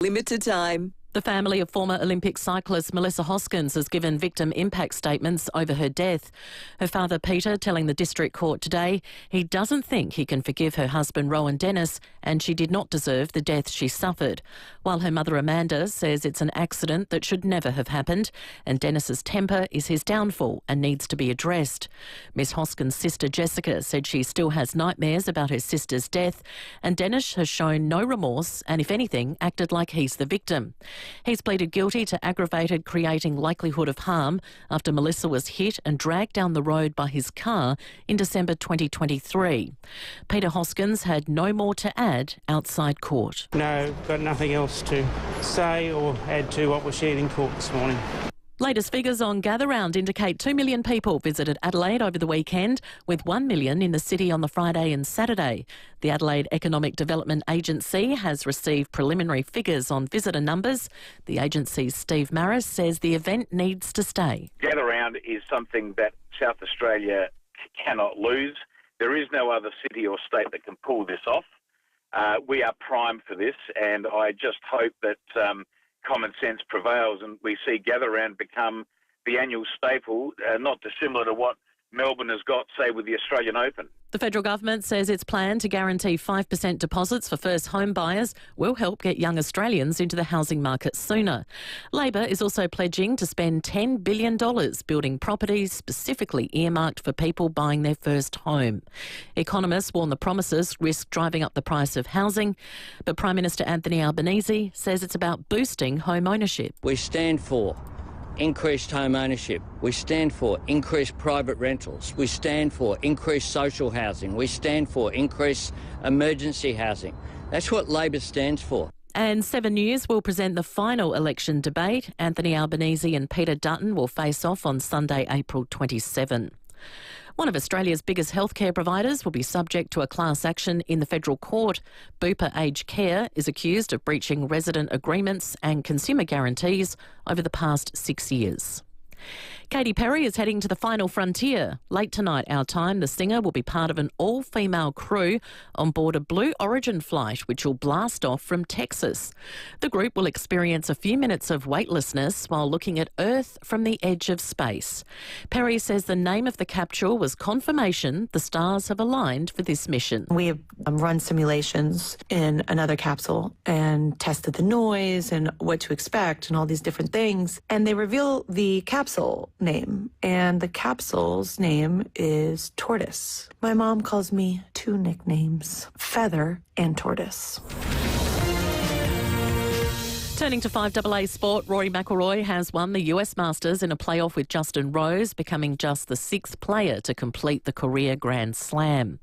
limited time. The family of former Olympic cyclist Melissa Hoskins has given victim impact statements over her death. Her father Peter telling the District Court today he doesn't think he can forgive her husband Rowan Dennis and she did not deserve the death she suffered. While her mother Amanda says it's an accident that should never have happened and Dennis's temper is his downfall and needs to be addressed. Miss Hoskins' sister Jessica said she still has nightmares about her sister's death and Dennis has shown no remorse and if anything acted like he's the victim. He's pleaded guilty to aggravated creating likelihood of harm after Melissa was hit and dragged down the road by his car in December 2023. Peter Hoskins had no more to add outside court. No, got nothing else to say or add to what was shared in court this morning. Latest figures on Gather Round indicate 2 million people visited Adelaide over the weekend, with 1 million in the city on the Friday and Saturday. The Adelaide Economic Development Agency has received preliminary figures on visitor numbers. The agency's Steve Maris says the event needs to stay. Gather Round is something that South Australia cannot lose. There is no other city or state that can pull this off. We are primed for this, and I just hope that common sense prevails and we see Gather Round become the annual staple, not dissimilar to what Melbourne has got, say, with the Australian Open. The federal government says its plan to guarantee 5% deposits for first home buyers will help get young Australians into the housing market sooner. Labor is also pledging to spend $10 billion building properties specifically earmarked for people buying their first home. Economists warn the promises risk driving up the price of housing, but Prime Minister Anthony Albanese says it's about boosting home ownership. We stand for increased home ownership. We stand for increased private rentals. We stand for increased social housing. We stand for increased emergency housing. That's what Labor stands for. And 7 News will present the final election debate. Anthony Albanese and Peter Dutton will face off on Sunday, April 27. One of Australia's biggest healthcare providers will be subject to a class action in the federal court. Bupa Aged Care is accused of breaching resident agreements and consumer guarantees over the past 6 years. Katy Perry is heading to the final frontier. Late tonight, our time, the singer will be part of an all-female crew on board a Blue Origin flight, which will blast off from Texas. The group will experience a few minutes of weightlessness while looking at Earth from the edge of space. Perry says the name of the capsule was confirmation the stars have aligned for this mission. We have run simulations in another capsule and tested the noise and what to expect and all these different things. And they reveal the capsule name, and the capsule's name is Tortoise. My mom calls me two nicknames, Feather and Tortoise. Turning to FIVEAA sport, Rory McIlroy has won the US Masters in a playoff with Justin Rose, becoming just the sixth player to complete the career Grand Slam.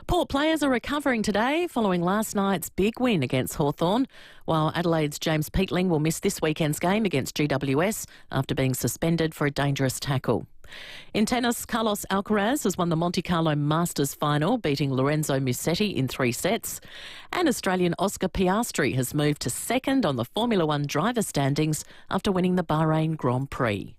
Port players are recovering today following last night's big win against Hawthorne, while Adelaide's James Peatling will miss this weekend's game against GWS after being suspended for a dangerous tackle. In tennis, Carlos Alcaraz has won the Monte Carlo Masters final, beating Lorenzo Musetti in 3 sets. And Australian Oscar Piastri has moved to second on the Formula One driver standings after winning the Bahrain Grand Prix.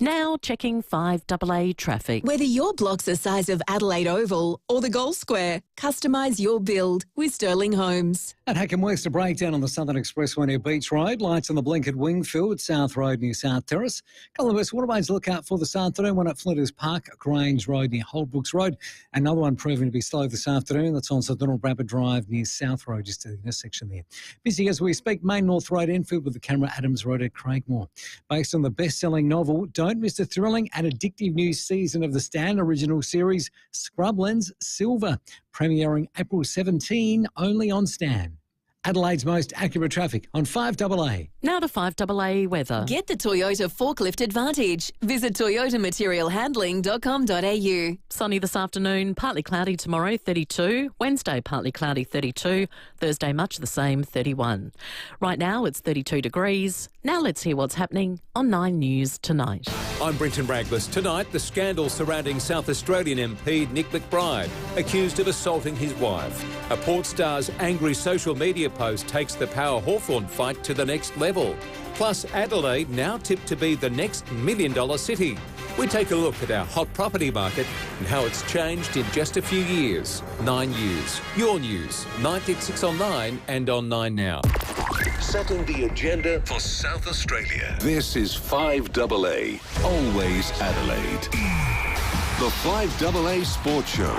Now checking FIVEAA traffic. Whether your block's the size of Adelaide Oval or the Gold Square, customise your build with Sterling Homes. At Hackam West, a breakdown on the Southern Expressway near Beach Road. Lights on the blink at Wingfield, South Road near South Terrace. Couple of West waterways to look out for this afternoon. One at Flinders Park, Grange Road near Holdbrooks Road. Another one proving to be slow this afternoon. That's on St Donald Brabber Drive near South Road, just at the intersection there. Busy as we speak, Main North Road, Enfield with the camera Adams Road at Craigmore. Based on the best-selling novel, don't miss the thrilling and addictive new season of the Stan original series, Scrublands Silver, premiering April 17, only on Stan. Adelaide's most accurate traffic on FIVEAA. Now the FIVEAA weather. Get the Toyota Forklift Advantage. Visit toyotamaterialhandling.com.au. Sunny this afternoon, partly cloudy tomorrow, 32. Wednesday, partly cloudy, 32. Thursday, much the same, 31. Right now, it's 32 degrees. Now let's hear what's happening on 9 News Tonight. I'm Brenton Raglis. Tonight, the scandal surrounding South Australian MP Nick McBride, accused of assaulting his wife. A Port Star's angry social media post takes the Power Hawthorne fight to the next level. Plus, Adelaide now tipped to be the next $1 million city. we take a look at our hot property market and how it's changed in just a few years. 9 News. Your news. 966 on 9 and on 9 Now. Setting the agenda for South Australia. This is 5AA, always Adelaide. The 5AA Sports Show.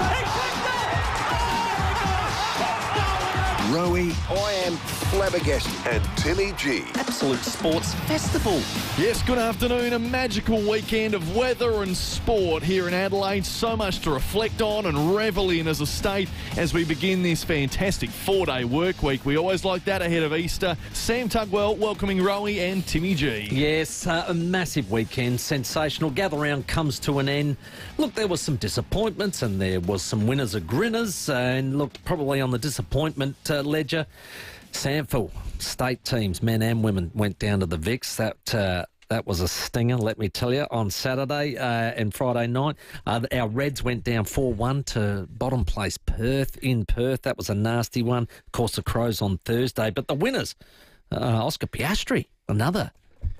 Rowey. I am flabbergasted. And Timmy G. Absolute sports festival. Yes, good afternoon. A magical weekend of weather and sport here in Adelaide. So much to reflect on and revel in as a state as we begin this fantastic 4-day work week. We always like that ahead of Easter. Sam Tugwell welcoming Rowey and Timmy G. Yes, a massive weekend. Sensational. Gather round comes to an end. Look, there was some disappointments and there was some winners of grinners. And look, probably on the disappointment ledger, Samford state teams, men and women, went down to the Vicks. That was a stinger, let me tell you, on Saturday and Friday night. Our Reds went down 4-1 to bottom place Perth in Perth. That was a nasty one. Of course, the Crows on Thursday. But the winners, Oscar Piastri, another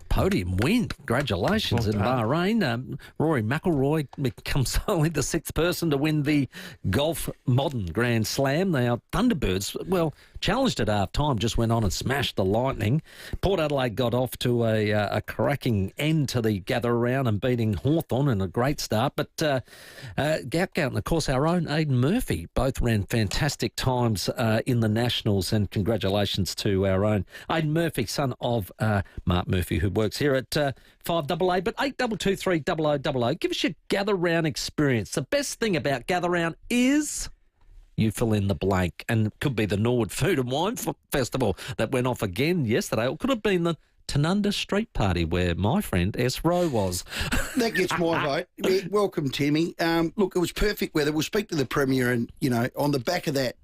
podium win. Congratulations in Bahrain. Rory McIlroy becomes only the 6th person to win the Golf Modern Grand Slam. Our Thunderbirds, well, challenged at half-time, just went on and smashed the Lightning. Port Adelaide got off to a cracking end to the gather-around and beating Hawthorne in a great start. But Gout, and of course our own Aidan Murphy both ran fantastic times in the Nationals, and congratulations to our own Aidan Murphy, son of Mark Murphy, who works here at 5AA. But 8223 give us your gather-round experience. The best thing about gather-round is... you fill in the blank, and it could be the Norwood Food and Wine Festival that went off again yesterday, or it could have been the Tanunda Street Party where my friend S. Rowe was. That gets my vote. Yeah, welcome, Timmy. Look, it was perfect weather. We'll speak to the Premier, and, you know, on the back of that,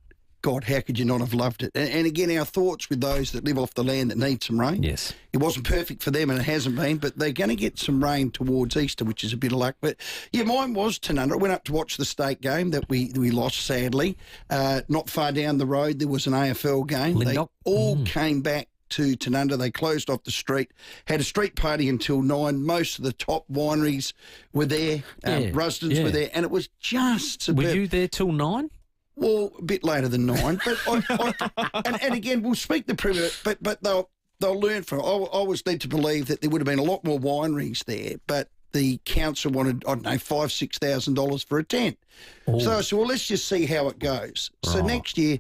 God, how could you not have loved it? And again, our thoughts with those that live off the land that need some rain. Yes. It wasn't perfect for them, and it hasn't been, but they're going to get some rain towards Easter, which is a bit of luck. But, yeah, mine was Tanunda. I went up to watch the state game that we lost, sadly. Not far down the road, there was an AFL game. Lindop. They all came back to Tanunda. They closed off the street, had a street party until 9. Most of the top wineries were there. Rusden's were there, and it was just superb. Were you there till 9? Well, a bit later than 9, but and again, we'll speak the Premier, but they'll learn from it. I always need to believe that there would have been a lot more wineries there, but the council wanted, I don't know, $5,000-6,000 for a tent. Ooh. So I said, well, let's just see how it goes. Right. So next year,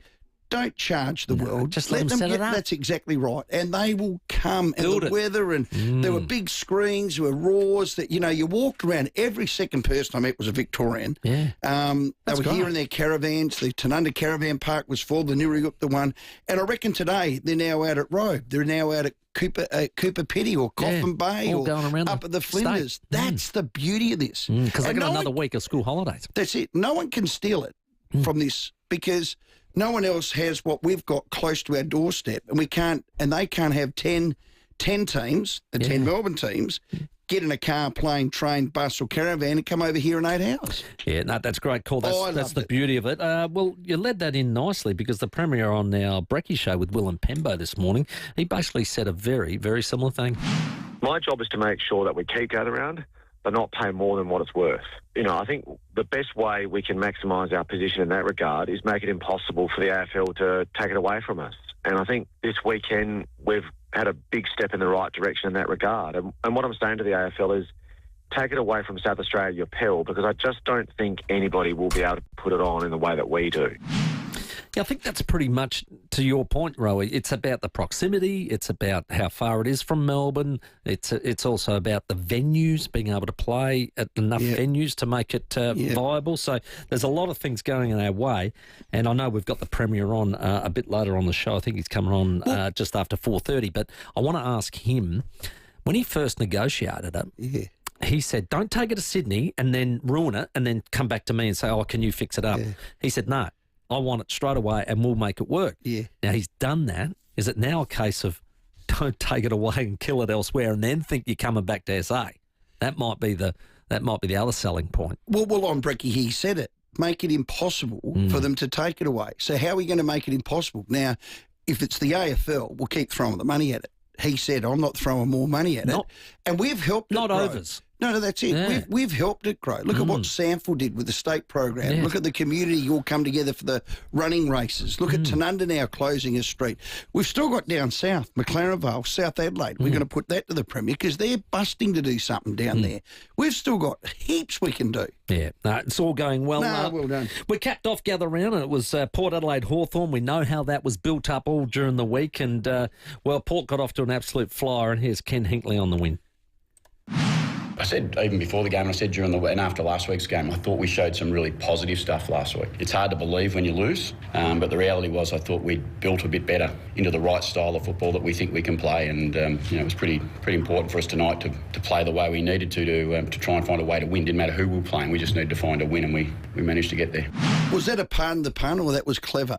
don't charge the world. Just let them set it up. That's exactly right. And they will come. And the weather, and there were big screens, there were roars that, you know, you walked around. Every second person I met was a Victorian. Yeah. They were here in their caravans. The Tanunda Caravan Park was full, the Nirrigupta one. And I reckon today they're now out at Roe. They're now out at Cooper Petty or Coffin Bay, all or going around up at the Flinders. State. That's the beauty of this. Because they got another week of school holidays. That's it. No one can steal it from this, because no one else has what we've got close to our doorstep, and they can't have 10 teams, the 10 Melbourne teams, get in a car, plane, train, bus or caravan and come over here in 8 hours. Yeah, no, that's a great call. That's the beauty of it. Well, you led that in nicely, because the Premier on our Brekkie show with Willem Pembo this morning, he basically said a very, very similar thing. My job is to make sure that we keep gather round, but not pay more than what it's worth. You know, I think the best way we can maximise our position in that regard is make it impossible for the AFL to take it away from us. And I think this weekend we've had a big step in the right direction in that regard. And what I'm saying to the AFL is, take it away from South Australia your peril, because I just don't think anybody will be able to put it on in the way that we do. Yeah, I think that's pretty much to your point, Rowey. It's about the proximity. It's about how far it is from Melbourne. It's also about the venues, being able to play at enough venues to make it viable. So there's a lot of things going in our way. And I know we've got the Premier on a bit later on the show. I think he's coming on just after 4:30. But I want to ask him, when he first negotiated it, he said, don't take it to Sydney and then ruin it and then come back to me and say, oh, can you fix it up? Yeah. He said, no. I want it straight away and we'll make it work. Yeah. Now, he's done that. Is it now a case of don't take it away and kill it elsewhere and then think you're coming back to SA? That might be the other selling point. Well, on Brekkie, he said it. Make it impossible for them to take it away. So how are we going to make it impossible? Now, if it's the AFL, we'll keep throwing the money at it. He said, I'm not throwing more money at it. And we've helped Not overs. No, that's it. Yeah. We've helped it grow. Look at what Samford did with the state program. Yeah. Look at the community all come together for the running races. Look at Tanunda now closing a street. We've still got down south, McLaren Vale, South Adelaide. We're going to put that to the Premier because they're busting to do something down there. We've still got heaps we can do. Yeah, no, it's all going well. Well done. We capped off Gather Round, and it was Port Adelaide Hawthorne. We know how that was built up all during the week, and Port got off to an absolute flyer, and here's Ken Hinckley on the win. I said even before the game, and I said during and after last week's game, I thought we showed some really positive stuff last week. It's hard to believe when you lose, but the reality was I thought we'd built a bit better into the right style of football that we think we can play, and it was pretty important for us tonight to play the way we needed to try and find a way to win. Didn't matter who we were playing, we just needed to find a win, and we managed to get there. Was that a pardon the pun, or that was clever?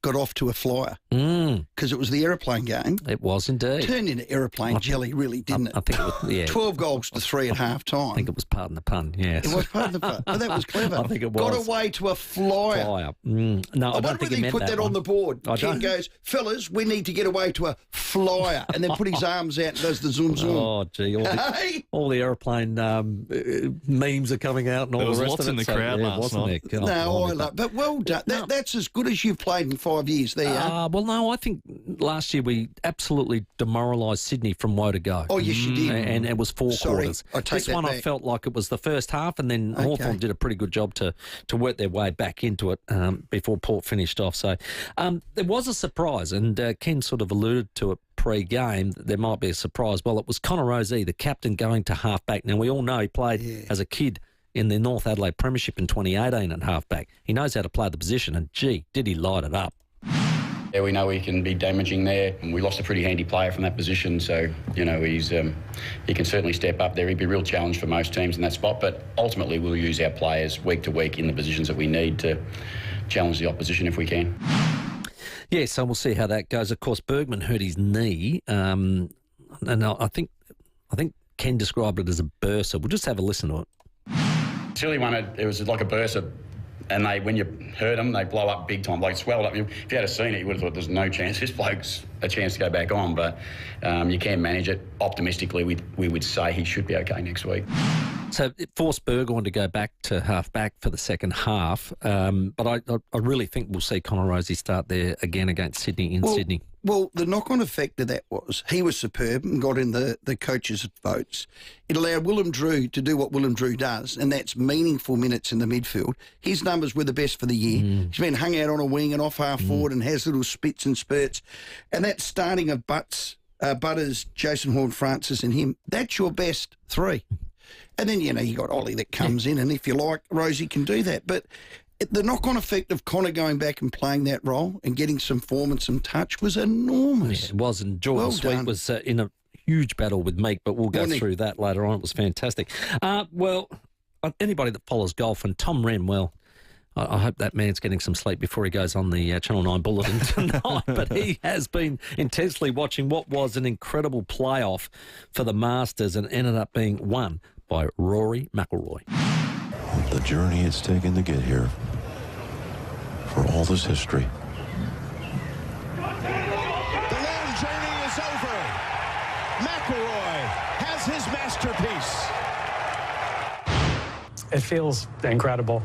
Got off to a flyer because it was the aeroplane game. It was indeed. Turned into aeroplane jelly, really, didn't it? I think it was, 12 goals to 3 at half time. I think it was pardon the pun, yes. It was pardon the pun. Oh, that was clever. I think it was. Got away to a flyer. No, I don't think he meant put that on the board. Ken goes, fellas, we need to get away to a flyer, and then put his arms out and does the zoom zoom. Oh, gee, all the aeroplane memes are coming out and all the rest of it. There was lots in the crowd last night. But well done. That's as good as you've played in 5 years there. Well, no, I think last year we absolutely demoralised Sydney from woe to go. Oh, yes, you did. And it was 4 quarters. I take this that one back. I felt like it was the first half, and then Hawthorne did a pretty good job to work their way back into it before Port finished off. So there was a surprise, and Ken sort of alluded to it pre-game that there might be a surprise. Well, it was Connor Rowey, the captain, going to half-back. Now, we all know he played as a kid in the North Adelaide Premiership in 2018 at half-back. He knows how to play the position, and, gee, did he light it up. Yeah, we know he can be damaging there, and we lost a pretty handy player from that position, so, he's he can certainly step up there. He'd be a real challenge for most teams in that spot, but ultimately we'll use our players week to week in the positions that we need to challenge the opposition if we can. Yeah, so we'll see how that goes. Of course, Bergman hurt his knee, and I think Ken described it as a bursa. We'll just have a listen to it. Silly one, it was like a bursa. And when you hurt them, they blow up big time. Like, swelled up. If you had seen it, you would have thought there's no chance this bloke's a chance to go back on. But you can manage it. Optimistically, we would say he should be okay next week. So it forced Burgoyne to go back to half-back for the second half. But I really think we'll see Connor Rowey start there again against Sydney in Sydney. Well, the knock-on effect of that was he was superb and got in the coaches' votes. It allowed Willem Drew to do what Willem Drew does, and that's meaningful minutes in the midfield. His numbers were the best for the year. He's been hung out on a wing and off half-forward and has little spits and spurts. And that starting of Butters, Jason Horne-Francis and him, that's your best 3. And then, you got Ollie that comes in, and if you like, Rosie can do that. But the knock-on effect of Connor going back and playing that role and getting some form and some touch was enormous. Yeah, it was, and Jordan Sweet was in a huge battle with Meek, but we'll go through that later on. It was fantastic. Anybody that follows golf, and Tom Wren, I hope that man's getting some sleep before he goes on the Channel 9 bulletin tonight, but he has been intensely watching what was an incredible playoff for the Masters and ended up being won by Rory McIlroy. The journey it's taken to get here, for all this history. The long journey is over. McIlroy has his masterpiece. It feels incredible.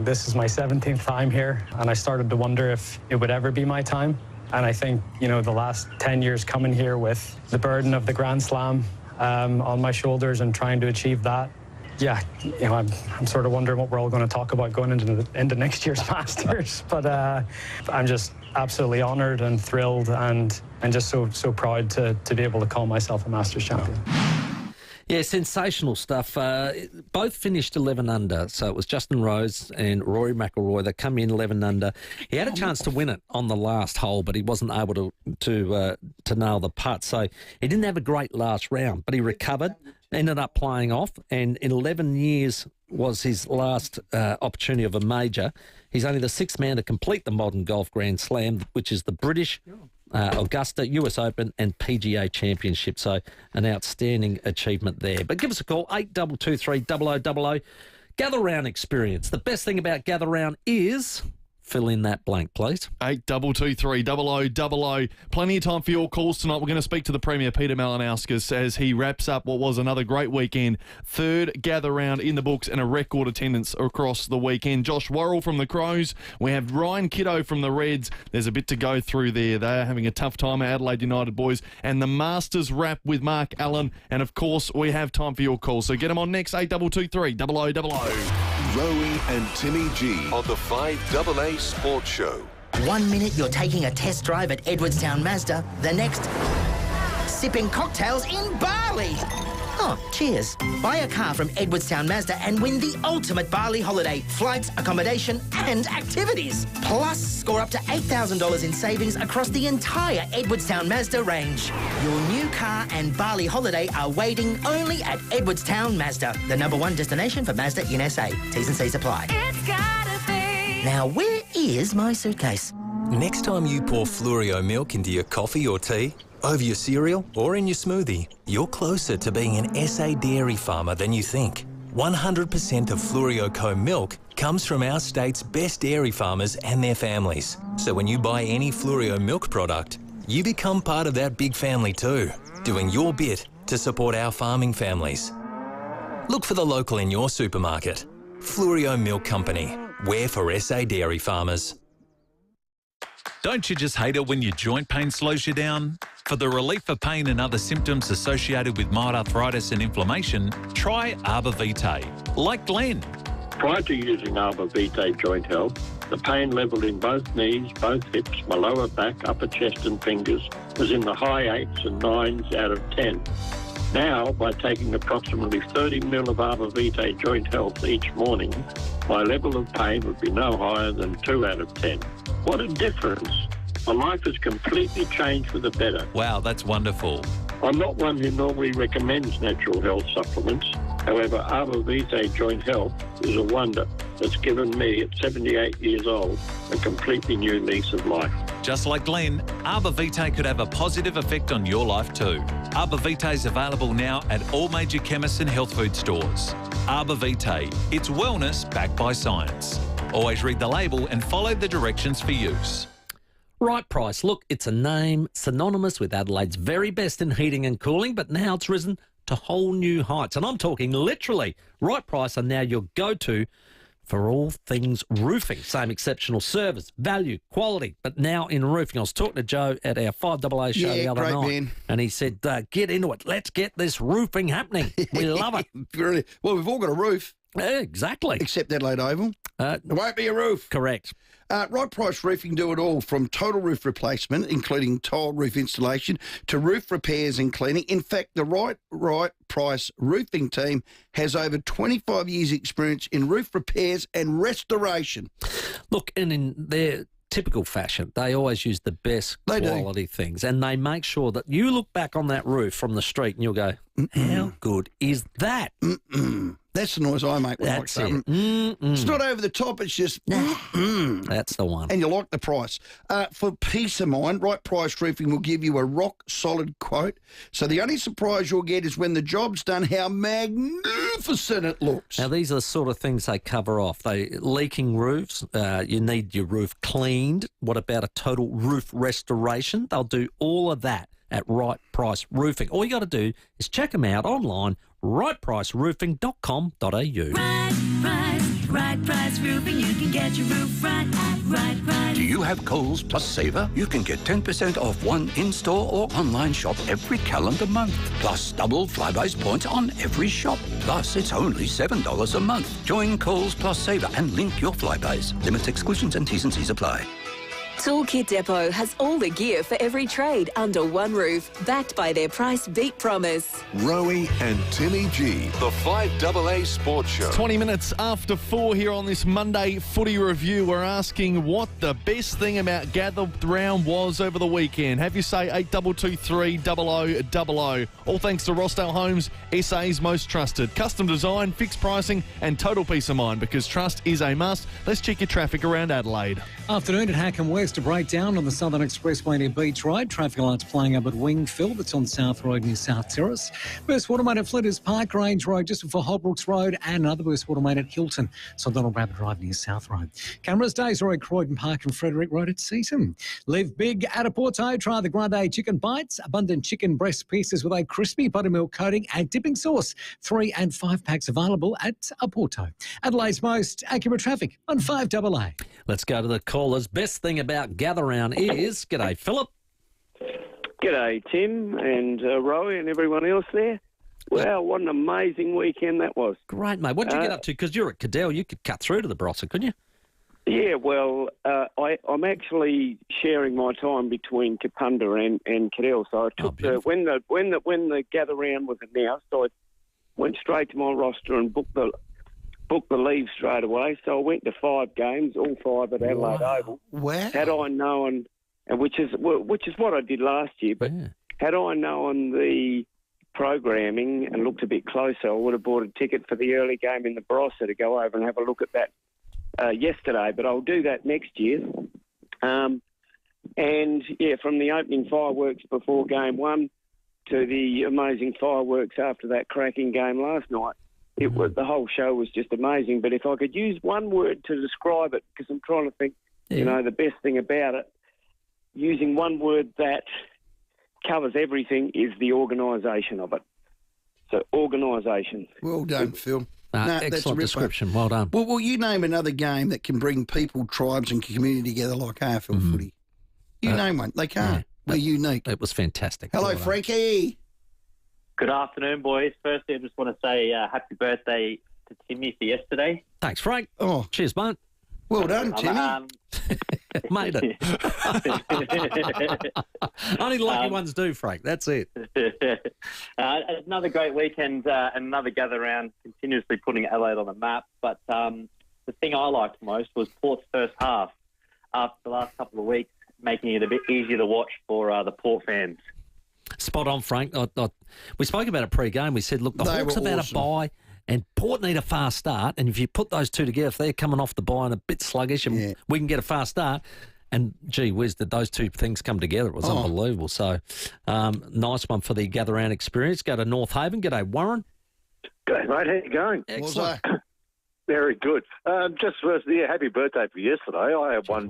This is my 17th time here, and I started to wonder if it would ever be my time. And I think, the last 10 years coming here with the burden of the Grand Slam on my shoulders and trying to achieve that, I'm sort of wondering what we're all going to talk about going into next year's Masters. But I'm just absolutely honoured and thrilled and just so proud to be able to call myself a Masters champion. Yeah, sensational stuff. Both finished 11 under, so it was Justin Rose and Rory McIlroy that come in 11 under. He had a chance to win it on the last hole, but he wasn't able to nail the putt. So he didn't have a great last round, but he recovered, ended up playing off, and in 11 years was his last opportunity of a major. He's only the 6th man to complete the modern golf Grand Slam, which is the British Augusta, US Open and PGA Championship. So an outstanding achievement there. But give us a call, 8223 0000. Gather Round experience. The best thing about Gather Round is fill in that blank, please. 8223 0000. Plenty of time for your calls tonight. We're going to speak to the Premier, Peter Malinauskas, as he wraps up what was another great weekend. Third gather round in the books and a record attendance across the weekend. Josh Worrell from the Crows. We have Ryan Kiddo from the Reds. There's a bit to go through there. They are having a tough time, our Adelaide United boys. And the Masters wrap with Mark Allen. And, of course, we have time for your calls. So get them on next, 8223 0000. Rowey and Timmy G on the 5AA Sports Show. 1 minute you're taking a test drive at Edwardstown Mazda, the next, sipping cocktails in Bali. Oh, cheers. Buy a car from Edwardstown Mazda and win the ultimate Bali holiday, flights, accommodation and activities. Plus, score up to $8,000 in savings across the entire Edwardstown Mazda range. Your new car and Bali holiday are waiting only at Edwardstown Mazda, the #1 destination for Mazda in SA. T's and C's apply. It's gotta be. Now, where is my suitcase? Next time you pour Fluorio milk into your coffee or tea, over your cereal or in your smoothie, you're closer to being an SA dairy farmer than you think. 100% of Fluorio Co milk comes from our state's best dairy farmers and their families. So when you buy any Fluorio milk product, you become part of that big family too, doing your bit to support our farming families. Look for the local in your supermarket. Fluorio Milk Company. We're for SA dairy farmers. Don't you just hate it when your joint pain slows you down? For the relief of pain and other symptoms associated with mild arthritis and inflammation, try Arbor Vitae, like Glenn. Prior to using Arbor Vitae Joint Health, the pain level in both knees, both hips, my lower back, upper chest and fingers was in the high 8s and 9s out of 10. Now, by taking approximately 30 ml of Arbor Vitae Joint Health each morning, my level of pain would be no higher than 2 out of 10. What a difference. My life has completely changed for the better. Wow, that's wonderful. I'm not one who normally recommends natural health supplements. However, Arbor Vitae Joint Health is a wonder that's given me, at 78 years old, a completely new lease of life. Just like Glenn, Arbor Vitae could have a positive effect on your life too. Arbor Vitae is available now at all major chemists and health food stores. Arbor Vitae, it's wellness backed by science. Always read the label and follow the directions for use. Right Price. Look, it's a name synonymous with Adelaide's very best in heating and cooling, but now it's risen to whole new heights. And I'm talking literally. Right Price are now your go-to for all things roofing. Same exceptional service, value, quality, but now in roofing. I was talking to Joe at our 5AA show the other night, man. And he said, get into it. Let's get this roofing happening. We love it. Really? Well, we've all got a roof. Yeah, exactly. Except Adelaide Oval. There won't be a roof. Correct. Right Price Roofing do it all, from total roof replacement, including tile roof installation, to roof repairs and cleaning. In fact, the Right Price Roofing team has over 25 years' experience in roof repairs and restoration. Look, and in their typical fashion, they always use the best quality things, and they make sure that you look back on that roof from the street and you'll go, how good is that? That's the noise I make when I like something. It's not over the top, it's just That's the one. And you like the price. For peace of mind, Right Price Roofing will give you a rock-solid quote. So the only surprise you'll get is when the job's done, how magnificent it looks. Now, these are the sort of things they cover off. Leaking roofs, you need your roof cleaned. What about a total roof restoration? They'll do all of that at Right Price Roofing. All you got to do is check them out online, rightpriceroofing.com.au. Right Price Roofing, you can get your roof right at Right Price. Do you have Coles Plus Saver? You can get 10% off one in-store or online shop every calendar month. Plus double Flybuys points on every shop. Plus, it's only $7 a month. Join Coles Plus Saver and link your Flybuys. Limits, exclusions and T's and C's apply. Toolkit Depot has all the gear for every trade under one roof, backed by their price beat promise. Rowey and Timmy G, the 5AA Sports Show. 20 minutes after 4 here on this Monday footy review. We're asking what the best thing about Gather Round was over the weekend. Have you say 8223 0000. All thanks to Rossdale Homes, SA's most trusted. Custom design, fixed pricing and total peace of mind, because trust is a must. Let's check your traffic around Adelaide. Afternoon at Hackam West. Most to break down on the Southern Expressway near Beach Road. Traffic lights playing up at Wingfield. It's on South Road near South Terrace. Burst water main at Flinders Park, Range Road just before Holbrooks Road, and another burst water main at Hilton. So Donald Rabbit Drive near South Road. Cameras days are at Croydon Park and Frederick Road at Seaton. Live big at Porto. Try the Grande chicken bites. Abundant chicken breast pieces with a crispy buttermilk coating and dipping sauce. 3 and 5 packs available at Porto. Adelaide's most accurate traffic on 5AA. Let's go to the callers. Best thing about Gather Round is, g'day, Philip. G'day, Tim and Rowey and everyone else there. Wow, what an amazing weekend that was. Great, mate. What did you get up to? Because you're at Cadell, you could cut through to the Barossa, couldn't you? Yeah, well, I'm actually sharing my time between Kapunda and Cadell. So I took when the Gather Round was announced, I went straight to my roster and booked the leave straight away. So I went to 5 games, all 5 at Adelaide Oval. Wow. Had I known, and which is what I did last year, but had I known the programming and looked a bit closer, I would have bought a ticket for the early game in the Barossa to go over and have a look at that yesterday. But I'll do that next year. And yeah, from the opening fireworks before game 1 to the amazing fireworks after that cracking game last night. The whole show was just amazing. But if I could use one word to describe it, because I'm trying to think, the best thing about it, using one word that covers everything is the organisation of it. So, organisation. Well done, Phil. Excellent description. Well done. Well, will you name another game that can bring people, tribes and community together like AFL footy? You name one. They can't. We're unique. It was fantastic. Hello, Well done. Frankie. Good afternoon, boys. Firstly, I just want to say happy birthday to Timmy for yesterday. Thanks, Frank. Oh, cheers, mate. Well done, Timmy. Made it. Only lucky ones do, Frank. That's it. Another great weekend, another Gather Round, continuously putting Adelaide on the map. But the thing I liked most was Port's first half. After the last couple of weeks, making it a bit easier to watch for the Port fans. Spot on, Frank. We spoke about it pre-game. We said, look, the Hawks have had a bye and Port need a fast start. And if you put those two together, if they're coming off the bye and a bit sluggish and we can get a fast start, and gee whiz, did those two things come together. It was unbelievable. So, nice one for the Gather Round experience. Go to North Haven. G'day, Warren. G'day, mate. How you going? Excellent. Very good. Just first, happy birthday for yesterday. I had one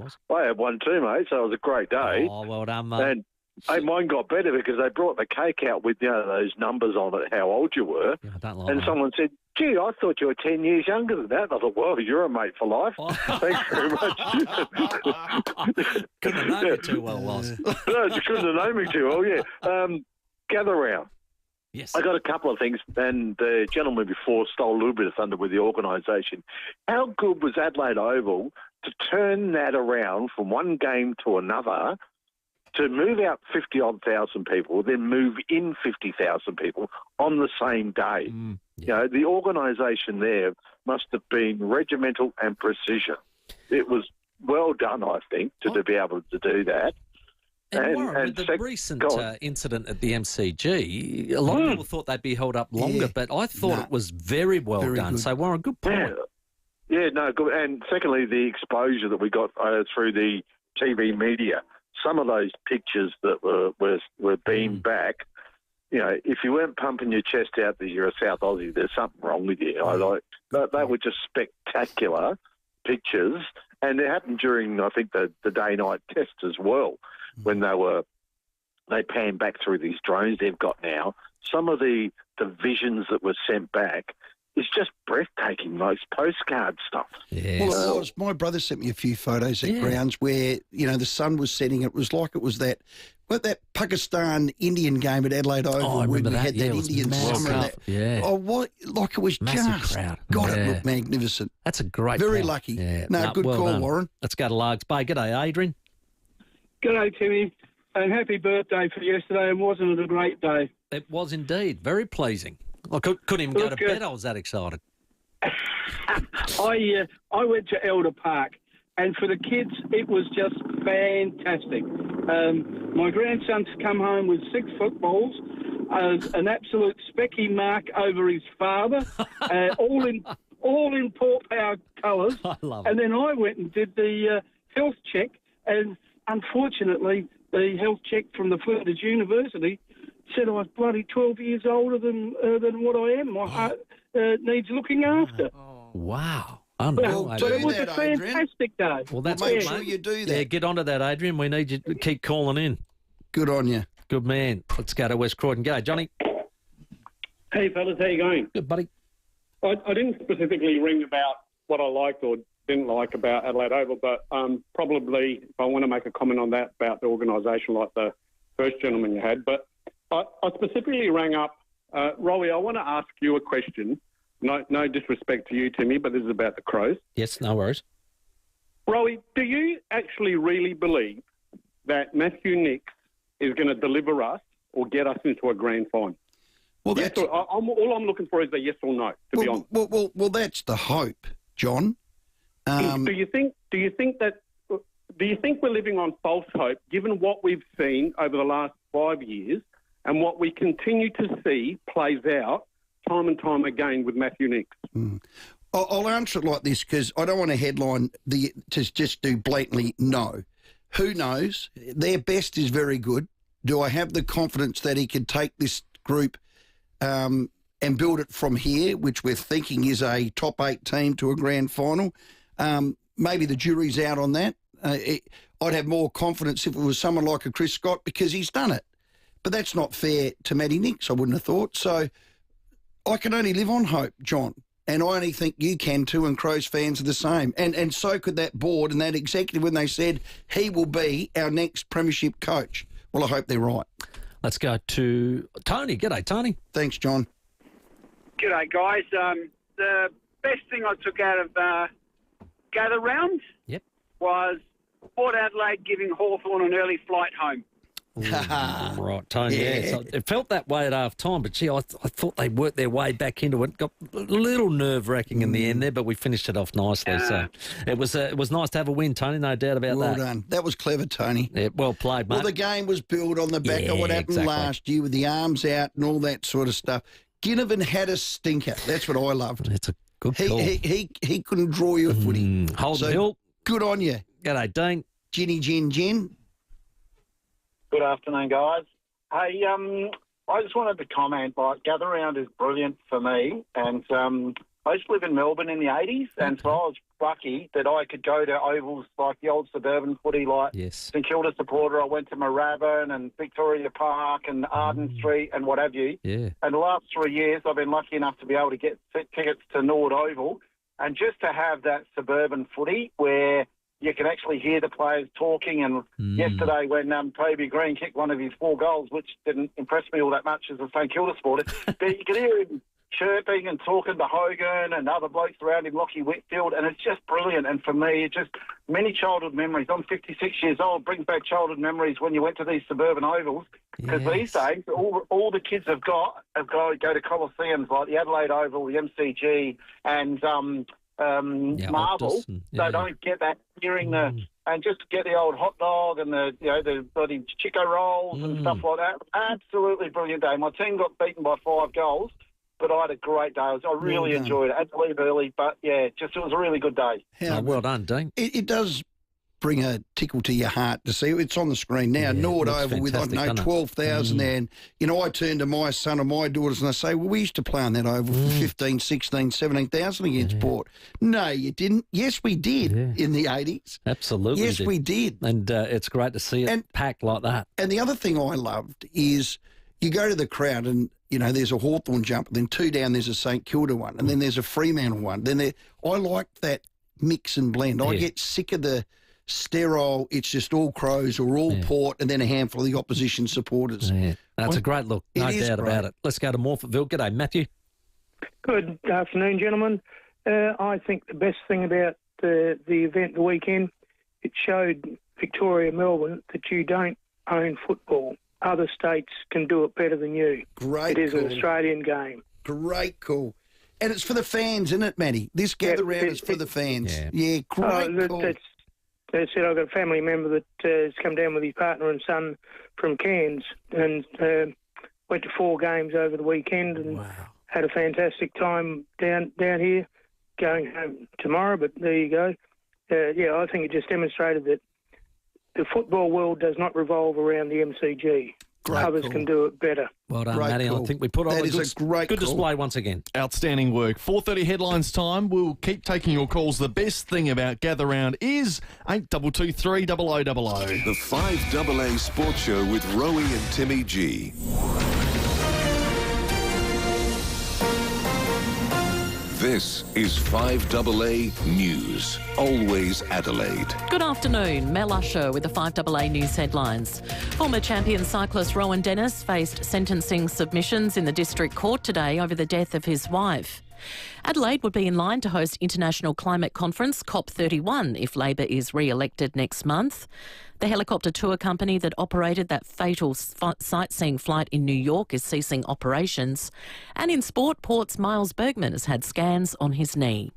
too, mate. So it was a great day. Oh, well done, mate. And mine got better because they brought the cake out with those numbers on it, how old you were. Yeah, I don't like and that. someone said, "Gee, I thought you were 10 years younger than that." I thought, "Well, you're a mate for life." Thanks very much. Couldn't have known you too well, Loz. No, you couldn't have known me too well. Yeah. Gather Round. Yes. I got a couple of things, and the gentleman before stole a little bit of thunder with the organisation. How good was Adelaide Oval to turn that around from one game to another, to move out 50-odd thousand people, then move in 50,000 people on the same day? You know, the organisation there must have been regimental and precision. It was well done, I think, to be able to do that. And Warren, with the recent incident at the MCG, a lot of people thought they'd be held up longer, but I thought it was very well done. Good. So, Warren, good point. Yeah, no, good. And secondly, the exposure that we got through the TV media. Some of those pictures that were beamed back, you know, if you weren't pumping your chest out that you're a South Aussie, there's something wrong with you. They were just spectacular pictures, and it happened during, I think, the day-night test as well, when they panned back through these drones they've got now. Some of the visions that were sent back is just breathtaking, those postcard stuff. Yes. Well, my brother sent me a few photos at grounds where, you know, the sun was setting. It was like it was that Pakistan-Indian game at Adelaide Oval where we had that Indian summer. Like it was massive just, crowd. God, it looked magnificent. That's a great Very point. lucky. Yeah. No, good well call, done. Warren. Let's go to Largs Bay. G'day, Adrian. G'day, Timmy. And happy birthday for yesterday, and wasn't it a great day? It was indeed. Very pleasing. I couldn't even go to bed. I was that excited. I went to Elder Park, and for the kids, it was just fantastic. My grandson's come home with 6 footballs, an absolute specky mark over his father, all in Port Power colours. I love it. And then I went and did the health check And unfortunately, the health check from the Flinders University said I was bloody 12 years older than what I am. My heart needs looking after. Wow. But it was a fantastic day. Well, that's Make good, sure mate. you do that. Yeah, get onto that, Adrian. We need you to keep calling in. Good on you. Good man. Let's go to West Croydon. Go, Johnny. Hey, fellas, how you going? Good, buddy. I didn't specifically ring about what I liked or didn't like about Adelaide Oval, but probably if I want to make a comment on that about the organisation like the first gentleman you had. But I specifically rang up, Rowey, I want to ask you a question. No disrespect to you, Timmy, but this is about the Crows. Yes, no worries. Rowey, do you actually really believe that Matthew Nicks is going to deliver us or get us into a grand final? Well, yes, all I'm looking for is a yes or no, to be honest. Well, that's the hope, John. Do you think we're living on false hope, given what we've seen over the last 5 years and what we continue to see plays out time and time again with Matthew Nicks? I'll answer it like this because I don't want to headline to just do blatantly no. Who knows? Their best is very good. Do I have the confidence that he can take this group and build it from here, which we're thinking is a top 8 team to a grand final? Maybe the jury's out on that. I'd have more confidence if it was someone like a Chris Scott because he's done it. But that's not fair to Matty Nicks, I wouldn't have thought. So I can only live on hope, John. And I only think you can too, and Crows fans are the same. And so could that board and that executive when they said he will be our next premiership coach. Well, I hope they're right. Let's go to Tony. G'day, Tony. Thanks, John. G'day, guys. The best thing I took out of Gather Round was Port Adelaide giving Hawthorne an early flight home. Right, Tony. Yeah. So it felt that way at half time, but gee, I thought they worked their way back into it. Got a little nerve-wracking in the end there, but we finished it off nicely. So it was nice to have a win, Tony. No doubt about that. Well done. That was clever, Tony. Yeah, well played, mate. Well, the game was built on the back of what happened last year with the arms out and all that sort of stuff. Ginnivan had a stinker. That's what I loved. It's a good call. He couldn't draw you a footy. Holden Hill. Good on you. G'day, Dean. Ginny Gin. Good afternoon, guys. Hey, I just wanted to comment, like, Gather Round is brilliant for me, and I used to live in Melbourne in the 80s, and so I was lucky that I could go to ovals like the old suburban footy, like St Kilda supporter. I went to Moorabbin and Victoria Park and Arden Street and what have you. Yeah. And the last 3 years, I've been lucky enough to be able to get tickets to Nord Oval, and just to have that suburban footy where you can actually hear the players talking. And yesterday when Toby Green kicked one of his 4 goals, which didn't impress me all that much as a St Kilda supporter, but you could hear him chirping and talking to Hogan and other blokes around him, Lockie Whitfield, and it's just brilliant. And for me, it's just many childhood memories. I'm 56 years old, brings back childhood memories when you went to these suburban ovals, because these days all the kids have got to go to coliseums like the Adelaide Oval, the MCG, and Marvel. They don't get that hearing and just to get the old hot dog and the bloody Chico rolls and stuff like that. Absolutely brilliant day. My team got beaten by 5 goals, but I had a great day. I really enjoyed it. I had to leave early, but it was a really good day. Well done, Dean. It does bring a tickle to your heart to see. It's on the screen now. Nord Oval with, 12,000 there. And, I turn to my son and my daughters and I say, well, we used to play on that oval for 15, 16, 17,000 against Port. No, you didn't. Yes, we did in the 80s. Absolutely. Yes, we did. And it's great to see it packed like that. And the other thing I loved is you go to the crowd and, there's a Hawthorne jump, then 2 down there's a St Kilda one, and then there's a Fremantle one. I like that mix and blend. I get sick of the sterile, it's just all Crows or all Port and then a handful of the opposition supporters. Yeah, that's a great look, no doubt about it. Let's go to Morphettville. G'day, Matthew. Good afternoon, gentlemen. I think the best thing about the event the weekend, it showed Victoria, Melbourne, that you don't own football. Other states can do it better than you. Great. It is an Australian game. Great call. And it's for the fans, isn't it, Matty? This gather round is for the fans. Yeah, great call. They said I've got a family member that has come down with his partner and son from Cairns and went to 4 games over the weekend and had a fantastic time down here, going home tomorrow, but there you go. I think it just demonstrated that the football world does not revolve around the MCG. Others can do it better. Well done, Great Matty. call. I think we put on That a is a great good call. display once again. Outstanding work. 4:30 headlines time. We'll keep taking your calls. The best thing about Gather Round is 8223 0000. The 5AA Sports Show with Rowey and Timmy G. This is 5AA News. Always Adelaide. Good afternoon. Mel Usher with the 5AA News headlines. Former champion cyclist Rowan Dennis faced sentencing submissions in the District Court today over the death of his wife. Adelaide would be in line to host International Climate Conference COP31 if Labor is re-elected next month. The helicopter tour company that operated that fatal sightseeing flight in New York is ceasing operations. And in sport, Port's Miles Bergman has had scans on his knee.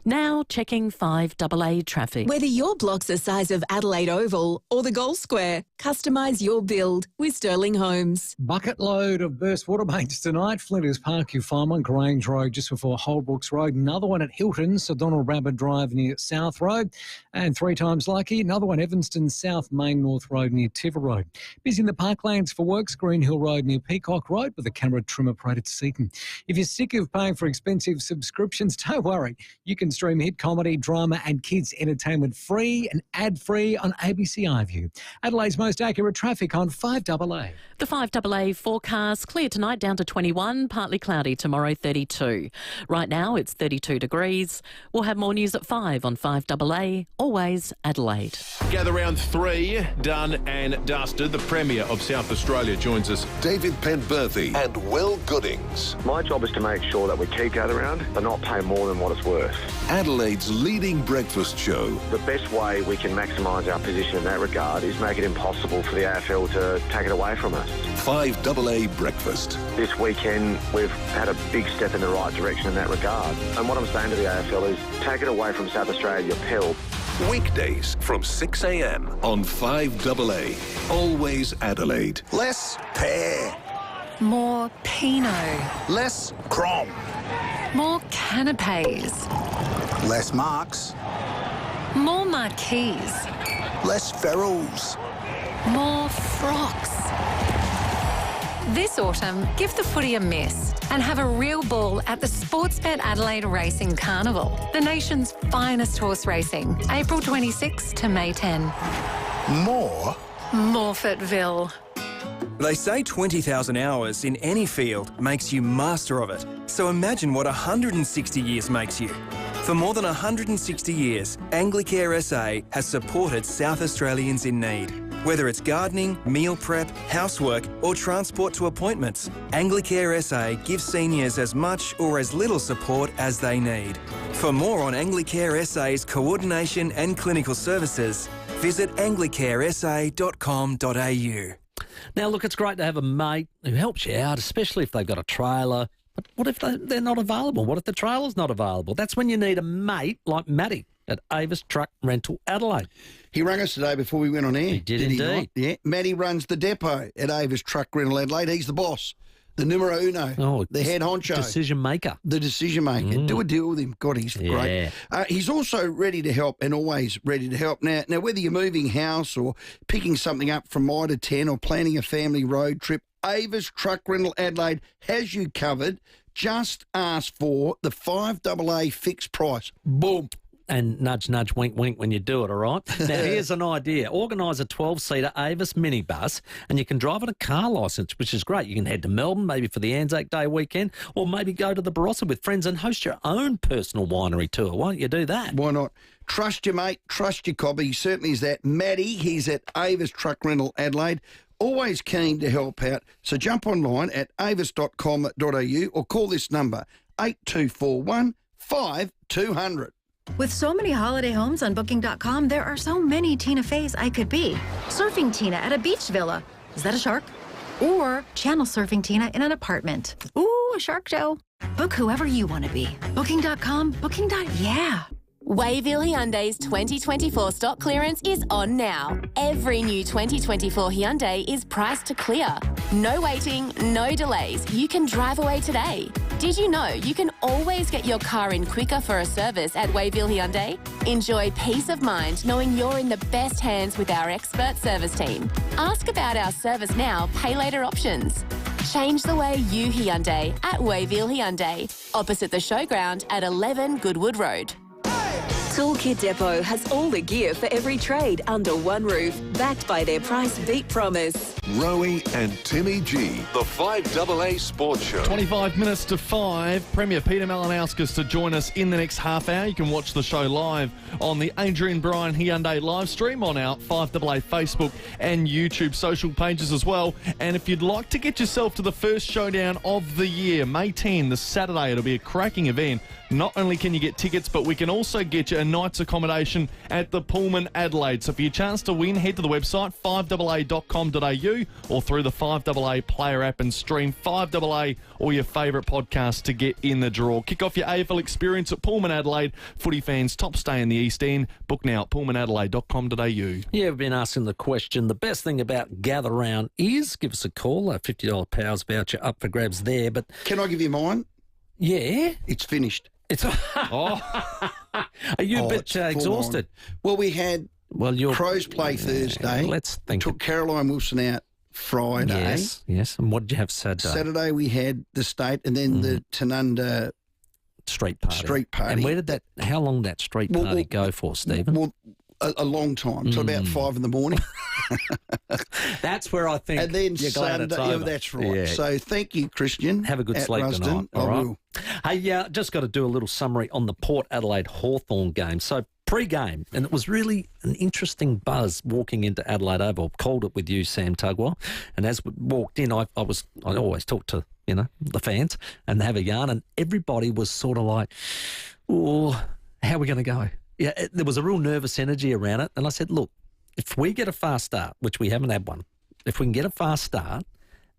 Now checking 5AA traffic. Whether your blocks are size of Adelaide Oval or the Gold Square, customise your build with Sterling Homes. Bucket load of burst water mains tonight. Flinders Park, you find one. Grange Road just before Holbrooks Road. Another one at Hilton, Sir Donald Rabbit Drive near South Road. And 3 times lucky, another one Evanston South Main North Road near Tiver Road. Busy in the parklands for works, Green Hill Road near Peacock Road with a camera trim operated to Seaton. If you're sick of paying for expensive subscriptions, don't worry. You can stream hit comedy, drama and kids entertainment free and ad-free on ABC iView. Adelaide's most accurate traffic on 5AA. The 5AA forecast, clear tonight down to 21, partly cloudy tomorrow 32. Right now it's 32 degrees. We'll have more news at 5 on 5AA, always Adelaide. Gather Round 3, done and dusted. The Premier of South Australia joins us. David Penberthy and Will Goodings. My job is to make sure that we keep Gather Round, but not pay more than what it's worth. Adelaide's leading breakfast show. The best way we can maximise our position in that regard is make it impossible for the AFL to take it away from us. 5AA Breakfast. This weekend, we've had a big step in the right direction in that regard. And what I'm saying to the AFL is take it away from South Australia, your pill. Weekdays from 6 a.m. on 5AA. Always Adelaide. Less pear. More Pinot. Less Crom. More canapes. Less Marks. More marquees. Less Ferrells. More frocks. This autumn, give the footy a miss and have a real ball at the Sportsbet Adelaide Racing Carnival, the nation's finest horse racing, April 26 to May 10. More? Morfettville. They say 20,000 hours in any field makes you master of it. So imagine what 160 years makes you. For more than 160 years, Anglicare SA has supported South Australians in need. Whether it's gardening, meal prep, housework or transport to appointments, Anglicare SA gives seniors as much or as little support as they need. For more on Anglicare SA's coordination and clinical services, visit anglicaresa.com.au. Now, look, it's great to have a mate who helps you out, especially if they've got a trailer. But what if they're not available? What if the trailer's not available? That's when you need a mate like Matty at Avis Truck Rental Adelaide. He rang us today before we went on air. He did indeed. He not? Yeah. Matty runs the depot at Avis Truck Rental Adelaide. He's the boss, the numero uno, the head honcho. Decision maker. The decision maker. Do a deal with him. God, he's great. He's also ready to help and always ready to help. Now, whether you're moving house or picking something up from I to 10 or planning a family road trip, Avis Truck Rental Adelaide has you covered. Just ask for the 5AA fixed price. Boom. And nudge, nudge, wink, wink when you do it, all right? Now, here's an idea. Organise a 12-seater Avis minibus and you can drive on a car licence, which is great. You can head to Melbourne, maybe for the Anzac Day weekend, or maybe go to the Barossa with friends and host your own personal winery tour. Why don't you do that? Why not? Trust your mate, trust your cobby. He certainly is that. Matty, he's at Avis Truck Rental Adelaide. Always keen to help out. So jump online at avis.com.au or call this number, 8241 5200. With so many holiday homes on Booking.com, there are so many Tina Feys I could be. Surfing Tina at a beach villa. Is that a shark? Or channel surfing Tina in an apartment. Ooh, a shark show. Book whoever you want to be. Booking.com, Booking.yeah. Wayville Hyundai's 2024 stock clearance is on now. Every new 2024 Hyundai is priced to clear. No waiting, no delays. You can drive away today. Did you know you can always get your car in quicker for a service at Wayville Hyundai? Enjoy peace of mind knowing you're in the best hands with our expert service team. Ask about our service now, pay later options. Change the way you Hyundai at Wayville Hyundai, opposite the showground at 11 Goodwood Road. Toolkit Depot has all the gear for every trade under one roof, backed by their price beat promise. Rowey and Timmy G, the 5AA Sports Show. 25 minutes to 5. Premier Peter Malinauskas to join us in the next half hour. You can watch the show live on the Adrian Bryan Hyundai live stream on our 5AA Facebook and YouTube social pages as well. And if you'd like to get yourself to the first showdown of the year, May 10, this Saturday, it'll be a cracking event. Not only can you get tickets, but we can also get you a night's accommodation at the Pullman Adelaide. So for your chance to win, head to the website 5AA.com.au or through the 5AA player app and stream 5AA or your favourite podcast to get in the draw. Kick off your AFL experience at Pullman Adelaide. Footy fans, top stay in the East End. Book now at pullmanadelaide.com.au. Yeah, we've been asking the question, the best thing about Gather Round is, give us a call, a $50 Powers voucher up for grabs there. But can I give you mine? Yeah. It's finished. It's Are you a bit exhausted? Well, we had Crows play Thursday. Let's think. Took Caroline Wilson out Friday. Yes. And what did you have Saturday? Saturday we had the state and then the Tanunda street party. And where did how long did that street party go for, Stephen? Well, a long time, till about 5 in the morning. That's where I think. And then you're glad Sunday, it's over. Yeah, that's right. Yeah. So thank you, Christian. Have a good sleep Rusden. tonight. All right. Will. Hey, just got to do a little summary on the Port Adelaide Hawthorne game. So pre-game, and it was really an interesting buzz walking into Adelaide Oval. Called it with you, Sam Tugwell. And as we walked in, I always talk to the fans and have a yarn, and everybody was sort of like, "Oh, how are we going to go?" Yeah, there was a real nervous energy around it. And I said, look, if we get a fast start, which we haven't had one, if we can get a fast start,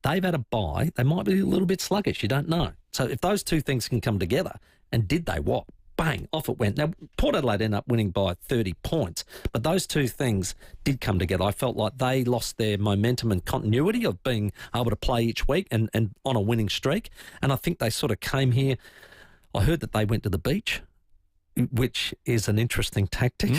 they've had a bye, they might be a little bit sluggish, you don't know. So if those two things can come together, and did they what? Bang, off it went. Now, Port Adelaide ended up winning by 30 points, but those two things did come together. I felt like they lost their momentum and continuity of being able to play each week and on a winning streak. And I think they sort of came here. I heard that they went to the beach, which is an interesting tactic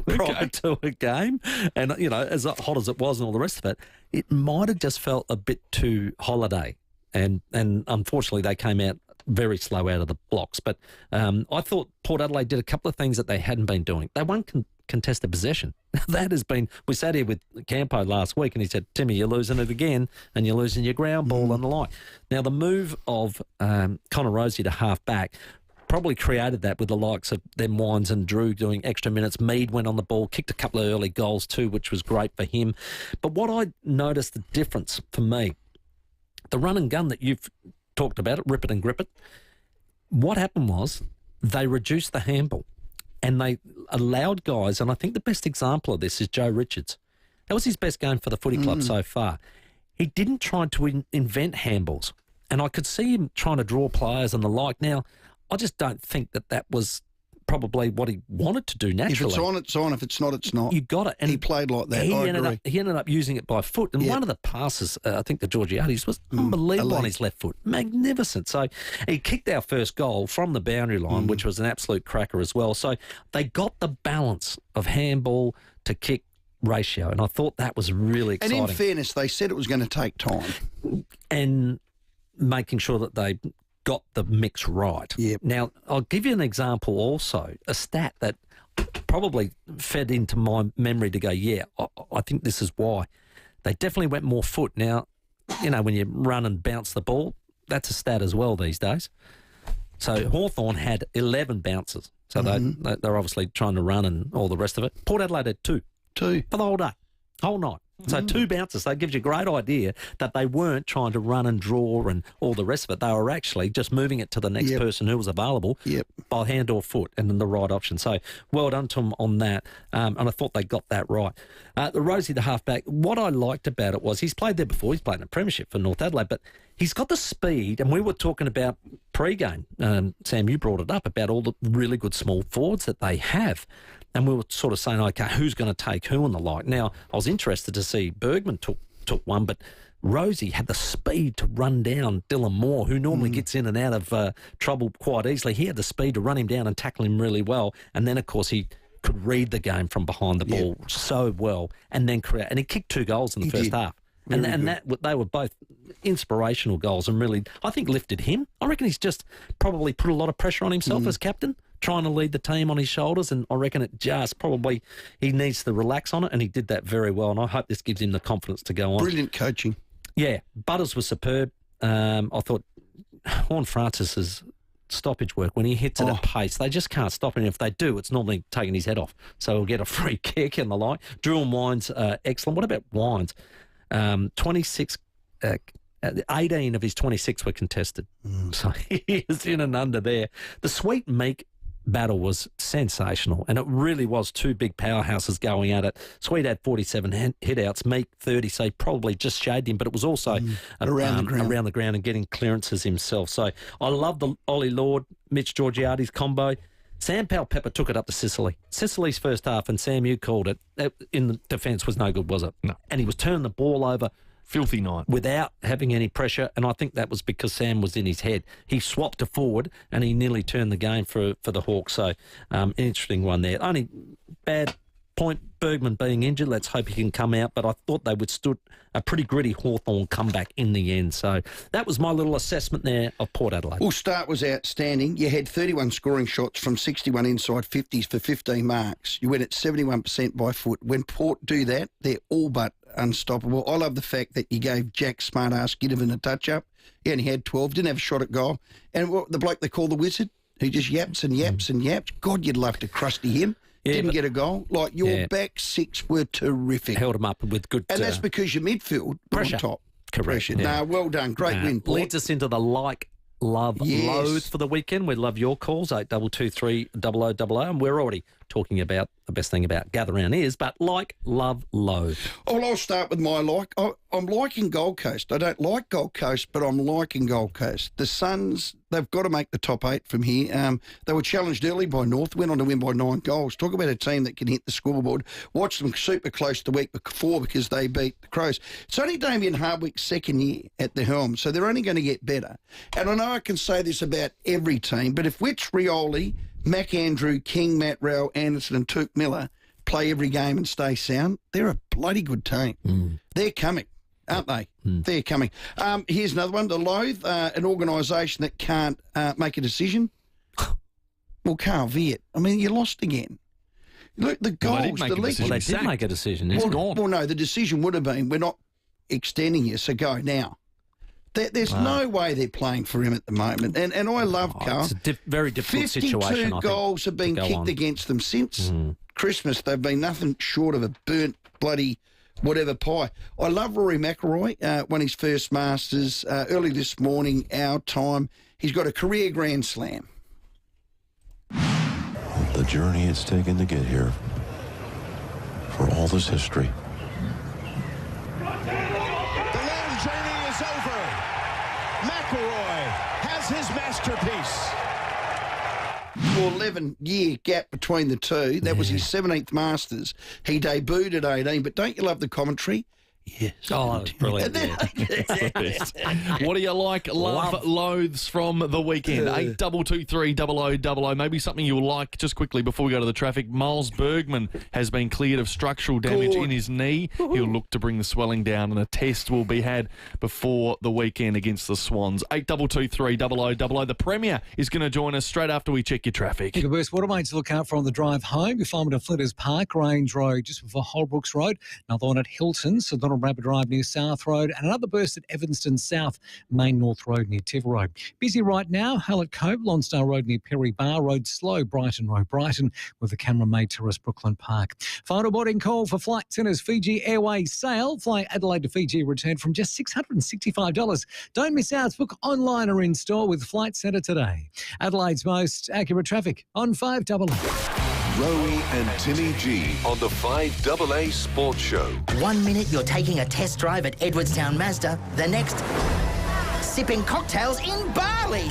prior to a game. And, as hot as it was and all the rest of it, it might have just felt a bit too holiday. And unfortunately, they came out very slow out of the blocks. But I thought Port Adelaide did a couple of things that they hadn't been doing. They won contested possession. That has been... We sat here with Campo last week and he said, Timmy, you're losing it again and you're losing your ground ball and the like. Now, the move of Connor Rowey to half-back probably created that with the likes of them Wines and Drew doing extra minutes. Mead went on the ball, kicked a couple of early goals too, which was great for him. But what I noticed the difference for me, the run and gun that you've talked about, rip it and grip it, what happened was they reduced the handball and they allowed guys, and I think the best example of this is Joe Richards. That was his best game for the footy club so far. He didn't try to invent handballs, and I could see him trying to draw players and the like. Now, I just don't think that was probably what he wanted to do naturally. If it's on, it's on. If it's not, it's not. You got it. And he played like that. He ended up using it by foot. And one of the passes, I think the Georgiades, was unbelievable on his left foot. Magnificent. So he kicked our first goal from the boundary line, which was an absolute cracker as well. So they got the balance of handball to kick ratio. And I thought that was really exciting. And in fairness, they said it was going to take time. And making sure that they got the mix right. Yep. Now, I'll give you an example also, a stat that probably fed into my memory to go, I think this is why. They definitely went more foot. Now, when you run and bounce the ball, that's a stat as well these days. So Hawthorne had 11 bounces. So they're obviously trying to run and all the rest of it. Port Adelaide had two. For the whole day, whole night. So 2 bounces. That gives you a great idea that they weren't trying to run and draw and all the rest of it. They were actually just moving it to the next person who was available by hand or foot and then the right option. So well done to them on that. And I thought they got that right. The Rowey, the halfback, what I liked about it was he's played there before. He's played in a premiership for North Adelaide, but he's got the speed. And we were talking about pre-game. Sam, you brought it up about all the really good small forwards that they have. And we were sort of saying, okay, who's going to take who and the like. Now, I was interested to see Bergman took one, but Rosie had the speed to run down Dylan Moore, who normally gets in and out of trouble quite easily. He had the speed to run him down and tackle him really well. And then, of course, he could read the game from behind the ball so well and then create. And he kicked 2 goals in the first half. And that they were both inspirational goals and really, I think, lifted him. I reckon he's just probably put a lot of pressure on himself as captain, trying to lead the team on his shoulders, and I reckon it just probably he needs to relax on it, and he did that very well, and I hope this gives him the confidence to go on. Brilliant coaching. Yeah, Butters was superb. I thought Horn Francis's stoppage work, when he hits it at pace, they just can't stop him. If they do, it's normally taking his head off, so he'll get a free kick and the like. Drew and Wines, excellent. What about Wines? 26... 18 of his 26 were contested. So he is in and under there. The Sweet Meek battle was sensational, and it really was 2 big powerhouses going at it. Sweet had 47 hit-outs, Meek 30, so he probably just shaved him, but it was also around the ground and getting clearances himself. So I love the Ollie Lord, Mitch Georgiades combo. Sam Powell-Pepper took it up to Sicily. Sicily's first half, and Sam, you called it, in the defence was no good, was it? No. And he was turning the ball over filthy night without having any pressure, and I think that was because Sam was in his head. He swapped to forward and he nearly turned the game for the Hawks. So an interesting one there. Only bad point, Bergman being injured. Let's hope he can come out, but I thought they withstood a pretty gritty Hawthorne comeback in the end. So that was my little assessment there of Port Adelaide. Well, start was outstanding. You had 31 scoring shots from 61 inside 50s for 15 marks. You went at 71% by foot. When Port do that, they're all but unstoppable. I love the fact that you gave Jack Smartass Ginnivan a touch-up. He only had 12, didn't have a shot at goal. And the bloke they call the Wizard, who just yaps and yaps and yaps. God, you'd love to crusty him. Yeah, didn't get a goal. Like, your back six were terrific. Held him up with good... And that's because your midfield pressure. On top. Correct. Pressure. Yeah. No, well done. Great win, Port. Leads us into the loathe for the weekend. We love your calls, 8223 0000, and we're already talking about the best thing about Gather Round is, but love, loathe. Oh, I'll start with my like. I'm liking Gold Coast. I don't like Gold Coast, but I'm liking Gold Coast. The Suns, they've got to make the top 8 from here. They were challenged early by North, went on to win by 9 goals. Talk about a team that can hit the scoreboard. Watched them super close the week before because they beat the Crows. It's only Damien Hardwick's second year at the helm, so they're only going to get better. And I know I can say this about every team, but if Witch, Rioli, Mac Andrew, King, Matt Rowell, Anderson and Took Miller play every game and stay sound, they're a bloody good team. They're coming, aren't they? They're coming. Here's another one, the Loathe, an organisation that can't make a decision. Well, Carl Viet, I mean, you lost again. Look, the goals, they did make a decision. It's gone. Well, no, the decision would have been, we're not extending you, so go now. There's no way they're playing for him at the moment. And I love Carl. It's a very difficult 52 situation, 52 goals have been kicked against them since Christmas. They've been nothing short of a burnt bloody whatever pie. I love Rory McIlroy, won his first Masters early this morning, our time. He's got a career Grand Slam. The journey it's taken to get here, for all this history. McIlroy has his masterpiece. Well, 11-year gap between the two. That was his 17th Masters. He debuted at 18, but don't you love the commentary? Yes. Oh, that's brilliant. What do you like? Love, loathes from the weekend. 8223 0000. Maybe something you'll like just quickly before we go to the traffic. Miles Bergman has been cleared of structural damage in his knee. He'll look to bring the swelling down, and a test will be had before the weekend against the Swans. 8223 0000. The Premier is going to join us straight after we check your traffic. The best watermains to look out for on the drive home. You find them at Flinders Park, Range Road, just before Holbrooks Road. Another one at Hilton, so Donald Rabbit Drive near South Road, and another burst at Evanston South, Main North Road near Tiv Road. Busy right now, Hallett Cove, Lonsdale Road near Perry Bar, Road slow, Brighton Road, Brighton, with the camera made Terrace, Brooklyn Park. Final boarding call for Flight Centre's Fiji Airways sale. Fly Adelaide to Fiji returned from just $665. Don't miss out. Book online or in store with Flight Centre today. Adelaide's most accurate traffic on 5AA. Rowey and Timmy G on the 5AA Sports Show. 1 minute you're taking a test drive at Edwardstown Mazda, the next sipping cocktails in Bali.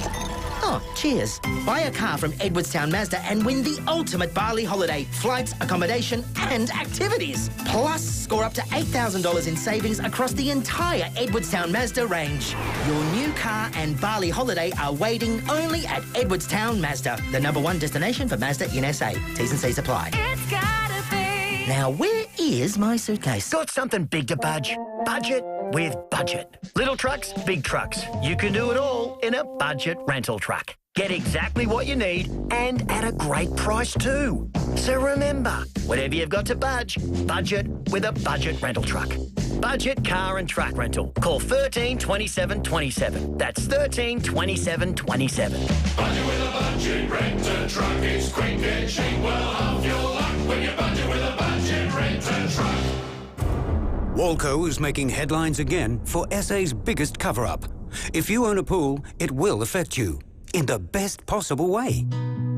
Oh, cheers. Buy a car from Edwardstown Mazda and win the ultimate Bali holiday, flights, accommodation and activities. Plus, score up to $8,000 in savings across the entire Edwardstown Mazda range. Your new car and Bali holiday are waiting only at Edwardstown Mazda, the #1 destination for Mazda in SA. T's and C's apply. It's gotta be. Now, where is my suitcase? Got something big to budge? Budget with Budget. Little trucks, big trucks. You can do it all in a budget rental truck. Get exactly what you need and at a great price too. So remember, whatever you've got to budget with a budget rental truck. Budget car and truck rental. Call 13 27 27. That's 13 27 27. Budget with a budget rent-a truck. It's quick and cheap. Well, half your luck when you budget with a budget rent-a truck. Walco is making headlines again for SA's biggest cover-up. If you own a pool, it will affect you in the best possible way.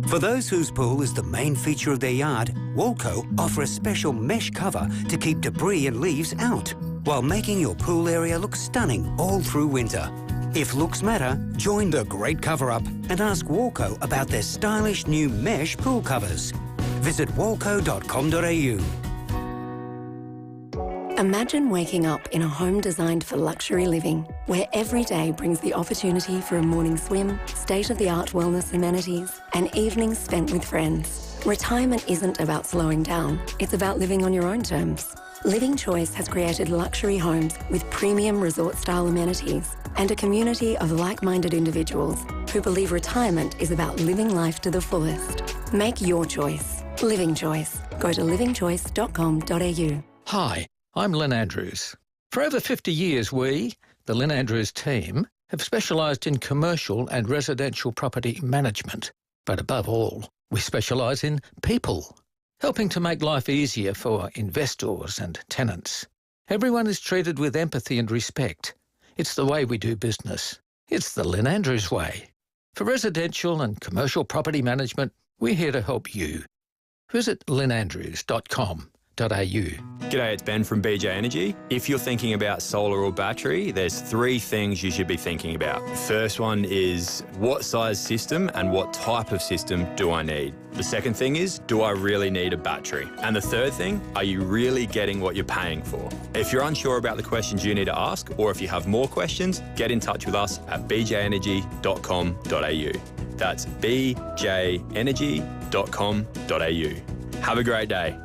For those whose pool is the main feature of their yard, Walco offer a special mesh cover to keep debris and leaves out, while making your pool area look stunning all through winter. If looks matter, join the great cover-up and ask Walco about their stylish new mesh pool covers. Visit walco.com.au. Imagine waking up in a home designed for luxury living, where every day brings the opportunity for a morning swim, state-of-the-art wellness amenities, and evenings spent with friends. Retirement isn't about slowing down, it's about living on your own terms. Living Choice has created luxury homes with premium resort-style amenities and a community of like-minded individuals who believe retirement is about living life to the fullest. Make your choice. Living Choice. Go to livingchoice.com.au. Hi, I'm Lynn Andrews. For over 50 years, we, the Lynn Andrews team, have specialised in commercial and residential property management. But above all, we specialise in people, helping to make life easier for investors and tenants. Everyone is treated with empathy and respect. It's the way we do business. It's the Lynn Andrews way. For residential and commercial property management, we're here to help you. Visit lynnandrews.com.au. G'day, it's Ben from BJ Energy. If you're thinking about solar or battery, there's 3 things you should be thinking about. The first one is, what size system and what type of system do I need? The second thing is, do I really need a battery? And the third thing, are you really getting what you're paying for? If you're unsure about the questions you need to ask, or if you have more questions, get in touch with us at bjenergy.com.au. That's bjenergy.com.au. Have a great day.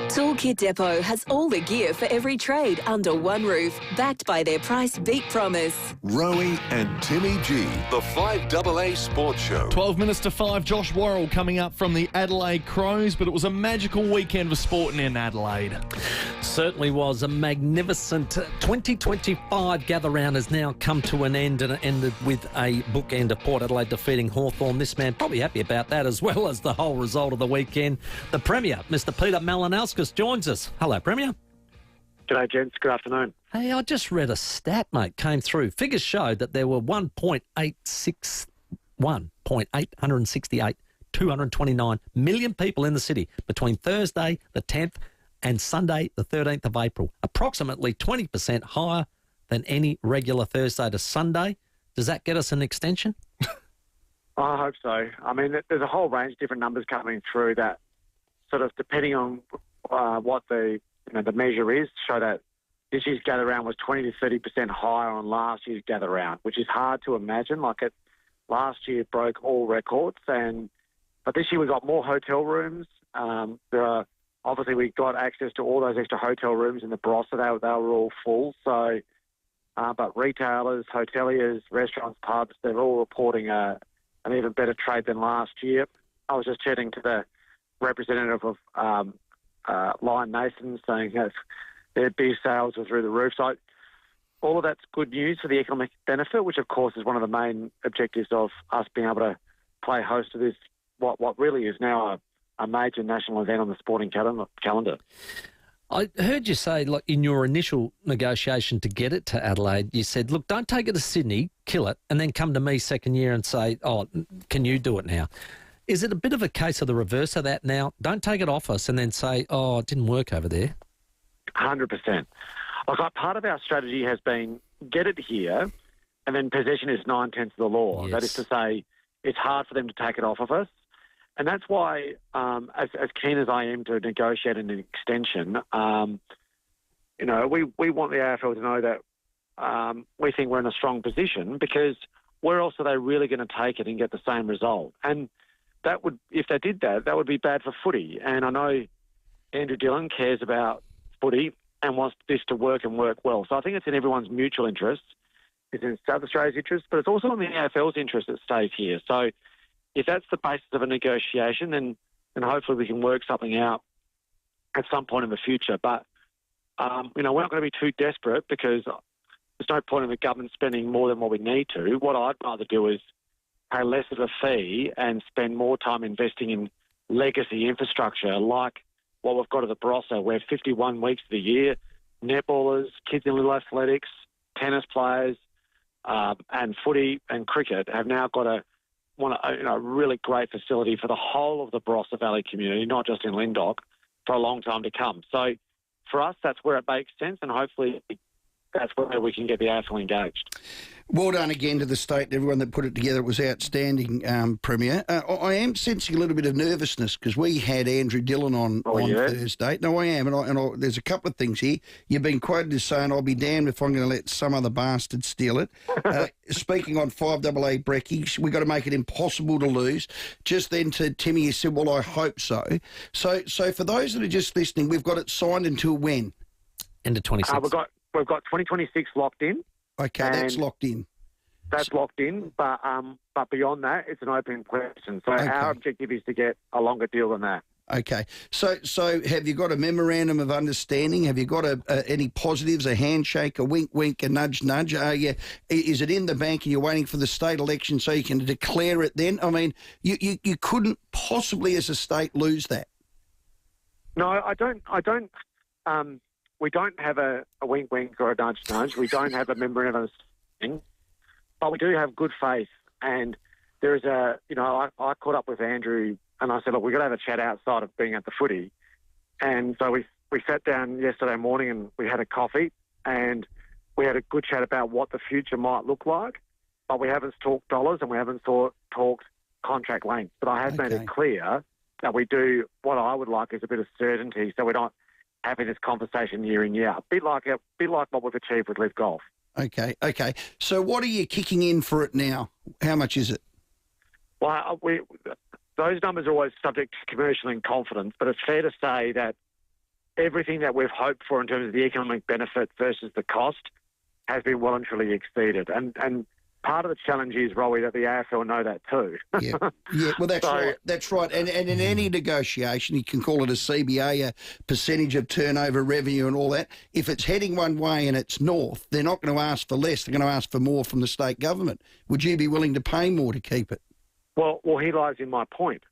Toolkit Depot has all the gear for every trade under one roof, backed by their price beat promise. Rowey and Timmy G, the 5AA Sports Show. 12 minutes to 5, Josh Worrell coming up from the Adelaide Crows, but it was a magical weekend for sporting in Adelaide. Certainly was. A magnificent 2025 gather round has now come to an end, and it ended with a bookend of Port Adelaide defeating Hawthorne. This man probably happy about that, as well as the whole result of the weekend. The Premier, Mr. Peter Malinauskas, joins us. Hello, Premier. G'day, gents. Good afternoon. Hey, I just read a stat, mate, came through. Figures showed that there were 229 million people in the city between Thursday the 10th and Sunday the 13th of April. Approximately 20% higher than any regular Thursday to Sunday. Does that get us an extension? I hope so. I mean, there's a whole range of different numbers coming through that sort of, depending on what the measure is, show that this year's gather round was 20 to 30% higher on last year's gather round, which is hard to imagine. Last year broke all records, but this year we got more hotel rooms. Obviously we got access to all those extra hotel rooms in the Barossa. They were all full. So, but retailers, hoteliers, restaurants, pubs, they're all reporting an even better trade than last year. I was just chatting to the representative of Lion Nathan, saying that their beer sales were through the roof. So all of that's good news for the economic benefit, which of course is one of the main objectives of us being able to play host to this, what really is now a major national event on the sporting calendar. I heard you say, like, in your initial negotiation to get it to Adelaide, you said, look, don't take it to Sydney, kill it, and then come to me second year and say, oh, can you do it now? Is it a bit of a case of the reverse of that now? Don't take it off us and then say, oh, it didn't work over there. 100%. Part of our strategy has been get it here, and then possession is 9/10 of the law. Yes. That is to say, it's hard for them to take it off of us. And that's why, as keen as I am to negotiate an extension, we want the AFL to know that we think we're in a strong position, because where else are they really going to take it and get the same result? And that would, if they did that, that would be bad for footy. And I know Andrew Dillon cares about footy and wants this to work and work well. So I think it's in everyone's mutual interest. It's in South Australia's interest, but it's also in the AFL's interest that stays here. So if that's the basis of a negotiation, then hopefully we can work something out at some point in the future. But, we're not going to be too desperate, because there's no point in the government spending more than what we need to. What I'd rather do is pay less of a fee and spend more time investing in legacy infrastructure, like what we've got at the Barossa, where 51 weeks of the year, netballers, kids in little athletics, tennis players, and footy and cricket have now got a really great facility for the whole of the Barossa Valley community, not just in Lyndoch, for a long time to come. So for us, that's where it makes sense, and hopefully that's where we can get the AFL engaged. Well done again to the state and everyone that put it together. It was outstanding, Premier. I am sensing a little bit of nervousness, because we had Andrew Dillon on Thursday. No, I am. And there's a couple of things here. You've been quoted as saying, I'll be damned if I'm going to let some other bastard steal it. Speaking on 5AA Brekkie, we've got to make it impossible to lose. Just then to Timmy, you said, well, I hope so. So for those that are just listening, we've got it signed until when? End of 26. We've got 2026 locked in. Okay, that's locked in. That's locked in, but beyond that, it's an open question. So our objective is to get a longer deal than that. Okay. So have you got a memorandum of understanding? Have you got any positives, a handshake, a wink, wink, a nudge, nudge? Is it in the bank and you're waiting for the state election so you can declare it then? I mean, you couldn't possibly as a state lose that. No, I don't. We don't have a wink, wink or a nudge, nudge. We don't have a memorandum of understanding, but we do have good faith. And there is I caught up with Andrew and I said, look, we've got to have a chat outside of being at the footy. And so we sat down yesterday morning and we had a coffee and we had a good chat about what the future might look like, but we haven't talked dollars and we haven't talked contract length. But I have made it clear that we do what I would like is a bit of certainty, so we're not having this conversation year in, year out. A bit like what we've achieved with Live Golf. Okay. So what are you kicking in for it now? How much is it? Well, those numbers are always subject to commercial in confidence, but it's fair to say that everything that we've hoped for in terms of the economic benefit versus the cost has been well and truly exceeded. And part of the challenge is, Rowey, that the AFL know that too. Yeah. Well, that's right. That's right. And in any negotiation, you can call it a CBA, a percentage of turnover revenue and all that. If it's heading one way and it's north, they're not going to ask for less. They're going to ask for more from the state government. Would you be willing to pay more to keep it? Well, here lies in my point.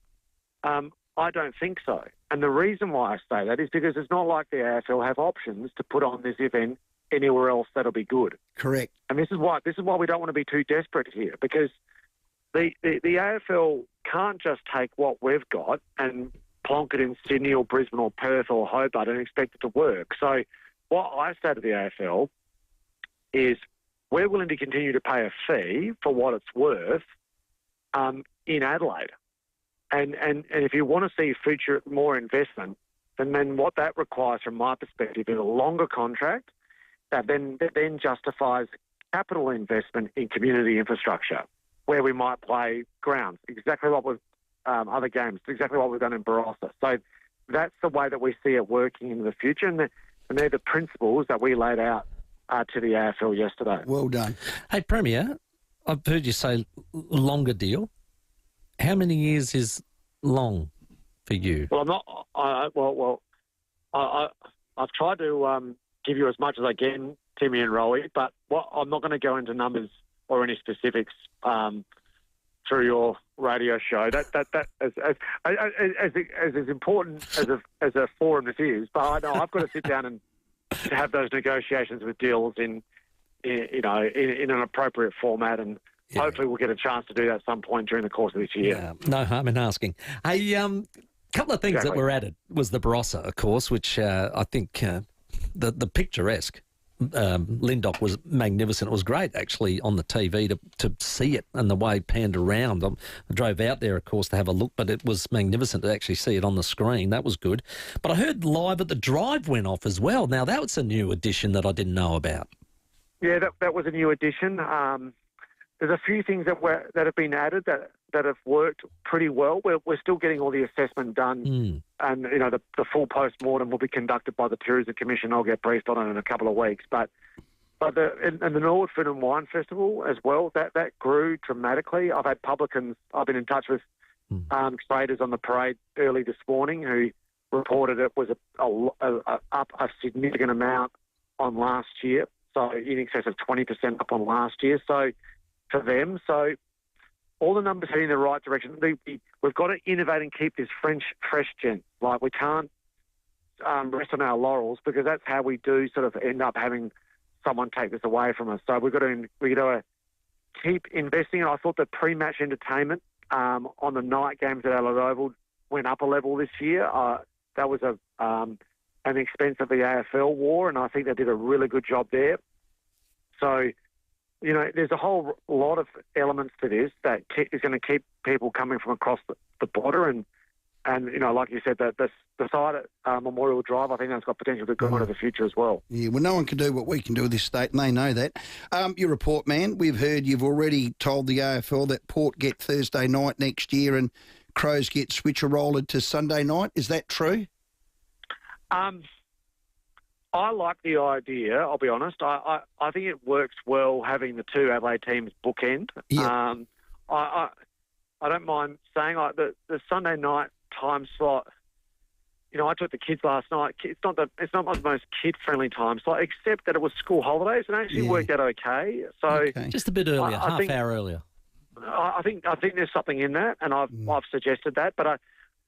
I don't think so. And the reason why I say that is because it's not like the AFL have options to put on this event anywhere else that'll be good. Correct. And this is why we don't want to be too desperate here, because the AFL can't just take what we've got and plonk it in Sydney or Brisbane or Perth or Hobart and expect it to work. So what I say to the AFL is we're willing to continue to pay a fee for what it's worth in Adelaide. And if you want to see future more investment, then what that requires from my perspective is a longer contract that then justifies capital investment in community infrastructure, where we might play grounds, exactly what we've other games, exactly what we've done in Barossa. So that's the way that we see it working in the future, and they're the principles that we laid out to the AFL yesterday. Well done. Hey, Premier, I've heard you say longer deal. How many years is long for you? Well, I'm not. I've tried to give you as much as I can, Timmy and Rowey, but I'm not going to go into numbers or any specifics through your radio show. That as important as a forum this is, but I know I've got to sit down and have those negotiations with deals in an appropriate format, and hopefully we'll get a chance to do that at some point during the course of this year. Yeah, no harm in asking. Hey, couple of things that were added was the Barossa, of course, which I think the picturesque Lindop was magnificent. It was great, actually, on the TV to see it and the way it panned around. I drove out there, of course, to have a look, but it was magnificent to actually see it on the screen. That was good. But I heard live at the drive went off as well. Now, that was a new addition that I didn't know about. Yeah, that was a new addition. There's a few things that have been added that have worked pretty well. We're still getting all the assessment done, and the full post-mortem will be conducted by the Tourism Commission. I'll get briefed on it in a couple of weeks. But the Norwood Food and Wine Festival as well, that grew dramatically. I've had publicans. I've been in touch with traders on the parade early this morning who reported it was up a significant amount on last year, so in excess of 20% up on last year. So for them, so all the numbers heading in the right direction. We've got to innovate and keep this fresh gen. Like, we can't rest on our laurels, because that's how we do sort of end up having someone take this away from us. So we've got to keep investing. And I thought the pre-match entertainment on the night games at Adelaide Oval went up a level this year. That was an expense that the AFL wore, and I think they did a really good job there. So, there's a whole lot of elements to this that is going to keep people coming from across the border. And like you said, the side at Memorial Drive, I think that's got potential to go into the future as well. Yeah, well, no one can do what we can do with this state, and they know that. Your report, man, we've heard you've already told the AFL that Port get Thursday night next year and Crows get switcher-rolled to Sunday night. Is that true? I like the idea, I'll be honest. I think it works well having the two Adelaide teams bookend. Yeah. I don't mind saying, like, the Sunday night time slot. I took the kids last night. It's not the most kid-friendly time slot, except that it was school holidays, and it actually worked out okay. So just a bit earlier, half hour earlier. I think there's something in that, and I've suggested that. But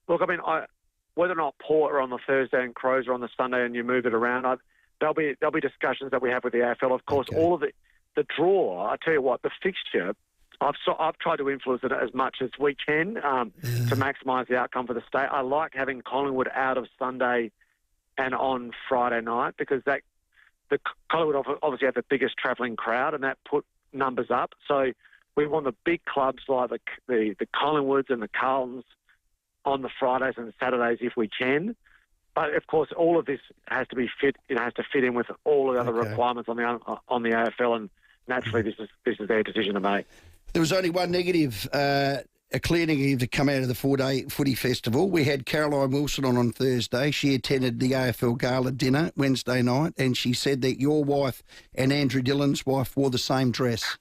whether or not Port are on the Thursday and Crows are on the Sunday and you move it around, there'll be discussions that we have with the AFL. Of course, all of the draw, I tell you what, the fixture, I've tried to influence it as much as we can to maximise the outcome for the state. I like having Collingwood out of Sunday and on Friday night, because the Collingwood obviously have the biggest travelling crowd, and that put numbers up. So we want the big clubs like the Collingwoods and the Carltons on the Fridays and Saturdays if we can. But of course, all of this has to be fit. It has to fit in with all the other requirements on the AFL, and naturally, this is their decision to make. There was only one negative, a clear negative, to come out of the 4-day footy festival. We had Caroline Wilson on Thursday. She attended the AFL Gala dinner Wednesday night, and she said that your wife and Andrew Dillon's wife wore the same dress.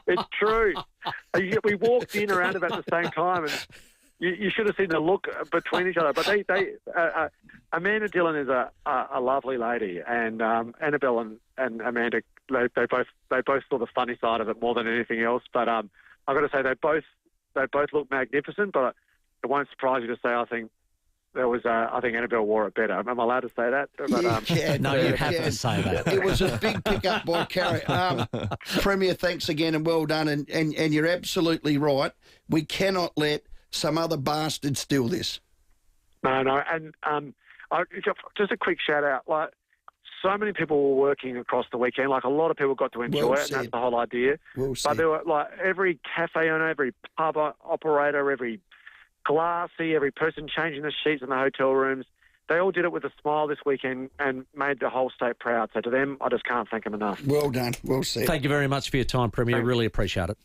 It's true. We walked in around about the same time, and you should have seen the look between each other. But Amanda Dillon is a lovely lady, and Annabelle and Amanda, they both saw the funny side of it more than anything else. But I've got to say they both look magnificent. But it won't surprise you to say I think Annabelle wore it better. Am I allowed to say that? But, no, you have to say that. It was a big pickup by Carrie. Premier, thanks again and well done. And you're absolutely right. We cannot let some other bastard steal this. No. And just a quick shout out. Like, so many people were working across the weekend. Like, a lot of people got to enjoy it, and that's the whole idea. But there were, like, every cafe owner, every pub operator, every glassy, every person changing the sheets in the hotel rooms, they all did it with a smile this weekend and made the whole state proud. So to them, I just can't thank them enough. Well done. Well said. Thank you very much for your time, Premier. Really appreciate it.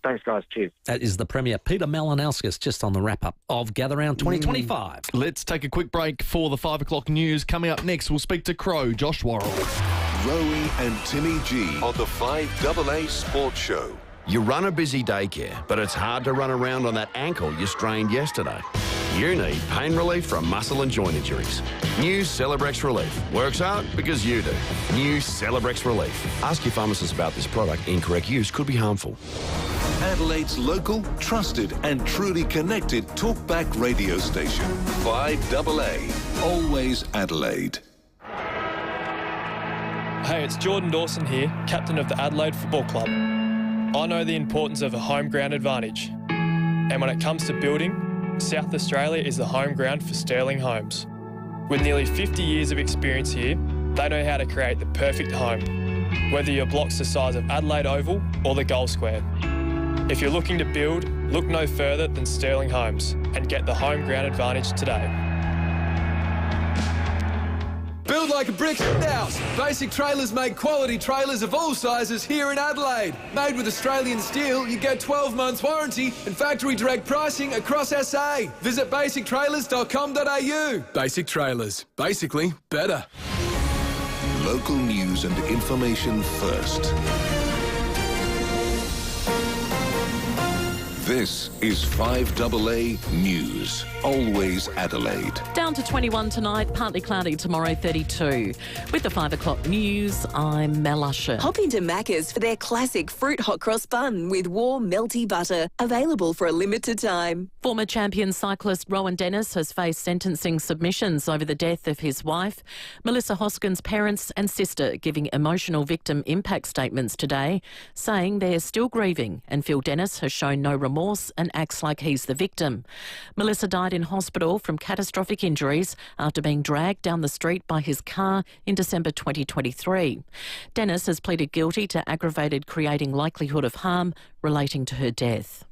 Thanks, guys. Cheers. That is the Premier, Peter Malinauskas, just on the wrap-up of Gather Round 2025. Let's take a quick break for the 5 o'clock news. Coming up next, we'll speak to Crow, Josh Worrell. Rowey and Timmy G on the 5AA Sports Show. You run a busy daycare, but it's hard to run around on that ankle you strained yesterday. You need pain relief from muscle and joint injuries. New Celebrex Relief. Works hard because you do. New Celebrex Relief. Ask your pharmacist about this product. Incorrect use could be harmful. Adelaide's local, trusted and truly connected talkback radio station. 5AA. Always Adelaide. Hey, it's Jordan Dawson here, captain of the Adelaide Football Club. I know the importance of a home ground advantage. And when it comes to building, South Australia is the home ground for Sterling Homes. With nearly 50 years of experience here, They know how to create the perfect home, whether your block's the size of Adelaide Oval or the Gold Square. If you're looking to build, look no further than Sterling Homes and get the home ground advantage today. Build like a brick house. Basic Trailers make quality trailers of all sizes here in Adelaide. Made with Australian steel, you get 12 months warranty and factory direct pricing across SA. Visit basictrailers.com.au. Basic Trailers. Basically better. Local news and information first. This is 5AA News. Always Adelaide. Down to 21 tonight, partly cloudy tomorrow, 32. With the 5 o'clock news, I'm Mel Usher. Hop into Macca's for their classic fruit hot cross bun with warm, melty butter. Available for a limited time. Former champion cyclist Rowan Dennis has faced sentencing submissions over the death of his wife. Melissa Hoskin's parents and sister giving emotional victim impact statements today, saying they're still grieving and feel Dennis has shown no remorse and acts like he's the victim. Melissa died in hospital from catastrophic injuries after being dragged down the street by his car in December 2023. Dennis has pleaded guilty to aggravated creating likelihood of harm relating to her death.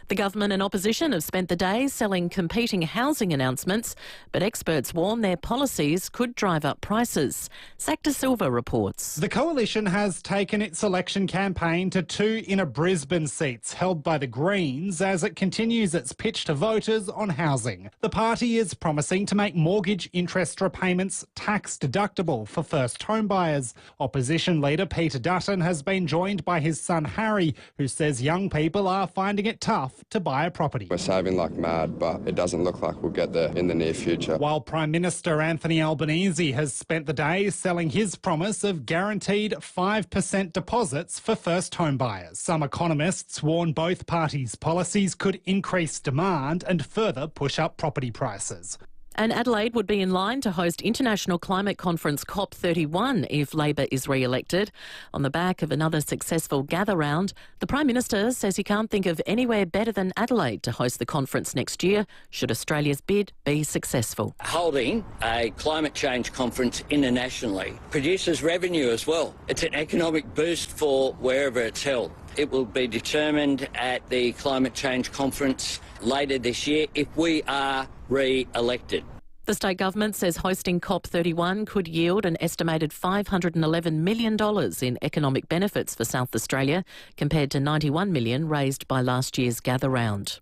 The government and opposition have spent the day selling competing housing announcements, but experts warn their policies could drive up prices. Zac De Silva reports. The coalition has taken its election campaign to 2 inner Brisbane seats held by the Greens as it continues its pitch to voters on housing. The party is promising to make mortgage interest repayments tax deductible for first home buyers. Opposition leader Peter Dutton has been joined by his son Harry, who says young people are finding it tough to buy a property. We're saving like mad, but it doesn't look like we'll get there in the near future. While Prime Minister Anthony Albanese has spent the day selling his promise of guaranteed 5% deposits for first home buyers. Some economists warn both parties' policies could increase demand and further push up property prices. And Adelaide would be in line to host International Climate Conference COP31 if Labor is re-elected. On the back of another successful gather round, the Prime Minister says he can't think of anywhere better than Adelaide to host the conference next year, should Australia's bid be successful. Holding a climate change conference internationally produces revenue as well. It's an economic boost for wherever it's held. It will be determined at the climate change conference later this year if we are re-elected. The state government says hosting COP31 could yield an estimated $511 million in economic benefits for South Australia, compared to $91 million raised by last year's gather round.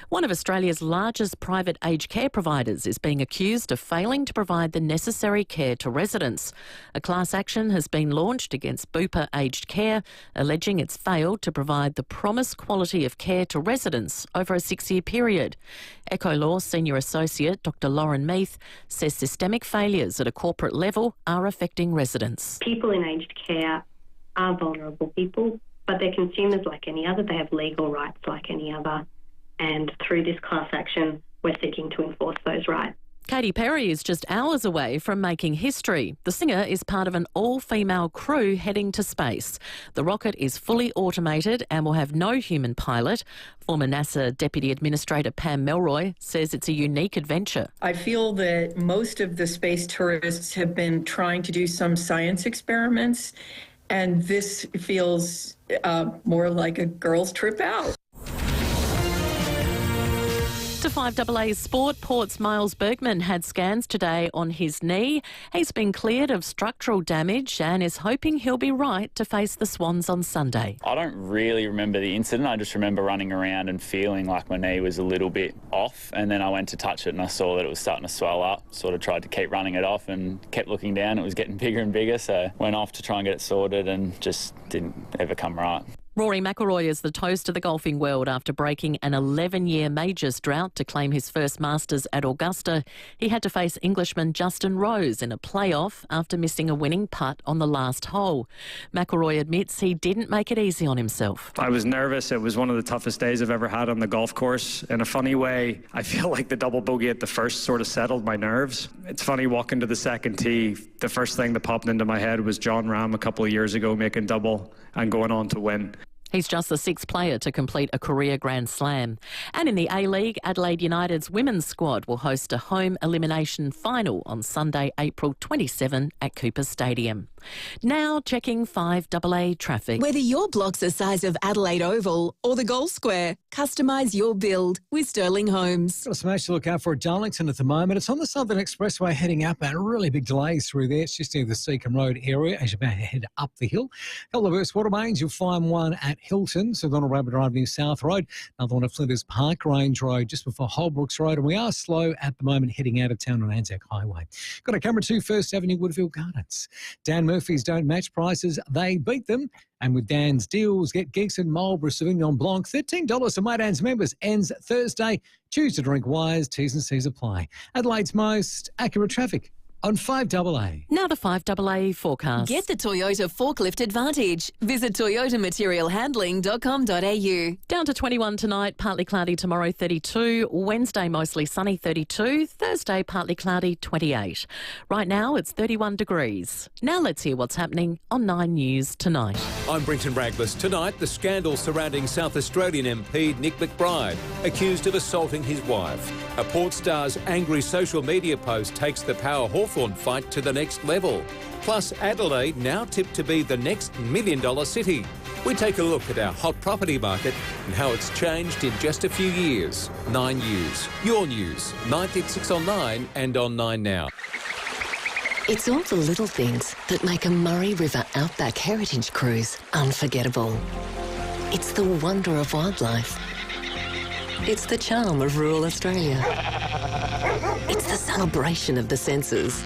One of Australia's largest private aged care providers is being accused of failing to provide the necessary care to residents. A class action has been launched against Bupa Aged Care, alleging it's failed to provide the promised quality of care to residents over a 6-year period. Ecolaw Senior Associate Dr Lauren Meath says systemic failures at a corporate level are affecting residents. People in aged care are vulnerable people, but they're consumers like any other. They have legal rights like any other. And through this class action, we're seeking to enforce those rights. Katy Perry is just hours away from making history. The singer is part of an all-female crew heading to space. The rocket is fully automated and will have no human pilot. Former NASA Deputy Administrator Pam Melroy says it's a unique adventure. I feel that most of the space tourists have been trying to do some science experiments, and this feels more like a girls' trip out. To 5AA's sport, Port's Miles Bergman had scans today on his knee. He's been cleared of structural damage and is hoping he'll be right to face the Swans on Sunday. I don't really remember the incident. I just remember running around and feeling like my knee was a little bit off, and then I went to touch it and I saw that it was starting to swell up. Sort of tried to keep running it off and kept looking down. It was getting bigger and bigger, so went off to try and get it sorted and just didn't ever come right. Rory McIlroy is the toast of the golfing world after breaking an 11-year majors drought to claim his first Masters at Augusta. He had to face Englishman Justin Rose in a playoff after missing a winning putt on the last hole. McIlroy admits he didn't make it easy on himself. I was nervous. It was one of the toughest days I've ever had on the golf course. In a funny way, I feel like the double bogey at the first sort of settled my nerves. It's funny, walking to the second tee, the first thing that popped into my head was John Rahm a couple of years ago making double and going on to win. He's just the sixth player to complete a career Grand Slam. And in the A-League, Adelaide United's women's squad will host a home elimination final on Sunday, April 27 at Cooper Stadium. Now checking 5AA traffic. Whether your block's the size of Adelaide Oval or the Gold Square, customise your build with Sterling Homes. Got a smash to look out for at Darlington at the moment. It's on the Southern Expressway heading up, and really big delays through there. It's just near the Seacombe Road area as you head up the hill. A couple of burst water mains. You'll find one at Hilton, so on a Rabbit Avenue South Road. Another one at Flinders Park Range Road, just before Holbrooks Road. And we are slow at the moment heading out of town on Anzac Highway. Got a camera to First Avenue, Woodville Gardens. Dan Murphy's don't match prices, they beat them. And with Dan's deals, get geeks and Marlborough Sauvignon Blanc, $13 for My Dan's members. Ends Thursday. Choose to drink wise. T's and C's apply. Adelaide's most accurate traffic on 5AA. Now the 5AA forecast. Get the Toyota Forklift Advantage. Visit toyotamaterialhandling.com.au. Down to 21 tonight, partly cloudy tomorrow, 32. Wednesday, mostly sunny, 32. Thursday, partly cloudy, 28. Right now, it's 31 degrees. Now let's hear what's happening on 9 News tonight. I'm Brenton Raglas. Tonight, the scandal surrounding South Australian MP Nick McBride, accused of assaulting his wife. A Port Star's angry social media post takes the Power Hawthorne fight to the next level. Plus, Adelaide now tipped to be the next $1 million city. We take a look at our hot property market and how it's changed in just a few years. 9 News. Your news. 9:36 on 9 and on 9 Now. It's all the little things that make a Murray River Outback Heritage Cruise unforgettable. It's the wonder of wildlife. It's the charm of rural Australia. It's the celebration of the senses.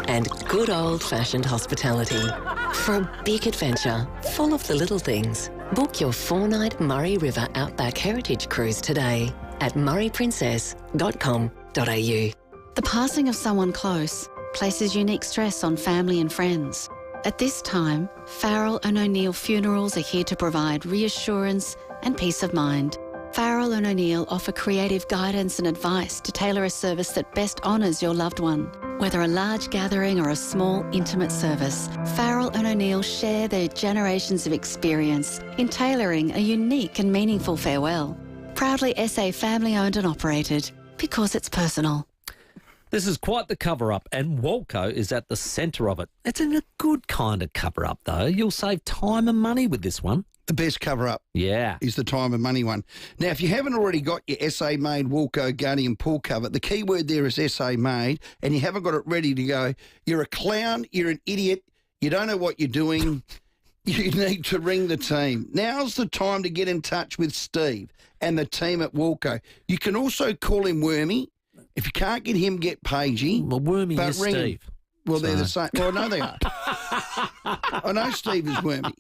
And good old-fashioned hospitality. For a big adventure full of the little things, book your 4-night Murray River Outback Heritage Cruise today at murrayprincess.com.au. The passing of someone close places unique stress on family and friends. At this time, Farrell & O'Neill Funerals are here to provide reassurance and peace of mind. Farrell & O'Neill offer creative guidance and advice to tailor a service that best honours your loved one. Whether a large gathering or a small, intimate service, Farrell & O'Neill share their generations of experience in tailoring a unique and meaningful farewell. Proudly SA family-owned and operated, because it's personal. This is quite the cover-up, and Walco is at the centre of it. It's a good kind of cover-up, though. You'll save time and money with this one. The best cover-up is the time and money one. Now, if you haven't already got your SA-made Walco Guardian pool cover, the key word there is SA-made, and you haven't got it ready to go, you're a clown, you're an idiot, you don't know what you're doing, you need to ring the team. Now's the time to get in touch with Steve and the team at Walco. You can also call him Wormy. If you can't get him, get Pagey. Well, Wormy is ring Steve. Him. Well, they're the same. Well, no, they are. I know Steve is Wormy.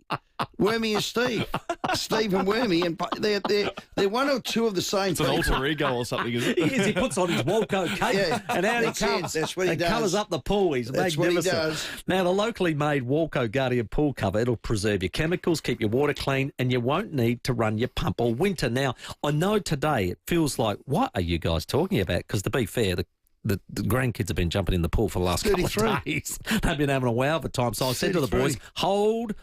Wormy is Steve. Steve and Wormy, and they're one or two of the same It's people. an alter ego or something, isn't it? He is. He puts on his Walco cape and out he comes. That's what he and does. colours up the pool. He's That's magnificent. what he does. Now, the locally made Walco Guardian pool cover, it'll preserve your chemicals, keep your water clean, and you won't need to run your pump all winter. Now, I know today it feels like, what are you guys talking about? Because to be fair, the grandkids have been jumping in the pool for the last couple of days. They've been having a wow of a time. So I said to the boys, hold,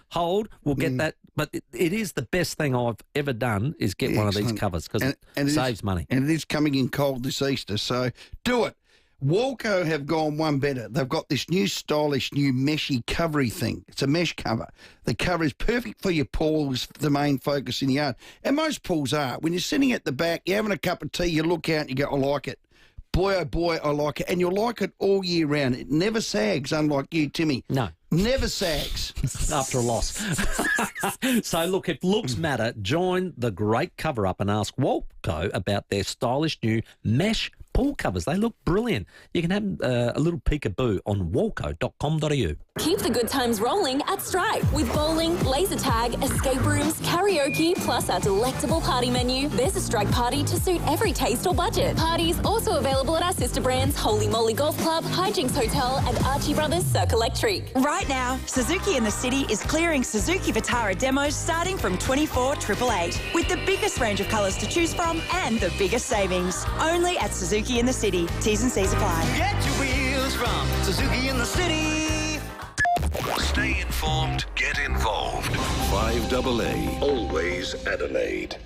we'll get that. But it is the best thing I've ever done is get one of these covers because it saves money. And it is coming in cold this Easter, so do it. Walco have gone one better. They've got this new stylish, new meshy covery thing. It's a mesh cover. The cover is perfect for your pool, is the main focus in the yard. And most pools are. When you're sitting at the back, you're having a cup of tea, you look out and you go, I like it. Boy, oh boy, I like it. And you'll like it all year round. It never sags, unlike you, Timmy. No. Never sags. After a loss. So, look, if looks matter, join the great cover-up and ask Walco about their stylish new mesh pool covers. They look brilliant. You can have a little peekaboo on walco.com.au. Keep the good times rolling at Stripe with bowling, laser tag, escape rooms, karaoke, plus our delectable party menu. There's a Strike party to suit every taste or budget. Parties also available at our sister brands Holy Moly Golf Club, Hijinks Hotel and Archie Brothers Cirque Electric. Right now, Suzuki in the City is clearing Suzuki Vitara demos starting from $24,888 with the biggest range of colours to choose from and the biggest savings. Only at Suzuki in the City. T's and C's apply. Get your wheels from Suzuki in the City. Stay informed, get involved. 5AA, always Adelaide.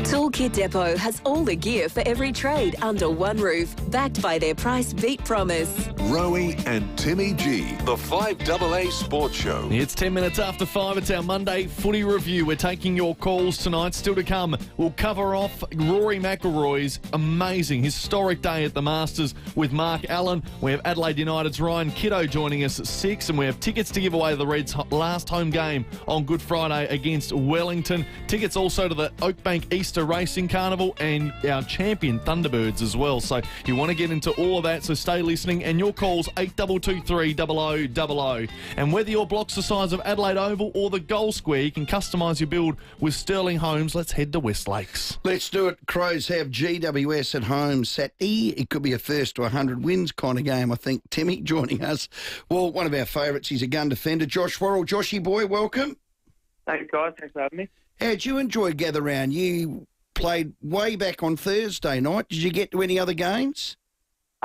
Toolkit Depot has all the gear for every trade under one roof, backed by their price beat promise. Rowey and Timmy G, the 5AA Sports Show. It's 10 minutes after 5. It's our Monday footy review. We're taking your calls tonight. Still to come, we'll cover off Rory McIlroy's amazing, historic day at the Masters with Mark Allen. We have Adelaide United's Ryan Kiddo joining us at 6, and we have tickets to give away to the Reds' last home game on Good Friday against Wellington. Tickets also to the Oakbank Easter Racing Carnival and our champion Thunderbirds as well. So you want to get into all of that, so stay listening. And your calls 8223 0000. And whether your block's the size of Adelaide Oval or the Goal Square, you can customise your build with Sterling Homes. Let's head to West Lakes. Let's do it. Crows have GWS at home Saturday. It could be a first to 100 wins kind of game, I think. Timmy joining us. Well, one of our favourites, he's a gun defender. Josh Worrell. Joshy boy, welcome. Thanks, guys. Thanks for having me. How'd you enjoy Gather Round? You played way back on Thursday night. Did you get to any other games?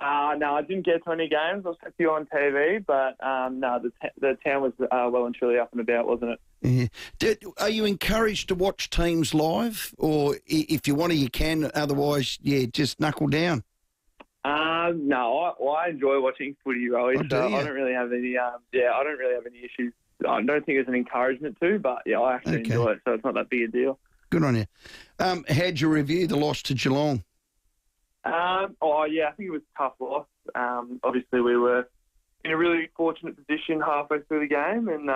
No, I didn't get to any games. I was a few on TV, but no, the town was well and truly up and about, wasn't it? Yeah. Are you encouraged to watch teams live? Or if you want to, you can. Otherwise, yeah, just knuckle down. No, I enjoy watching footy, Rowey, so I don't really have any. I don't really have any issues. I don't think it's an encouragement to, but yeah, I actually enjoy it, so it's not that big a deal. Good on you. How'd you review the loss to Geelong? I think it was a tough loss. Obviously, we were in a really fortunate position halfway through the game, and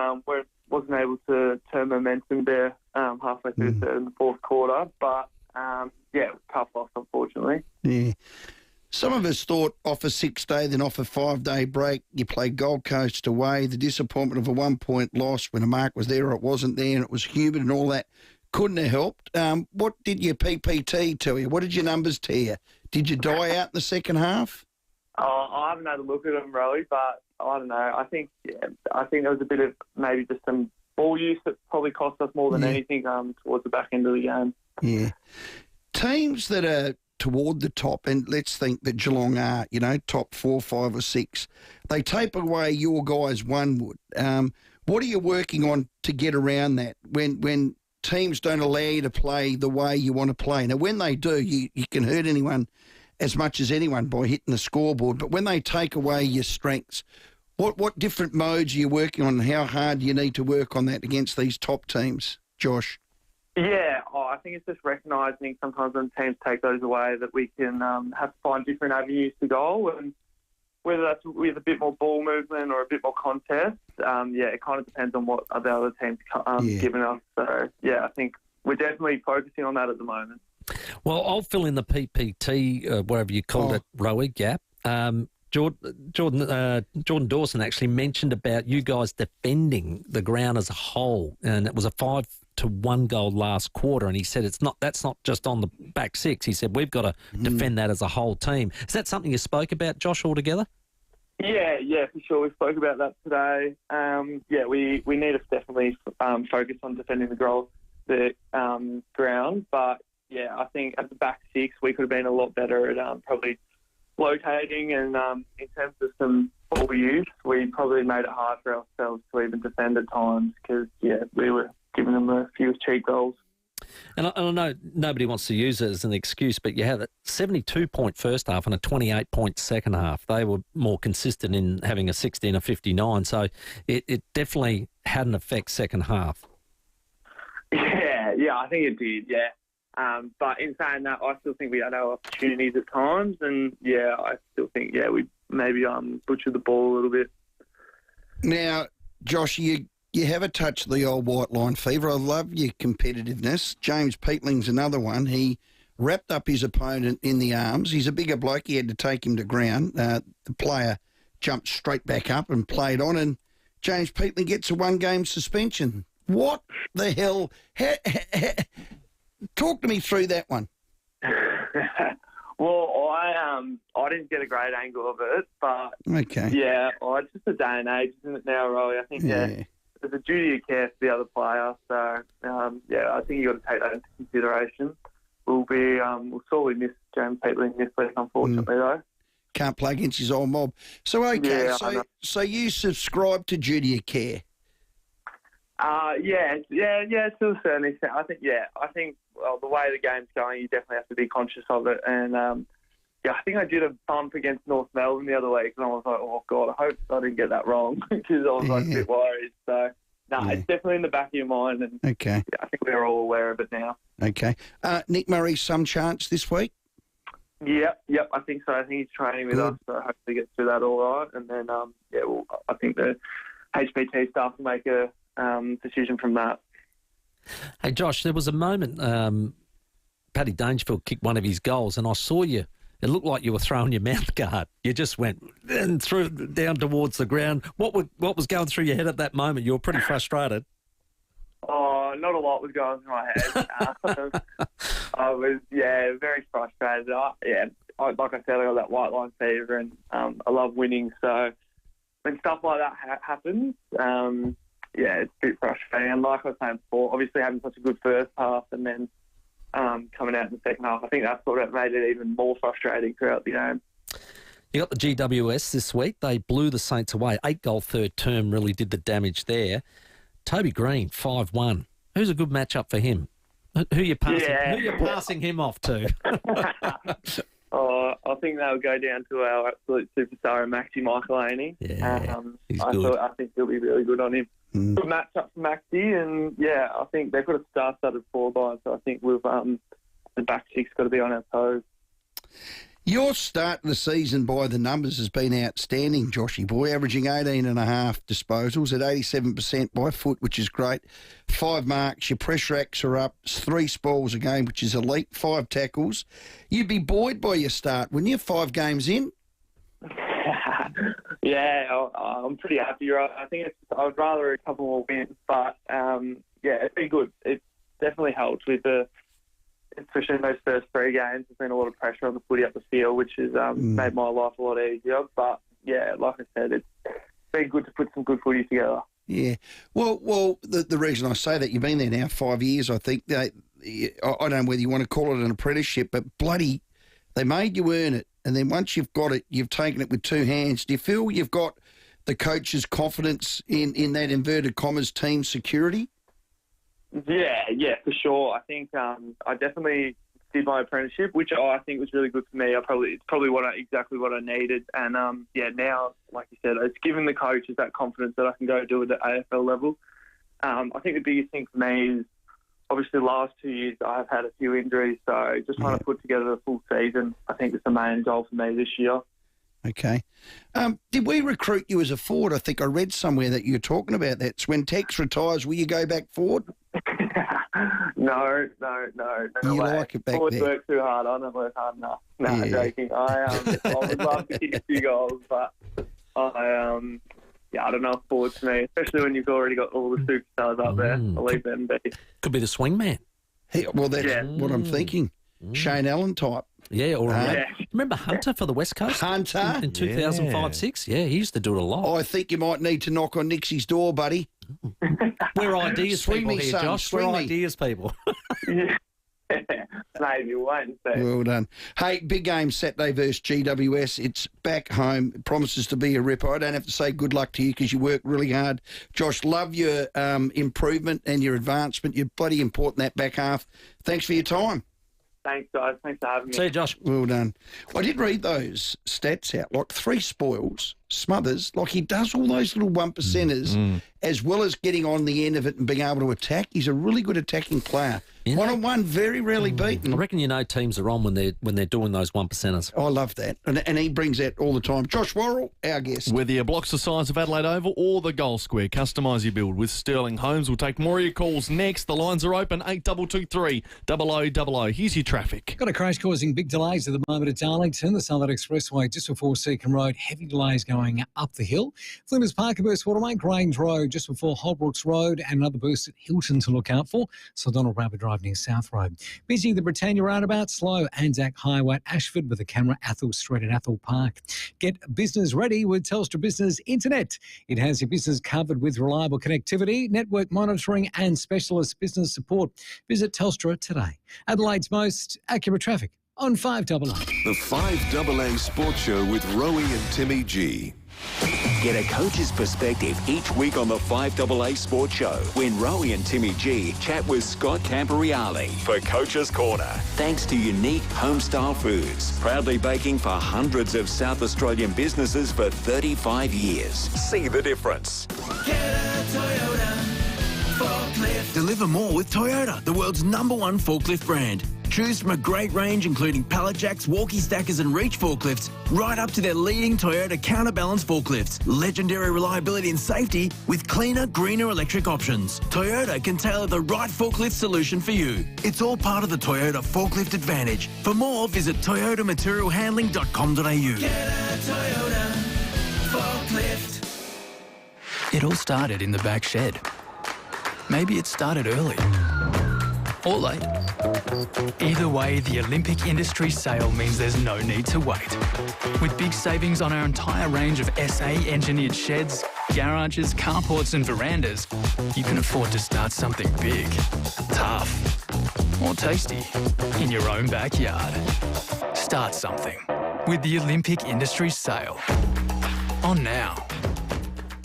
wasn't able to turn momentum there halfway through in the fourth quarter. But it was a tough loss, unfortunately. Yeah. Some of us thought off a 6-day, then off a 5-day break, you play Gold Coast away, the disappointment of a 1-point loss when a mark was there or it wasn't there, and it was humid and all that couldn't have helped. What did your PPT tell you? What did your numbers tell you? Did you die out in the second half? I haven't had a look at them, Rowey, but I don't know. I think there was a bit of maybe just some ball use that probably cost us more than anything towards the back end of the game. Yeah. Teams that are toward the top, and let's think that Geelong are, top 4, 5 or 6, they tape away your guys one would. What are you working on to get around that when teams don't allow you to play the way you want to play? Now, when they do, you can hurt anyone as much as anyone by hitting the scoreboard, but when they take away your strengths, what different modes are you working on, and how hard do you need to work on that against these top teams, Josh? Yeah, I think it's just recognising sometimes when teams take those away that we can have to find different avenues to goal, and whether that's with a bit more ball movement or a bit more contest, it kind of depends on what the other team's given us. So, I think we're definitely focusing on that at the moment. Well, I'll fill in the PPT, whatever you called it, Rowey gap. Jordan Dawson actually mentioned about you guys defending the ground as a whole, and it was a 5-1 goal last quarter, and he said that's not just on the back six. He said we've got to defend that as a whole team. Is that something you spoke about, Josh, altogether? Yeah, for sure. We spoke about that today. We need to definitely focus on defending the ground, but I think at the back six we could have been a lot better at probably locating, and in terms of some ball use, we probably made it hard for ourselves to even defend at times because we were giving them a few cheap goals. And I know nobody wants to use it as an excuse, but you have a 72-point first half and a 28-point second half. They were more consistent in having a 60 and a 59, so it definitely had an effect second half. Yeah, I think it did, but in saying that, I still think we had our opportunities at times, and I still think we maybe butchered the ball a little bit. Now, Josh, you have a touch of the old white line fever. I love your competitiveness. James Peatling's another one. He wrapped up his opponent in the arms. He's a bigger bloke. He had to take him to ground. The player jumped straight back up and played on, and James Peatling gets a 1-game suspension. What the hell? Talk to me through that one. Well, I didn't get a great angle of it, but it's just a day and age, isn't it now, Rory? I think there's a duty of care for the other player, so I think you got to take that into consideration. We'll sorely miss James Peatling this week, unfortunately, though. Can't play against his old mob. So so you subscribe to duty of care? Yeah, to a certain extent. I think the way the game's going, you definitely have to be conscious of it. And I think I did a bump against North Melbourne the other week, and I was like, oh God, I hope I didn't get that wrong because I was like a bit worried. So it's definitely in the back of your mind, and I think we're all aware of it now. Okay, Nick Murray, some chance this week? Yep, I think so. I think he's training with us, so hopefully he gets through that all right. And then, I think the HPT staff will make a decision from that. Hey, Josh, there was a moment Paddy Dangerfield kicked one of his goals, and I saw you. It looked like you were throwing your mouth guard. You just went and threw it down towards the ground. What was going through your head at that moment? You were pretty frustrated. Oh, not a lot was going through my head. I was, very frustrated. Like I said, I got that white line fever, and I love winning. So when stuff like that happens, it's a bit frustrating. And like I was saying before, obviously having such a good first half and then coming out in the second half, I think that's what made it even more frustrating throughout the game. You got the GWS this week. They blew the Saints away. 8-goal third term really did the damage there. Toby Green, 5-1. Who's a good matchup for him? Who are you passing him off to? I think they'll go down to our absolute superstar, Maxi Michaelini. Yeah, he's good. I think he'll be really good on him. Good matchup for Maxi, and I think they've got a star-studded forward line, so I think we've the back six got to be on our toes. Your start of the season by the numbers has been outstanding, Joshy boy, averaging 18.5 disposals at 87% by foot, which is great. 5 marks, your pressure acts are up, 3 spoils a game, which is elite, 5 tackles. You'd be buoyed by your start, wouldn't you, 5 games in? I'm pretty happy. I think I would rather a couple more wins, but it's been good. It definitely helped with especially in those first 3 games. There's been a lot of pressure on the footy up the field, which has made my life a lot easier. But like I said, it's been good to put some good footy together. Yeah. Well, the reason I say that, you've been there now 5 years, I think. I don't know whether you want to call it an apprenticeship, but bloody, they made you earn it. And then once you've got it, you've taken it with 2 hands. Do you feel you've got the coach's confidence in that inverted commas team security? Yeah, for sure. I think I definitely did my apprenticeship, which I think was really good for me. It's probably exactly what I needed. And now, like you said, it's given the coaches that confidence that I can go do it at AFL level. I think the biggest thing for me is obviously the last 2 years I've had a few injuries, so just trying to put together a full season, I think is the main goal for me this year. Okay. Did we recruit you as a forward? I think I read somewhere that you were talking about that. So when Tex retires, will you go back forward? No. You way. like it back forward there? Work too hard. I don't work hard enough. No, joking. I would love to kick a few goals, but I don't know if forward's for me, especially when you've already got all the superstars up there. I'll leave them be. Could be the swing man. Hey, well, that's what I'm thinking. Shane Allen type. Yeah, or remember Hunter for the West Coast? Hunter? In 2005-06? Yeah, he used to do it a lot. I think you might need to knock on Nixie's door, buddy. We're ideas Swing people me, here, son, Josh. swing We're me. ideas people. Maybe we'll wait and see. Well done. Hey, big game Saturday versus GWS. It's back home. It promises to be a ripper. I don't have to say good luck to you because you work really hard. Josh, love your improvement and your advancement. You're bloody important, that back half. Thanks for your time. Thanks, guys. Thanks for having me. See you, Josh. Well done. I did read those stats out, like 3 spoils, Smothers, like he does all those little 1%ers as well as getting on the end of it and being able to attack. He's a really good attacking player. Yeah. 1-on-1, very rarely beaten. I reckon teams are on when they're doing those 1%ers. I love that. And he brings that all the time. Josh Worrell, our guest. Whether your block's the size of Adelaide Oval or the goal square, customise your build with Sterling Homes. We'll take more of your calls next. The lines are open, 8223 0000. Here's your traffic. Got a crash causing big delays at the moment at Darlington, the Southern Expressway, just before Seacombe Road. Heavy delays going up the hill. Flinders Park, a burst Waterway, Grange Road, just before Holbrooks Road, and another burst at Hilton to look out for. So Donald Rabbit Drive near South Road. Busy the Britannia roundabout, slow Anzac Highway at Ashford with the camera Athol Street at Athol Park. Get business ready with Telstra Business Internet. It has your business covered with reliable connectivity, network monitoring and specialist business support. Visit Telstra today. Adelaide's most accurate traffic on 5AA. The 5AA Sports Show with Rowey and Timmy G. Get a coach's perspective each week on the 5AA Sports Show when Rowey and Timmy G chat with Scott Camporeale for Coach's Corner. Thanks to Unique Homestyle Foods, proudly baking for hundreds of South Australian businesses for 35 years. See the difference. Get a Toyota forklift. Deliver more with Toyota, the world's #1 forklift brand. Choose from a great range including pallet jacks, walkie stackers and reach forklifts, right up to their leading Toyota counterbalance forklifts. Legendary reliability and safety with cleaner, greener electric options. Toyota can tailor the right forklift solution for you. It's all part of the Toyota Forklift Advantage. For more, visit toyotamaterialhandling.com.au. Get a Toyota forklift. It all started in the back shed. Maybe it started early. Or late. Either way, the Olympic Industry Sale means there's no need to wait. With big savings on our entire range of SA-engineered sheds, garages, carports and verandas, you can afford to start something big, tough, or tasty in your own backyard. Start something with the Olympic Industry Sale. On now.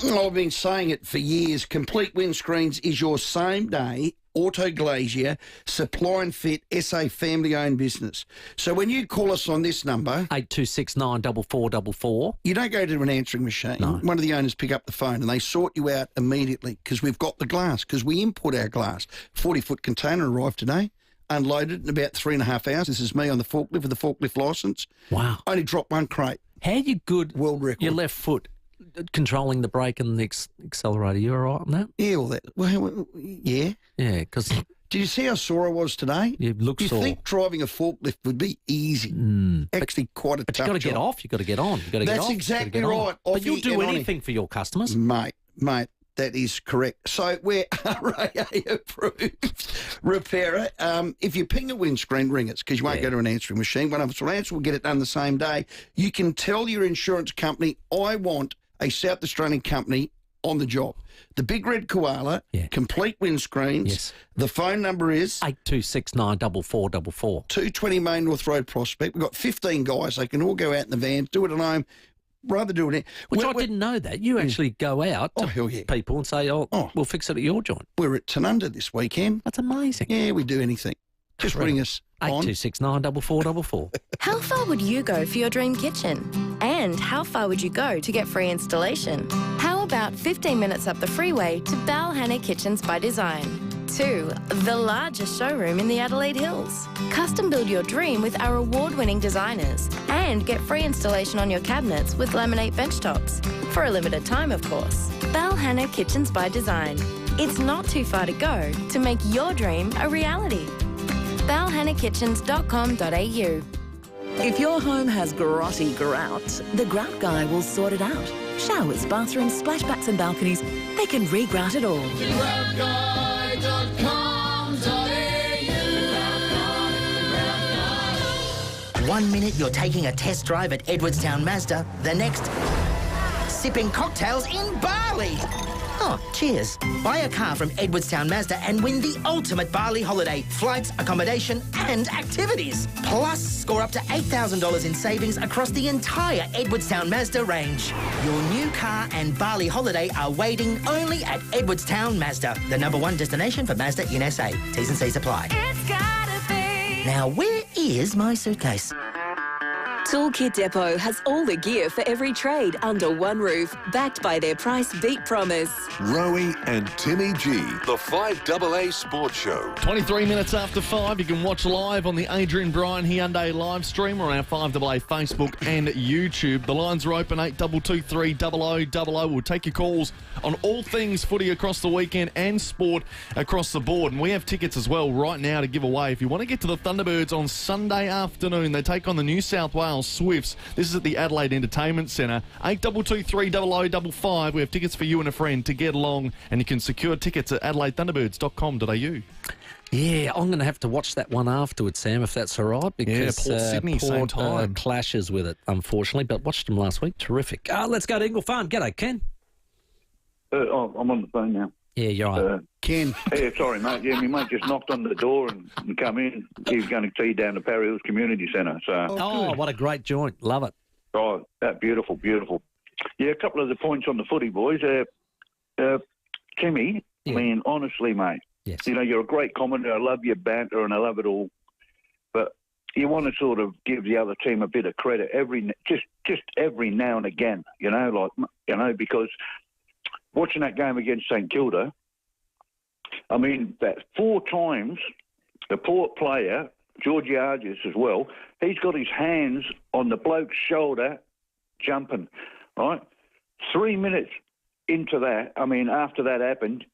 I've been saying it for years. Complete Windscreens is your same-day auto glazier, supply and fit, SA family-owned business. So when you call us on this number... 8269 4444. You don't go to an answering machine. No. One of the owners pick up the phone and they sort you out immediately because we've got the glass, because we import our glass. 40-foot container arrived today, unloaded in about 3.5 hours. This is me on the forklift with the forklift licence. Wow. Only dropped one crate. How you good? World record. Your left foot controlling the brake and the accelerator. You all right on that? Yeah, yeah. Yeah, because... Did you see how sore I was today? You look sore. You think driving a forklift would be easy? Actually, quite a tough job. But you've got to get off. You've got to get on. You've got to get off. That's exactly right. But you'll do anything for your customers. Mate, that is correct. So we're RAA approved repairer. If you ping a windscreen, ring us because you won't go to an answering machine. One of us will answer. We'll get it done the same day. You can tell your insurance company, I want a South Australian company on the job. The Big Red Koala, complete windscreens. Yes. The phone number is 8269 4444. 220 Main North Road, Prospect. We've got 15 guys. They can all go out in the van, do it at home. Rather do it. I didn't know that. You actually go out to people and say, we'll fix it at your joint. We're at Tanunda this weekend. That's amazing. Yeah, we do anything. Just ring us on 8269 4444. How far would you go for your dream kitchen? And how far would you go to get free installation? How about 15 minutes up the freeway to Balhanna Kitchens by Design? 2. The largest showroom in the Adelaide Hills. Custom build your dream with our award-winning designers and get free installation on your cabinets with laminate bench tops. For a limited time, of course. Balhanna Kitchens by Design. It's not too far to go to make your dream a reality. balhannakitchens.com.au. If your home has grotty grout, the Grout Guy will sort it out. Showers, bathrooms, splashbacks and balconies, they can re-grout it all. One minute you're taking a test drive at Edwardstown Mazda, the next sipping cocktails in Bali. Oh, cheers. Buy a car from Edwardstown Mazda and win the ultimate Bali holiday. Flights, accommodation and activities. Plus, score up to $8,000 in savings across the entire Edwardstown Mazda range. Your new car and Bali holiday are waiting only at Edwardstown Mazda, the #1 destination for Mazda in SA. T's and C's apply. It's gotta be. Now, where is my suitcase? Toolkit Depot has all the gear for every trade under one roof, backed by their price beat promise. Rowey and Timmy G, the 5AA Sports Show. 23 minutes after 5, you can watch live on the Adrian Bryan Hyundai live stream or on our 5AA Facebook and YouTube. The lines are open, 8223 0000. We'll take your calls on all things footy across the weekend and sport across the board. And we have tickets as well right now to give away. If you want to get to the Thunderbirds on Sunday afternoon, they take on the New South Wales Swifts. This is at the Adelaide Entertainment Centre. 8223 0055. We have tickets for you and a friend to get along, and you can secure tickets at adelaideThunderbirds.com.au. Yeah, I'm going to have to watch that one afterwards, Sam, if that's all right. Because Port Sydney, same time. Clashes with it, unfortunately, but watched them last week. Terrific. Let's go to Ingle Farm. G'day, Ken. I'm on the phone now. Yeah, you're right. Ken. Yeah, sorry, mate. Yeah, my mate just knocked on the door and come in. He was going to see you down to Parry Hills Community Centre. So. Oh, what a great joint. Love it. Oh, that beautiful, beautiful. Yeah, a couple of the points on the footy, boys. Timmy, I mean, honestly, mate, you know, you're a great commentator. I love your banter and I love it all. But you want to sort of give the other team a bit of credit just every now and again, you know, because watching that game against St Kilda, I mean, that 4 times the Port player, Georgiades as well, he's got his hands on the bloke's shoulder jumping, right? 3 minutes into that, I mean, after that happened,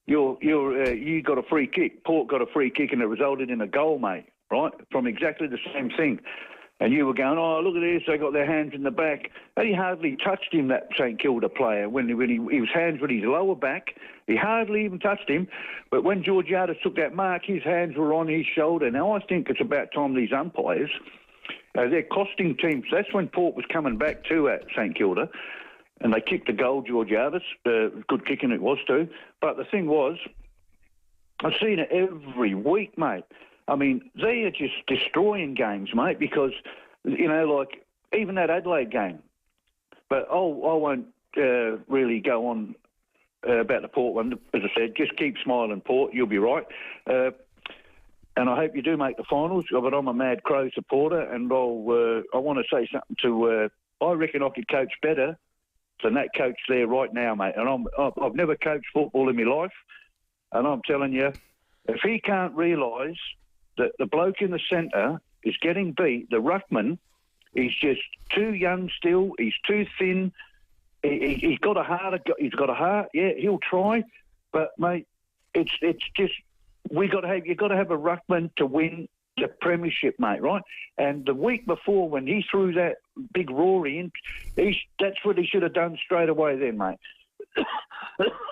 you got a free kick. Port got a free kick and it resulted in a goal, mate, right, from exactly the same thing. And you were going, oh, look at this, they got their hands in the back. And he hardly touched him, that St Kilda player, when he was hands with his lower back. He hardly even touched him. But when Georgiades took that mark, his hands were on his shoulder. Now, I think it's about time these umpires, they're costing teams. That's when Port was coming back too at St Kilda. And they kicked the goal, Georgiades. Good kicking it was too. But the thing was, I've seen it every week, mate. I mean, they are just destroying games, mate, because, you know, like even that Adelaide game. But I won't really go on about the Port one. As I said, just keep smiling, Port. You'll be right. And I hope you do make the finals. But I'm a Mad Crow supporter, and I want to say something to. I reckon I could coach better than that coach there right now, mate. And I've never coached football in my life, and I'm telling you, if he can't realise that the bloke in the centre is getting beat, the ruckman, he's just too young still. He's too thin. He's got a heart. He's got a heart. Yeah, he'll try, but mate, it's just you've got to have a ruckman to win the premiership, mate. Right? And the week before, when he threw that big Rory in, that's what he should have done straight away, then, mate.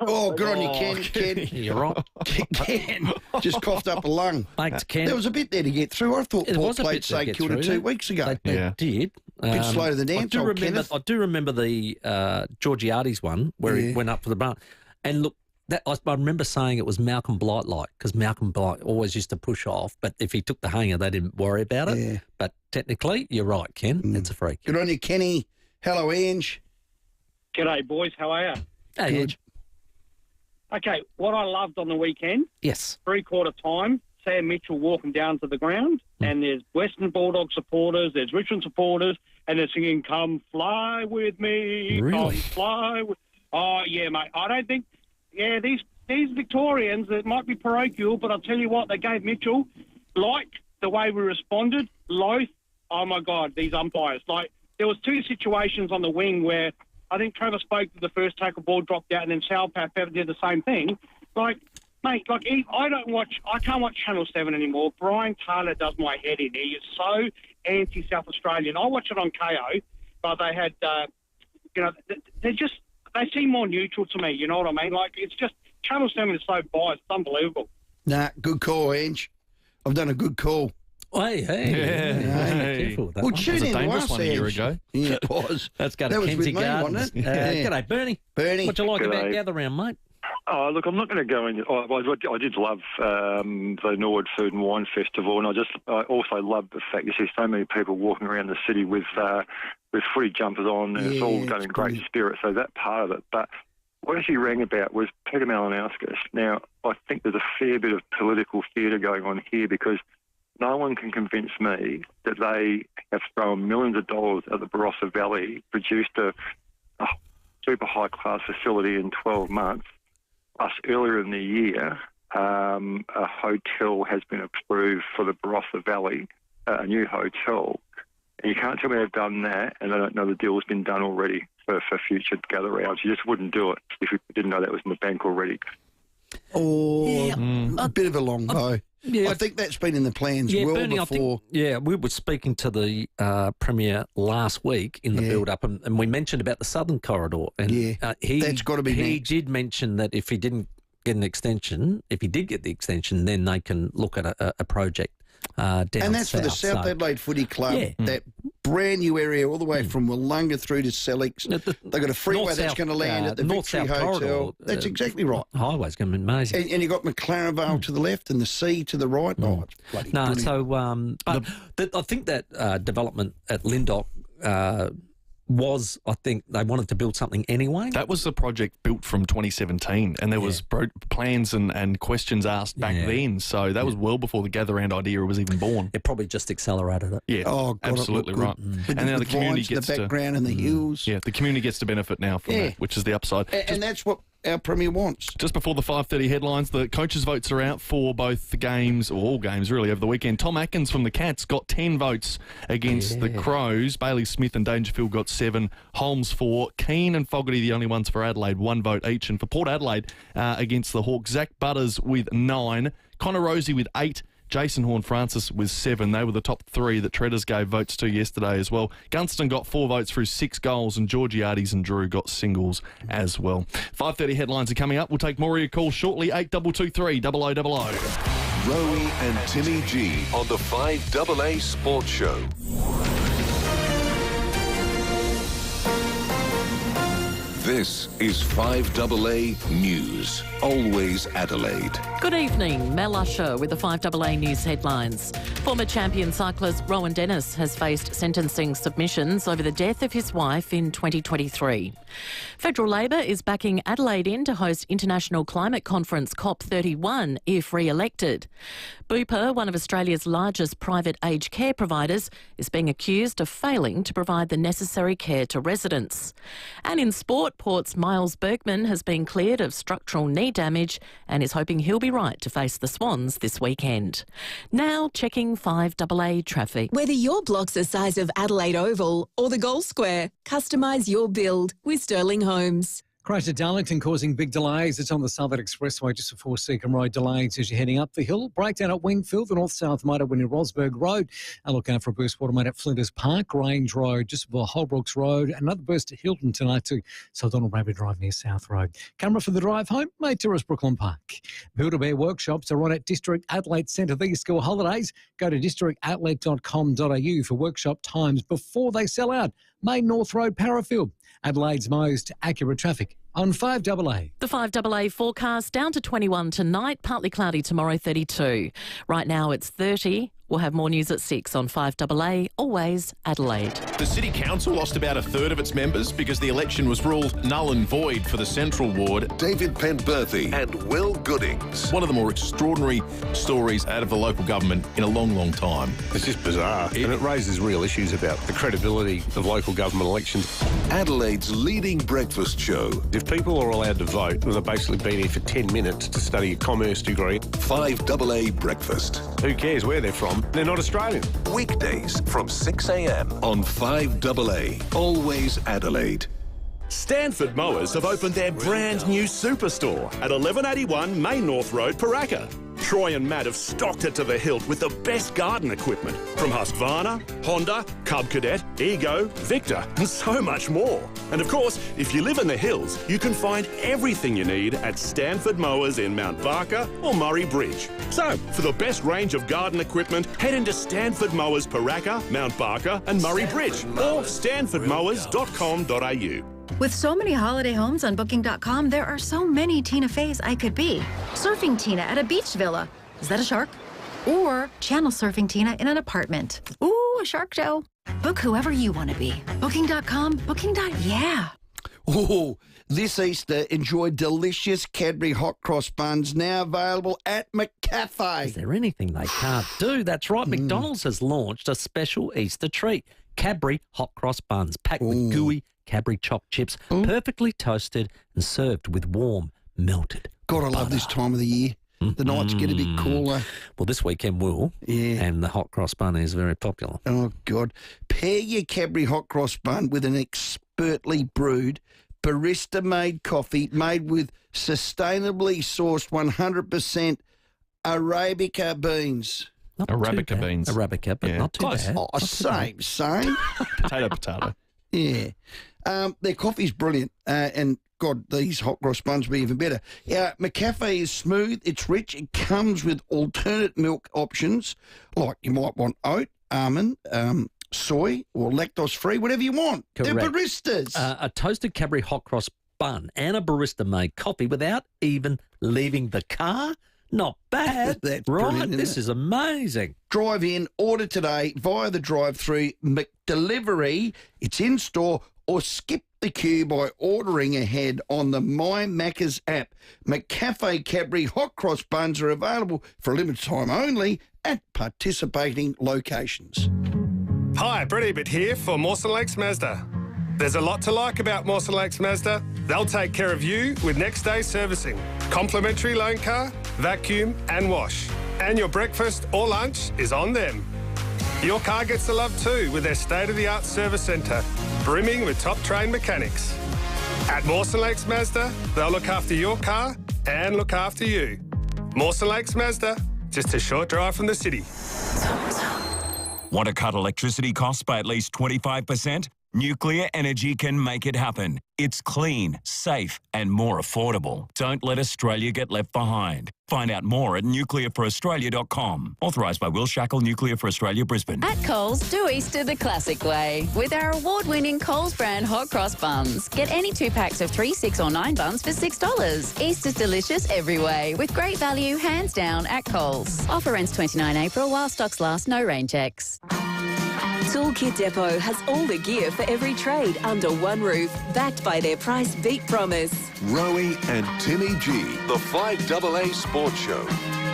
Oh, good on you, Ken. You're right. Ken just coughed up a lung. Thanks, Ken. There was a bit there to get through. I thought Port played St Kilda 2 weeks ago. They did. A bit slow to the dance. I do remember the Georgiades one where he went up for the run. And look, I remember saying it was Malcolm Blight-like, because Malcolm Blight always used to push off, but if he took the hanger, they didn't worry about it. Yeah. But technically, you're right, Ken. It's a free kick. Good on you, Kenny. Hello, Ange. G'day, boys. How are you? Hey, Ange. Okay, what I loved on the weekend, yes, 3/4 time, Sam Mitchell walking down to the ground, and there's Western Bulldog supporters, there's Richmond supporters, and they're singing, "Come fly with me, really? Come fly with..." Oh, yeah, mate. I don't think... Yeah, these Victorians, it might be parochial, but I'll tell you what, they gave Mitchell, like the way we responded, Loth, oh, my God, these umpires. Like, there was 2 situations on the wing where I think Trevor spoke to the first tackle, ball dropped out, and then Sal Pepper did the same thing. Like, mate, I can't watch Channel 7 anymore. Brian Taylor does my head in. He is so anti-South Australian. I watch it on KO, but they had, they seem more neutral to me, you know what I mean? Like, it's just, Channel 7 is so biased, it's unbelievable. Nah, good call, Ange. I've done a good call. Hey. Careful with that Well, one. tune in to us, one a year Ange. ago. Yeah, it was. That's got That a was with Kenzie me, Gardens. wasn't it? G'day, Bernie. Bernie. What do you like about G'day. Gather Round, mate? Oh, look, I'm not going to go in. I did love the Norwood Food and Wine Festival, and I also love the fact you see so many people walking around the city with footy jumpers on, and it's all done in great spirit. So that part of it, but what she rang about was Peter Malinauskas. Now, I think there's a fair bit of political theatre going on here, because no one can convince me that they have thrown millions of dollars at the Barossa Valley, produced a super high-class facility in 12 months. Plus, earlier in the year, a hotel has been approved for the Barossa Valley, a new hotel. And you can't tell me they've done that and they don't know the deal's been done already for future gather rounds. You just wouldn't do it if you didn't know that was in the bank already. A bit of a long bow. Yeah, I think that's been in the plans Bernie, before. We were speaking to the Premier last week in the build-up, and we mentioned about the Southern Corridor. And that's got to be He next. did mention that if he didn't get an extension, if he did get the extension, then they can look at a project down And that's south. for the South Adelaide Footy Club, Yeah. that brand new area all the way from Wollonga through to Sellicks. They've got a freeway that's going to land at the Victory North-South Hotel. Corridor, That's exactly right. Highway's going to be amazing. And you've got McLaren Vale to the left and the sea to the right. Oh, it's bloody brilliant. I think that development at Linddock was, I think, they wanted to build something anyway. That was the project built from 2017, and there was plans and questions asked back then. So that was well before the gather round idea was even born. It probably just accelerated it. Yeah, Oh, God, absolutely it looked right. good. And now the community vines, gets the background and the hills. Yeah, the community gets to benefit now from that, which is the upside. And that's what our Premier wants. Just before the 5:30 headlines, the coaches' votes are out for both the games, or all games really, over the weekend. Tom Atkins from the Cats got 10 votes against the Crows. Bailey Smith and Dangerfield got 7. Holmes 4. Keane and Fogarty the only ones for Adelaide, 1 vote each. And for Port Adelaide against the Hawks, Zach Butters with 9. Connor Rosie with 8. Jason Horne-Francis with 7. They were the top 3 that Treaders gave votes to yesterday as well. Gunston got 4 votes through 6 goals, and Georgiades and Drew got singles as well. 5:30 headlines are coming up. We'll take more of your calls shortly. 8223 0000. Rowey and Timmy G on the 5AA Sports Show. This is 5AA News. Always Adelaide. Good evening. Mel Usher with the 5AA News headlines. Former champion cyclist Rowan Dennis has faced sentencing submissions over the death of his wife in 2023. Federal Labor is backing Adelaide in to host International Climate Conference COP31 if re-elected. Bupa, one of Australia's largest private aged care providers, is being accused of failing to provide the necessary care to residents. And in sport, Port's Miles Bergman has been cleared of structural knee damage and is hoping he'll be right to face the Swans this weekend. Now checking 5AA traffic. Whether your block's the size of Adelaide Oval or the Gold Square, customise your build with Sterling Homes. Crash at Darlington causing big delays. It's on the Southern Expressway just before Seacombe Road. Delays as you're heading up the hill. Breakdown at Wingfield, the north-south motorway in Rosberg Road. And look out for a burst watermain at Flinders Park, Range Road, just before Holbrooks Road. Another burst at Hilton tonight too. So Donald Rabbit Drive near South Road. Camera for the drive home, made tourist Brooklyn Park. Build-A-Bear workshops are on at District Adelaide Centre these school holidays. Go to districtadelaide.com.au for workshop times before they sell out. Main North Road, Parafield. Adelaide's most accurate traffic on 5AA. The 5AA forecast down to 21 tonight, partly cloudy tomorrow, 32. Right now it's 30. We'll have more news at 6 on 5AA, always Adelaide. The City Council lost about a third of its members because the election was ruled null and void for the Central Ward. David Penberthy and Will Goodings. One of the more extraordinary stories out of the local government in a long, long time. It's just bizarre, and it raises real issues about the credibility of local government elections. Adelaide's leading breakfast show. If people are allowed to vote, they've basically been here for 10 minutes to study a commerce degree. 5AA Breakfast. Who cares where they're from? They're not Australian. Weekdays from 6 a.m. on 5AA. Always Adelaide. Stanford Mowers have opened their brand new superstore at 1181 Main North Road, Paraka. Troy and Matt have stocked it to the hilt with the best garden equipment from Husqvarna, Honda, Cub Cadet, Ego, Victor, and so much more. And of course, if you live in the hills, you can find everything you need at Stanford Mowers in Mount Barker or Murray Bridge. So, for the best range of garden equipment, head into Stanford Mowers Paraka, Mount Barker and Murray Bridge or stanfordmowers.com.au. With so many holiday homes on Booking.com, there are so many Tina Feys I could be. Surfing Tina at a beach villa. Is that a shark? Or channel surfing Tina in an apartment. Ooh, a shark show. Book whoever you want to be. Booking.com, Booking.yeah. Oh, this Easter, enjoy delicious Cadbury hot cross buns now available at McCafe. Is there anything they can't do? That's right. McDonald's has launched a special Easter treat. Cadbury hot cross buns packed with gooey Cadbury chopped chips, perfectly toasted and served with warm, melted God, I love this time of the year. The nights get a bit cooler. Well, this weekend will. Yeah. And the hot cross bun is very popular. Oh, God. Pair your Cadbury hot cross bun with an expertly brewed, barista-made coffee made with sustainably sourced 100% Arabica beans. Arabica beans. Arabica, but not too bad. Oh, same. Potato. Yeah. Their coffee's brilliant, and God, these hot cross buns will be even better. McCafe is smooth, it's rich, it comes with alternate milk options, like you might want oat, almond, soy, or lactose-free, whatever you want. Correct. They're baristas. A toasted Cadbury hot cross bun and a barista-made coffee without even leaving the car? Not bad. That's right, brilliant, isn't this it? is amazing. Drive in, order today via the drive-through McDelivery. It's in-store or skip the queue by ordering ahead on the My Macca's app. McCafe Cadbury Hot Cross Buns are available for a limited time only at participating locations. Hi, Brett Ebert here for Mawson Lakes Mazda. There's a lot to like about Mawson Lakes Mazda. They'll take care of you with next day servicing, complimentary loan car, vacuum and wash. And your breakfast or lunch is on them. Your car gets the love too with their state-of-the-art service centre, brimming with top-trained mechanics. At Mawson Lakes Mazda, they'll look after your car and look after you. Mawson Lakes Mazda, just a short drive from the city. Want to cut electricity costs by at least 25%? Nuclear energy can make it happen. It's clean, safe and more affordable. Don't let Australia get left behind. Find out more at nuclearforaustralia.com. Authorised by Will Shackle, Nuclear for Australia, Brisbane. At Coles, do Easter the classic way with our award-winning Coles brand hot cross buns. Get any 2 packs of 3, 6 or 9 buns for $6. Easter's delicious every way with great value, hands down, at Coles. Offer ends 29 April while stocks last, no rain checks. Toolkit Depot has all the gear for every trade under one roof, backed by their price beat promise. Rowey and Timmy G, the 5AA Sports Show.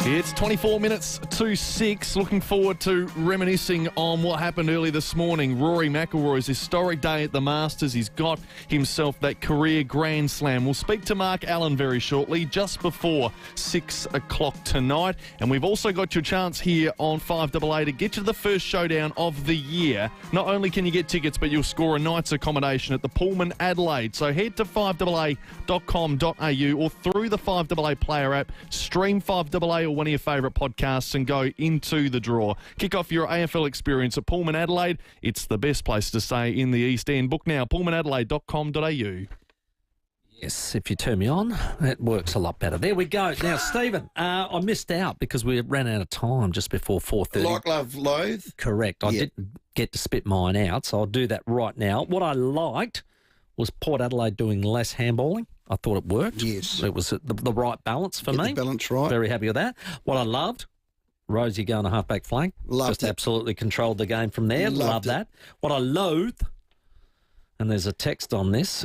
It's 24 minutes to 6. Looking forward to reminiscing on what happened early this morning. Rory McIlroy's historic day at the Masters. He's got himself that career Grand Slam. We'll speak to Mark Allen very shortly, just before 6 o'clock tonight. And we've also got your chance here on 5AA to get you to the first showdown of the year. Not only can you get tickets, but you'll score a night's accommodation at the Pullman Adelaide. So head to 5AA.com.au or through the 5AA player app, stream 5AA or one of your favourite podcasts and go into the draw. Kick off your AFL experience at Pullman Adelaide. It's the best place to stay in the East End. Book now, pullmanadelaide.com.au. Yes, if you turn me on, it works a lot better. There we go. Now, Stephen, I missed out because we ran out of time just before 4:30. Like, love, loathe? Correct. I didn't get to spit mine out, so I'll do that right now. What I liked was Port Adelaide doing less handballing. I thought it worked. Yes. It was the right balance for me. The balance right. Very happy with that. What I loved, Rosie going a half-back flank. Loved Just it. Absolutely controlled the game from there. Loved Love that. What I loathed, and there's a text on this,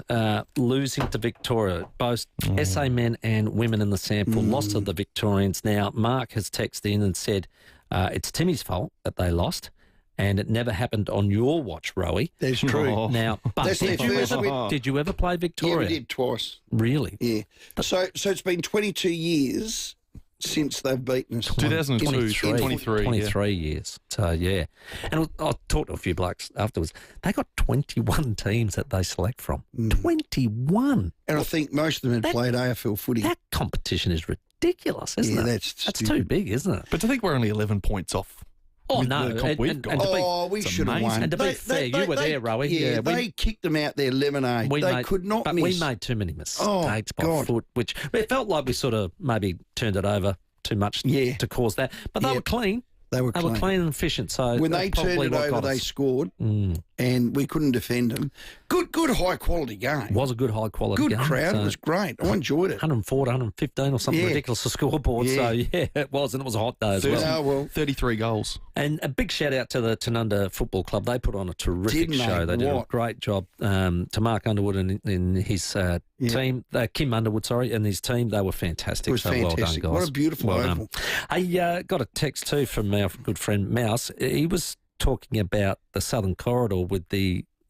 losing to Victoria. Both SA men and women in the sample lost to the Victorians. Now, Mark has texted in and said it's Timmy's fault that they lost. And it never happened on your watch, Rowey. That's true. Now, but That's did you ever play Victoria? Yeah, we did twice. Really? Yeah. So it's been 22 years since they've beaten us. 2002, 23 years. So, yeah. And I talked to a few blokes afterwards. They got 21 teams that they select from. 21. And I think most of them had played AFL footy. That competition is ridiculous, isn't it? That's too big, isn't it? But to think we're only 11 points off. Oh, with no. the comp we've got. We should have won. And to be fair, you were there, Rowey. Yeah, they kicked them out there 11-8. They could not but miss. We made too many mistakes by foot, which it felt like we sort of maybe turned it over too much to cause that. But they were clean. They were clean and efficient. So when they turned it over, they scored, and we couldn't defend them. Good high quality game. It was a good high quality game. Good crowd. It was great. I enjoyed it. 104 to 115 or something ridiculous to scoreboard. Yeah. So yeah, it was, and it was a hot day as well. 33 goals. And a big shout out to the Tanunda Football Club. They put on a terrific show. They did a great job. To Mark Underwood and his team, Kim Underwood, and his team. They were fantastic. It was fantastic. Well done, guys. What a beautiful oval. I got a text too from our good friend Mouse. He was talking about the Southern Corridor with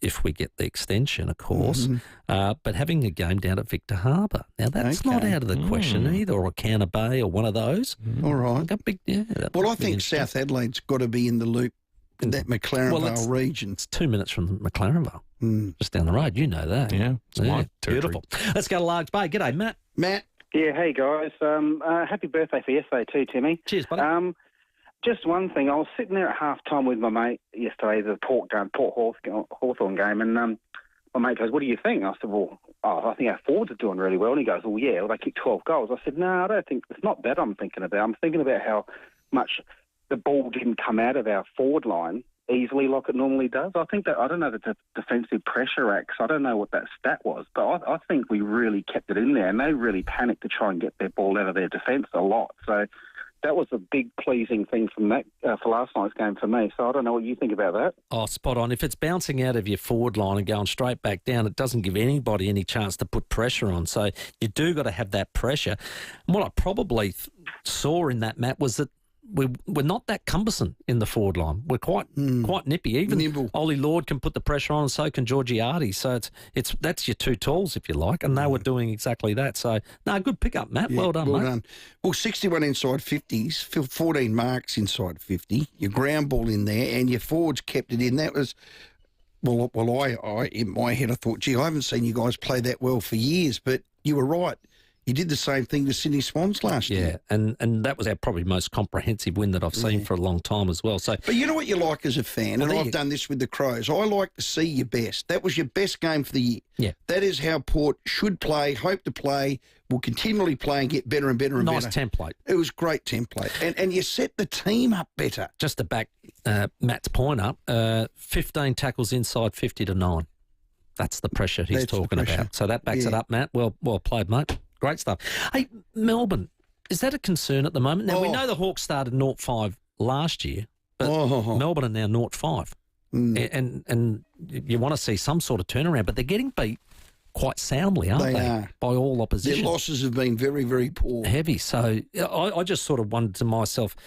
if we get the extension, of course, but having a game down at Victor Harbour. Now, that's not out of the question either, or Canna Bay or one of those. All right. Well, I think South Adelaide's got to be in the loop in that McLaren region. It's 2 minutes from McLaren Vale, just down the road. You know that. Yeah, it's my beautiful. Let's go to Largs Bay. G'day, Matt. Matt. Yeah, hey, guys. Happy birthday for yesterday too, Timmy. Cheers, buddy. Just one thing, I was sitting there at half-time with my mate yesterday, the Port Hawthorne game, and my mate goes, what do you think? I said, well, I think our forwards are doing really well. And he goes, well, yeah, they kicked 12 goals. I said, no, I don't think, it's not that I'm thinking about. I'm thinking about how much the ball didn't come out of our forward line easily like it normally does. I think that, I don't know the defensive pressure acts, I don't know what that stat was, but I think we really kept it in there, and they really panicked to try and get their ball out of their defence a lot. So that was a big pleasing thing from that for last night's game for me. So I don't know what you think about that. Oh, spot on. If it's bouncing out of your forward line and going straight back down, it doesn't give anybody any chance to put pressure on. So you do got to have that pressure. And what I probably saw in that, Matt, was that we're not that cumbersome in the forward line. We're quite nippy. Even Ollie Lord can put the pressure on, and so can Georgiades. So that's your two tools, if you like, and they were doing exactly that. So, no, good pick-up, Matt. Well done, mate. Done. Well, 61 inside 50s, 14 marks inside 50, your ground ball in there, and your forwards kept it in. That was... Well, I in my head, I thought, gee, I haven't seen you guys play that well for years, but you were right. You did the same thing to Sydney Swans last year. Yeah, and that was our probably most comprehensive win that I've seen for a long time as well. So, but you know what you like as a fan, and I've done this with the Crows, I like to see your best. That was your best game for the year. Yeah. That is how Port should play, hope to play, will continually play and get better and better and better. Nice template. It was great template. And you set the team up better. Just to back Matt's point up, 15 tackles inside 50 to 9. That's the pressure he's talking about. So that backs it up, Matt. Well played, mate. Great stuff. Hey, Melbourne, is that a concern at the moment? Now, we know the Hawks started 0-5 last year, but Melbourne are now 0-5. And you want to see some sort of turnaround, but they're getting beat quite soundly, aren't they? By all opposition. Their losses have been very, very poor. Heavy. So I just sort of wondered to myself,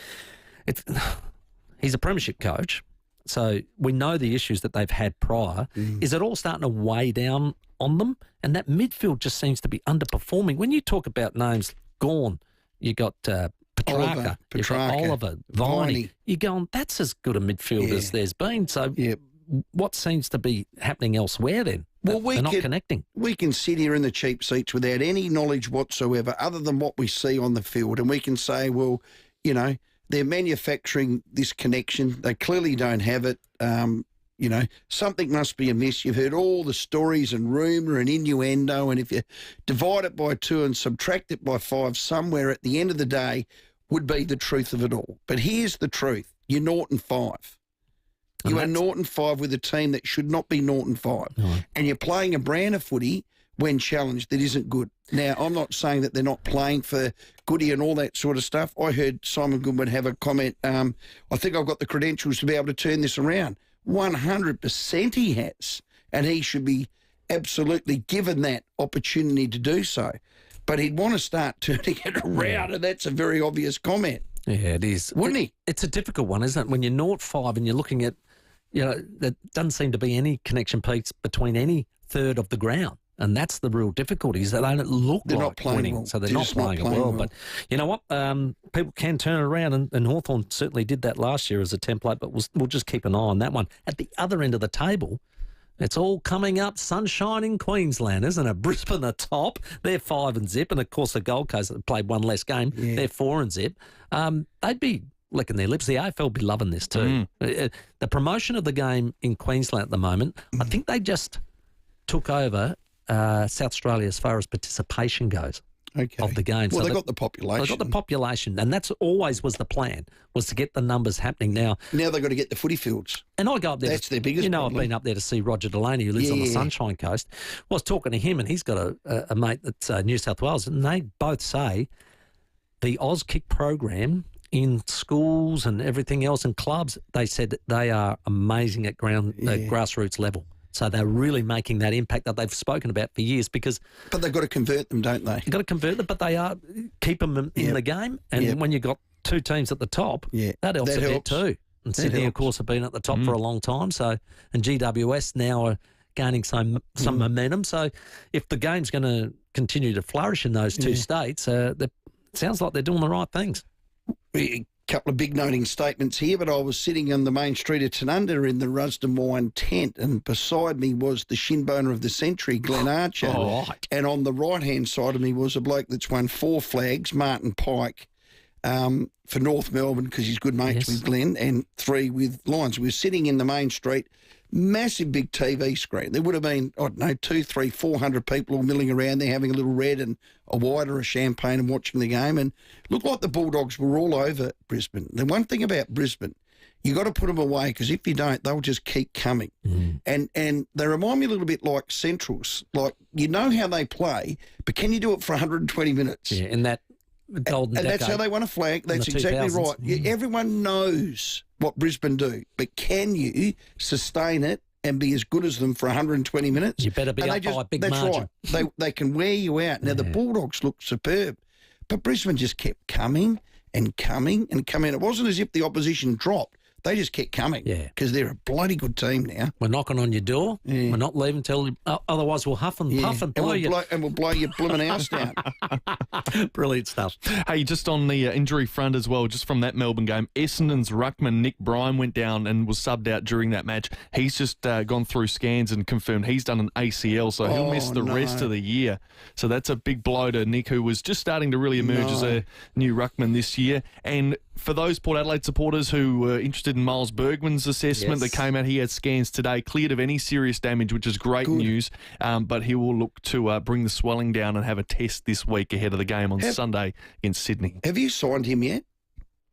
he's a premiership coach, so we know the issues that they've had prior. Is it all starting to weigh down on them? And that midfield just seems to be underperforming. When you talk about names, Gawn, you got Petrarca, you've got Oliver, Viney. You're going, that's as good a midfield as there's been. So what seems to be happening elsewhere then? Well, they're not connecting. We can sit here in the cheap seats without any knowledge whatsoever other than what we see on the field, and we can say, well, you know, they're manufacturing this connection. They clearly don't have it. You know, something must be amiss. You've heard all the stories and rumour and innuendo, and if you divide it by 2 and subtract it by 5, somewhere at the end of the day would be the truth of it all. But here's the truth. You're 0-5. You are 0-5 with a team that should not be 0-5. No. And you're playing a brand of footy when challenged that isn't good. Now, I'm not saying that they're not playing for goody and all that sort of stuff. I heard Simon Goodwin have a comment, I think I've got the credentials to be able to turn this around. 100% he has, and he should be absolutely given that opportunity to do so. But he'd want to start turning it around, and that's a very obvious comment. Yeah, it is. Wouldn't he? It's a difficult one, isn't it? When you're 0-5 and you're looking at, you know, there doesn't seem to be any connection piece between any third of the ground. And that's the real difficulty, is that they don't look they're like not playing winning. well. So they're not playing it well. But you know what? People can turn it around, and Hawthorne certainly did that last year as a template, but we'll just keep an eye on that one. At the other end of the table, it's all coming up sunshine in Queensland, isn't it? Brisbane are top. They're 5 and zip. And, of course, the Gold Coast that played one less game, they're 4 and zip. They'd be licking their lips. The AFL would be loving this too. The promotion of the game in Queensland at the moment, I think they just took over South Australia as far as participation goes of the game. Well, so they got the population. They got the population, and that's always was the plan, was to get the numbers happening. Now they've got to get the footy fields. And I go up there. That's their biggest problem. I've been up there to see Roger Delaney, who lives on the Sunshine Coast. I was talking to him, and he's got a mate that's New South Wales, and they both say the Auskick program in schools and everything else and clubs, they said that they are amazing at grassroots level. So they're really making that impact that they've spoken about for years because... But they've got to convert them, don't they? They've got to convert them, but they are keep them in the game. And when you've got 2 teams at the top, that helps a bit too. And Sydney, of course, have been at the top for a long time. So, and GWS now are gaining some momentum. So if the game's going to continue to flourish in those 2 states, it sounds like they're doing the right things. A couple of big noting statements here, but I was sitting on the main street of Tanunda in the Rusden Wine tent, and beside me was the shin boner of the century, Glenn Archer. And on the right-hand side of me was a bloke that's won 4 flags, Martin Pike, for North Melbourne because he's good mates with Glenn, and 3 with Lions. We were sitting in the main street, massive big TV screen. There would have been, I don't know, 200, 300, 400 people all milling around there having a little red and a white or a champagne and watching the game. And looked like the Bulldogs were all over Brisbane. The one thing about Brisbane, you got to put them away because if you don't, they'll just keep coming. And they remind me a little bit like Centrals. Like, you know how they play, but can you do it for 120 minutes? Yeah, and golden and decade. that's how they won a flag. in That's the exactly 2000s. right. Everyone knows what Brisbane do, but can you sustain it and be as good as them for 120 minutes? You better be And up by a big that's margin. Right. They can wear you out. Now, the Bulldogs looked superb, but Brisbane just kept coming and coming and coming. It wasn't as if the opposition dropped. They just kept coming because they're a bloody good team now. We're knocking on your door. We're not leaving till otherwise we'll huff and puff and blow you. We'll blow your blooming house down. Brilliant stuff. Hey, just on the injury front as well, just from that Melbourne game, Essendon's ruckman Nick Bryan went down and was subbed out during that match. He's just gone through scans and confirmed he's done an ACL, so he'll miss the rest of the year. So that's a big blow to Nick, who was just starting to really emerge as a new ruckman this year. And for those Port Adelaide supporters who were interested in Miles Bergman's assessment that came out, he had scans today, cleared of any serious damage, which is great news. But he will look to bring the swelling down and have a test this week ahead of the game on Sunday against Sydney. Have you signed him yet?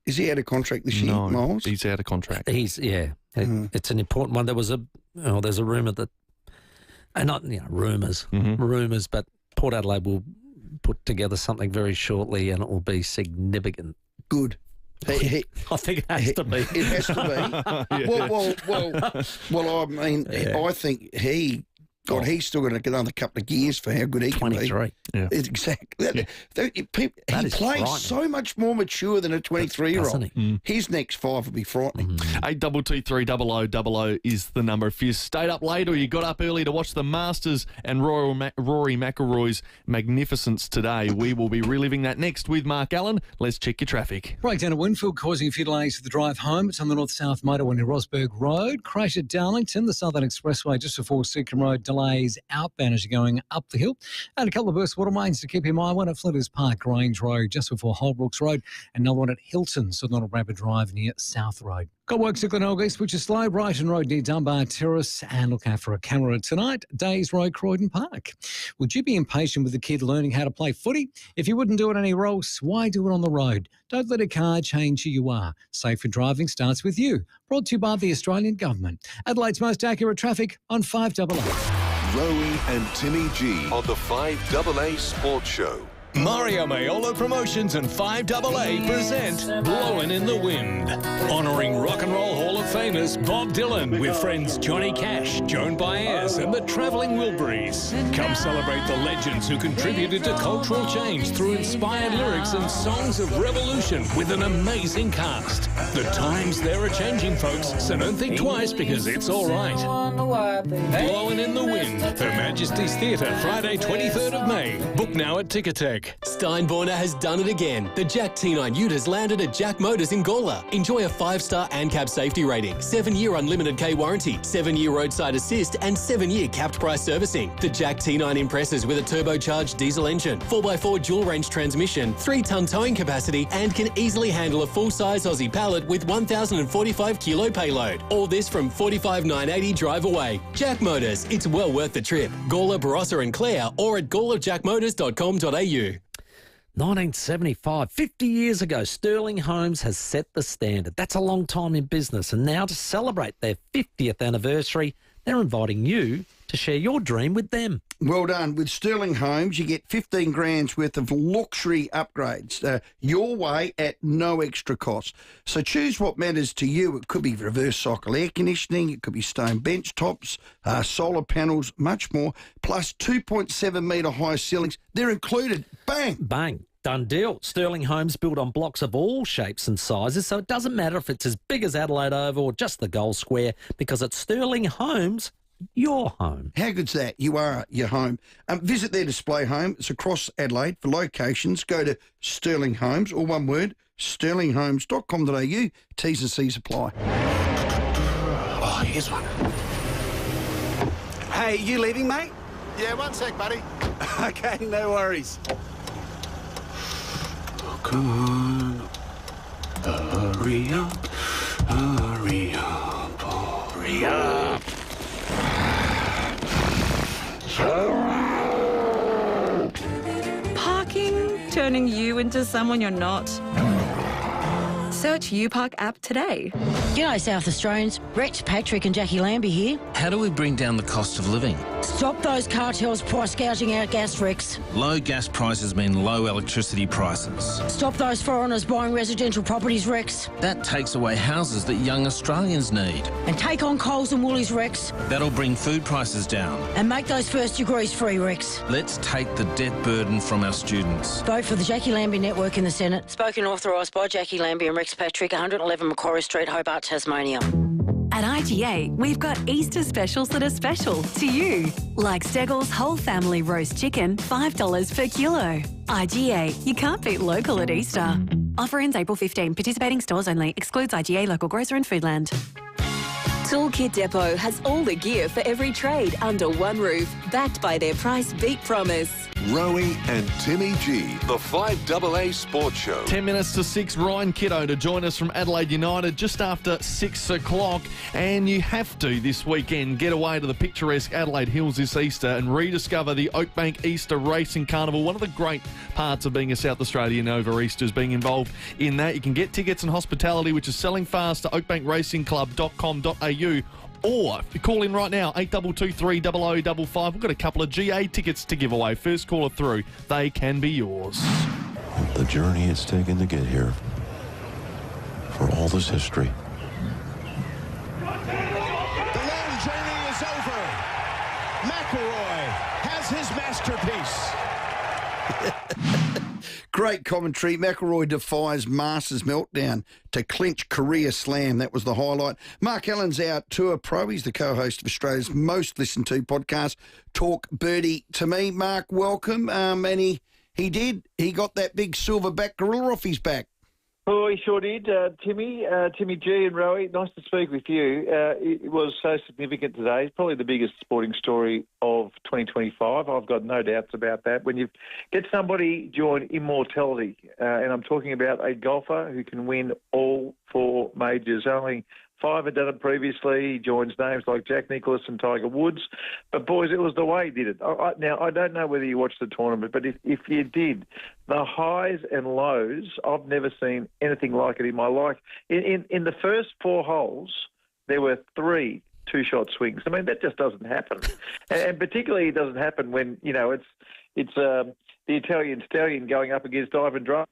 Is he out of contract this year, Miles? He's out of contract. It's an important one. There was there's a rumour that, not rumours, but Port Adelaide will put together something very shortly, and it will be significant. Good. I think it has to be. It has to be. Well, I mean, I think he's still going to get another couple of years for how good he can be. 23. Yeah. Exactly. He plays so much more mature than a 23-year-old. His next 5 will be frightening. 8223 0000 is the number. If you stayed up late or you got up early to watch the Masters and Rory McIlroy's magnificence today, we will be reliving that next with Mark Allen. Let's check your traffic. Breakdown at Winfield causing a few delays for the drive home. It's on the north-south motorway near Rosberg Road. Crash at Darlington, the Southern Expressway just before Seacombe Road. Delays outbound as you're going up the hill. And a couple of burst water mains to keep in mind. One at Flinders Park, Grange Road, just before Holbrooks Road. And another one at Hilton, so not a rapid drive near South Road. Got work to Glenelg East, which is slow. Brighton Road near Dunbar Terrace. And look out for a camera tonight. Days Road, Croydon Park. Would you be impatient with the kid learning how to play footy? If you wouldn't do it any else, why do it on the road? Don't let a car change who you are. Safer driving starts with you. Brought to you by the Australian Government. Adelaide's most accurate traffic on 5AA. Rowey and Timmy G on the 5AA Sports Show. Mario Maiola Promotions and 5AA present Blowin' in the Wind, honouring Rock and Roll Hall of Famers Bob Dylan with friends Johnny Cash, Joan Baez and the Travelling Wilburys. Come celebrate the legends who contributed to cultural change through inspired lyrics and songs of revolution with an amazing cast. The times they're a-changing, folks, so don't think twice because it's all right. Blowin' in the Wind, Her Majesty's Theatre, Friday 23rd of May. Book now at Ticketek. Steinborner has done it again. The Jack T9 Ute has landed at Jack Motors in Gawler. Enjoy a 5-star ANCAP safety rating, 7-year unlimited K warranty, 7-year roadside assist and 7-year capped price servicing. The Jack T9 impresses with a turbocharged diesel engine, 4x4 dual range transmission, 3-ton towing capacity and can easily handle a full-size Aussie pallet with 1,045 kilo payload. All this from 45,980 drive away. Jack Motors, it's well worth the trip. Gawler, Barossa and Clare or at gawlerjackmotors.com.au. 1975, 50 years ago, Sterling Homes has set the standard. That's a long time in business. And now to celebrate their 50th anniversary, they're inviting you to share your dream with them. Well done. With Sterling Homes, you get 15 grand's worth of luxury upgrades your way at no extra cost. So choose what matters to you. It could be reverse cycle air conditioning, it could be stone bench tops, solar panels, much more, plus 2.7 metre high ceilings. They're included. Bang! Bang. Done deal. Sterling Homes built on blocks of all shapes and sizes, so it doesn't matter if it's as big as Adelaide Oval or just the Gold Square, because at Sterling Homes, your home. How good's that? You are your home. Visit their display home. It's across Adelaide. For locations, go to Sterling Homes, or one word, sterlinghomes.com.au. T's and C's apply. Oh, here's one. Hey, you leaving, mate? Yeah, one sec, buddy. Okay, no worries. Oh, come on. Hurry up. Hurry up. Hurry up. Parking turning you into someone you're not? Search UPark app today. G'day, South Australians. Rex, Patrick and Jackie Lambie here. How do we bring down the cost of living? Stop those cartels price gouging our gas, Rex. Low gas prices mean low electricity prices. Stop those foreigners buying residential properties, Rex. That takes away houses that young Australians need. And take on Coles and Woolies, Rex. That'll bring food prices down. And make those first degrees free, Rex. Let's take the debt burden from our students. Vote for the Jackie Lambie Network in the Senate. Spoken and authorised by Jackie Lambie and Rex Patrick, 111 Macquarie Street, Hobart, Tasmania. At IGA, we've got Easter specials that are special to you. Like Steggall's whole family roast chicken, $5 per kilo. IGA, you can't beat local at Easter. Offer ends April 15. Participating stores only. Excludes IGA, local grocer and Foodland. Toolkit Depot has all the gear for every trade under one roof, backed by their price beat promise. Rowey and Timmy G, the 5AA Sports Show. 10 minutes to 6, Ryan Kiddo to join us from Adelaide United just after 6 o'clock. And you have to, this weekend, get away to the picturesque Adelaide Hills this Easter and rediscover the Oakbank Easter Racing Carnival. One of the great parts of being a South Australian over Easter is being involved in that. You can get tickets and hospitality, which is selling fast, to oakbankracingclub.com.au. Or if you call in right now, 8223 0055. We've got a couple of GA tickets to give away. First caller through, they can be yours. The journey it's taken to get here, for all this history. The long journey is over. McIlroy has his masterpiece. Great commentary. McIlroy defies Masters meltdown to clinch career slam. That was the highlight. Mark Allen's our tour pro. He's the co-host of Australia's most listened to podcast, Talk Birdie to Me. Mark, welcome. And he did. He got that big silverback gorilla off his back. Oh, he sure did. Timmy G and Rowey, nice to speak with you. It was so significant today. It's probably the biggest sporting story of 2025. I've got no doubts about that. When you get somebody join immortality, and I'm talking about a golfer who can win all 4 majors, only 5 had done it previously. He joins names like Jack Nicklaus and Tiger Woods. But, boys, it was the way he did it. Now, I don't know whether you watched the tournament, but if you did, the highs and lows, I've never seen anything like it in my life. In the first 4 holes, there were 3 two-shot swings. I mean, that just doesn't happen. and particularly it doesn't happen when, it's the Italian stallion going up against Ivan Drago.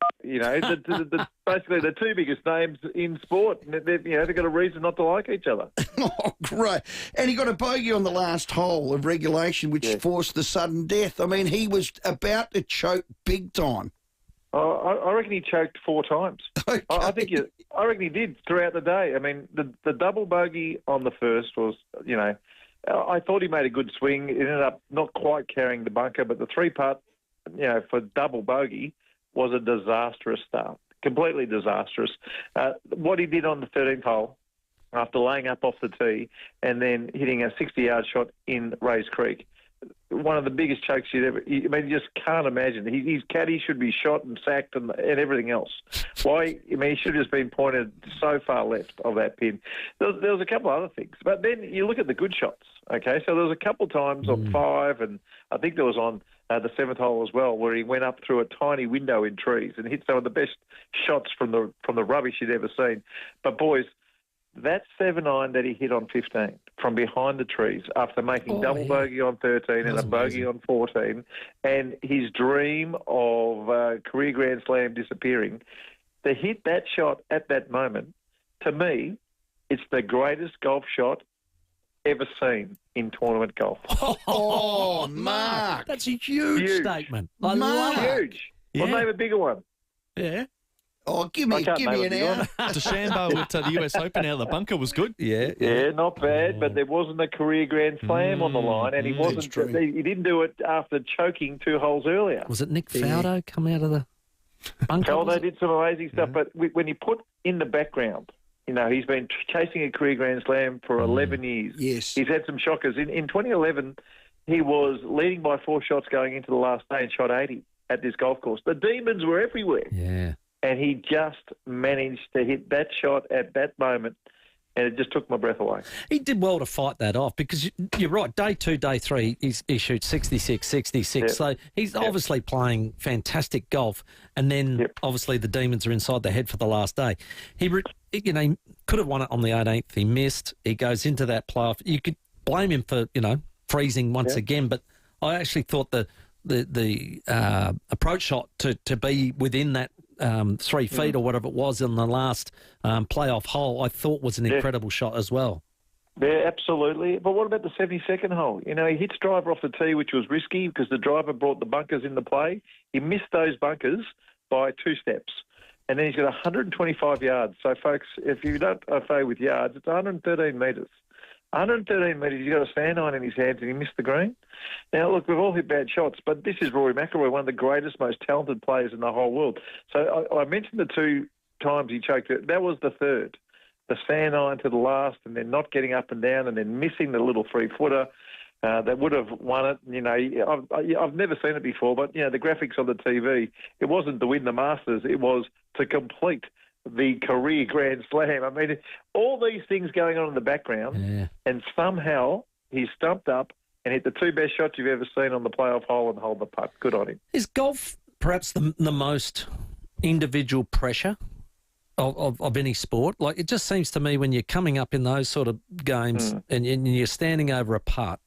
Basically the 2 biggest names in sport. They've got a reason not to like each other. Oh, great. And he got a bogey on the last hole of regulation, which forced the sudden death. I mean, he was about to choke big time. I reckon he choked 4 times. Okay. I reckon he did throughout the day. I mean, the double bogey on the first was, I thought he made a good swing. It ended up not quite carrying the bunker, but the 3-putt, for double bogey was a disastrous start, completely disastrous. What he did on the 13th hole, after laying up off the tee and then hitting a 60-yard shot in Rays Creek, one of the biggest chokes you'd ever... I mean, you just can't imagine. His caddy should be shot and sacked and everything else. Why? I mean, he should have just been pointed so far left of that pin. There was a couple of other things. But then you look at the good shots, okay? So there was a couple of times on 5, and I think there was on the 7th hole as well, where he went up through a tiny window in trees and hit some of the best shots from the rubbish you'd ever seen. But, boys, that 7-iron that he hit on 15 from behind the trees after making double bogey on 13 and a bogey on 14, and his dream of career Grand Slam disappearing, to hit that shot at that moment, to me, it's the greatest golf shot ever seen in tournament golf. Oh, Mark. That's a huge statement. I love it. Huge. Yeah. Well, name a bigger one. Yeah. Oh, give me an hour. DeChambeau at the US Open out of the bunker was good. Yeah, not bad, but there wasn't a career Grand Slam on the line, and he wasn't. He didn't do it after choking 2 holes earlier. Was it Nick Faldo come out of the bunker? Faldo did some amazing stuff, but when you put in the background, he's been chasing a career Grand Slam for 11 years. Yes. He's had some shockers. In 2011, he was leading by 4 shots going into the last day and shot 80 at this golf course. The demons were everywhere. Yeah. And he just managed to hit that shot at that moment, and it just took my breath away. He did well to fight that off because you're right, day 2, day 3, he shoots 66, 66. Yep. So he's obviously playing fantastic golf, and then obviously the demons are inside the head for the last day. He could have won it on the 18th. He missed. He goes into that playoff. You could blame him for, freezing once again. But I actually thought the approach shot to be within that 3 feet or whatever it was in the last playoff hole, I thought was an incredible shot as well. Yeah, absolutely. But what about the 72nd hole? You know, he hits driver off the tee, which was risky because the driver brought the bunkers into play. He missed those bunkers by 2 steps. And then he's got 125 yards. So, folks, if you don't play with yards, it's 113 metres. 113 metres, he's got a sand iron in his hands and he missed the green. Now, look, we've all hit bad shots, but this is Rory McIlroy, one of the greatest, most talented players in the whole world. So I mentioned the 2 times he choked it. That was the third. The sand iron to the last and then not getting up and down and then missing the little 3-footer that would have won it. You know, I've never seen it before, but, you know, the graphics on the TV, it wasn't to win the Masters, it was to complete the career Grand Slam. I mean, all these things going on in the background, and somehow he's stumped up and hit the 2 best shots you've ever seen on the playoff hole and hold the putt. Good on him. Is golf perhaps the most individual pressure of any sport? Like, it just seems to me when you're coming up in those sort of games and you're standing over a putt,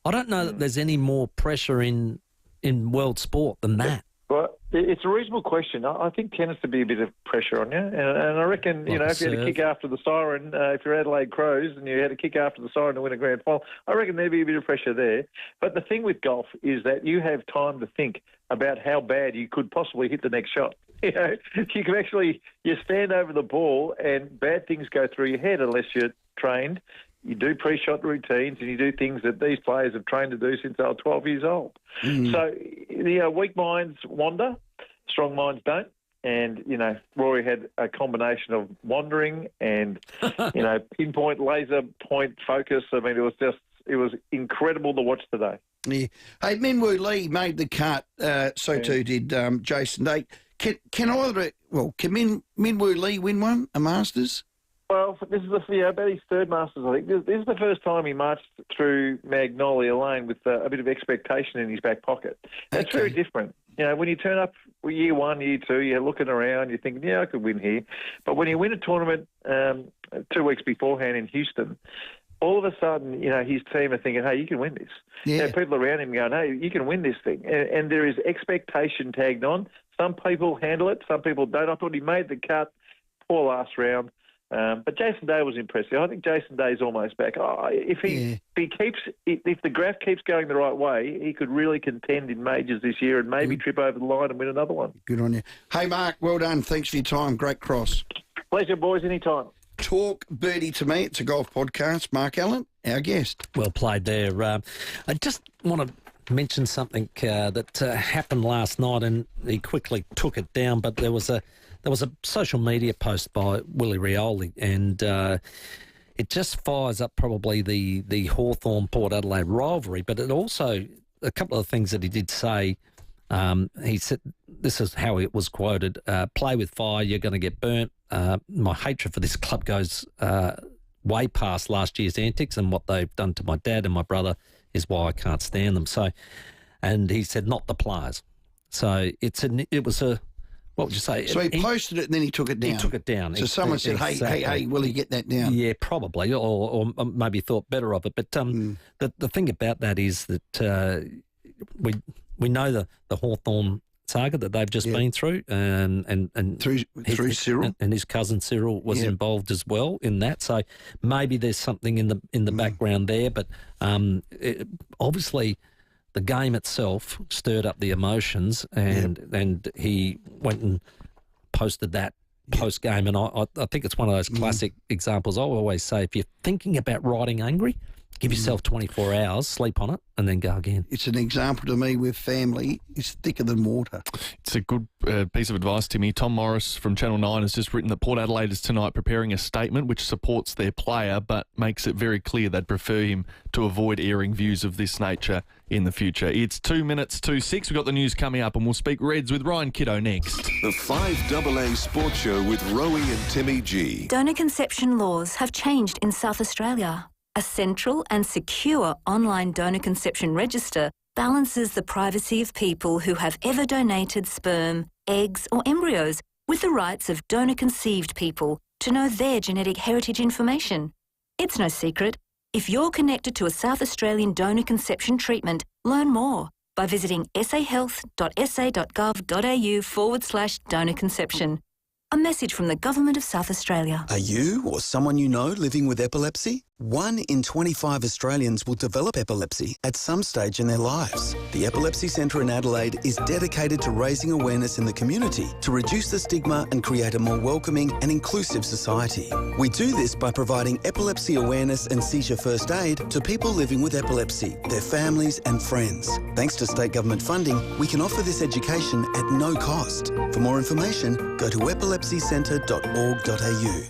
I don't know that there's any more pressure in world sport than that. Well, it's a reasonable question. I think tends to be a bit of pressure on you. And I reckon, you know, if you had a kick after the siren, if you're Adelaide Crows and you had a kick after the siren to win a grand final, I reckon there'd be a bit of pressure there. But the thing with golf is that you have time to think about how bad you could possibly hit the next shot. You know, you can actually, you stand over the ball and bad things go through your head unless you're trained. You do pre-shot routines and you do things that these players have trained to do since they were 12 years old. So, you know, weak minds wander, strong minds don't. And, you know, Rory had a combination of wandering and, you know, pinpoint, laser point focus. I mean, it was incredible to watch today. Yeah. Hey, Minwoo Lee made the cut. So too did Jason Day. Can Minwoo Lee win one, a Masters? Well, this is about his 3rd Masters, I think. This is the first time he marched through Magnolia Lane with a bit of expectation in his back pocket. That's very different. You know, when you turn up year 1, year 2, you're looking around, you're thinking, yeah, I could win here. But when you win a tournament 2 weeks beforehand in Houston, all of a sudden, you know, his team are thinking, hey, you can win this. Yeah. You know, people around him going, hey, you can win this thing. And there is expectation tagged on. Some people handle it, some people don't. I thought he made the cut, poor last round. But Jason Day was impressive. I think Jason Day's almost back. If the graph keeps going the right way, he could really contend in majors this year and maybe trip over the line and win another one. Good on you. Hey, Mark, well done. Thanks for your time. Great cross. Pleasure, boys. Anytime. Talk Birdie to Me. It's a golf podcast. Mark Allen, our guest. Well played there. I just want to mention something that happened last night, and he quickly took it down, but there was a social media post by Willie Rioli, and it just fires up probably the Hawthorne Port Adelaide rivalry, but it also, a couple of things that he did say, he said, this is how it was quoted, play with fire, you're going to get burnt. My hatred for this club goes way past last year's antics, and what they've done to my dad and my brother is why I can't stand them. So, and he said, not the players. So it was a, what would you say? So he posted it and then he took it down. He took it down. So someone said, hey, will he get that down? Yeah, probably, or maybe thought better of it. But the thing about that is that we know the Hawthorne saga that they've just been through, and through Cyril, and his cousin Cyril was involved as well in that. So maybe there's something in the background there, but obviously the game itself stirred up the emotions, and he went and posted that post game, and I think it's one of those classic examples. I always say, if you're thinking about writing angry, give yourself 24 hours, sleep on it, and then go again. It's an example to me with family. It's thicker than water. It's a good piece of advice, Timmy. Tom Morris from Channel 9 has just written that Port Adelaide is tonight preparing a statement which supports their player but makes it very clear they'd prefer him to avoid airing views of this nature in the future. It's 2 minutes to 6. We've got the news coming up, and we'll speak Reds with Ryan Kiddo next. The 5AA Sports Show with Rowey and Timmy G. Donor conception laws have changed in South Australia. A central and secure online donor conception register balances the privacy of people who have ever donated sperm, eggs or embryos with the rights of donor-conceived people to know their genetic heritage information. It's no secret, If you're connected to a South Australian donor conception treatment, learn more by visiting sahealth.sa.gov.au/donor conception. A message from the Government of South Australia. Are you or someone you know living with epilepsy? 1 in 25 Australians will develop epilepsy at some stage in their lives. The Epilepsy Centre in Adelaide is dedicated to raising awareness in the community to reduce the stigma and create a more welcoming and inclusive society. We do this by providing epilepsy awareness and seizure first aid to people living with epilepsy, their families and friends. Thanks to state government funding, we can offer this education at no cost. For more information, go to epilepsycentre.org.au.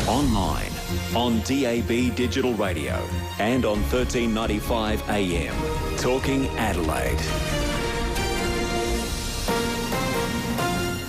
Online, on DAB Digital Radio and on 1395 AM. Talking Adelaide.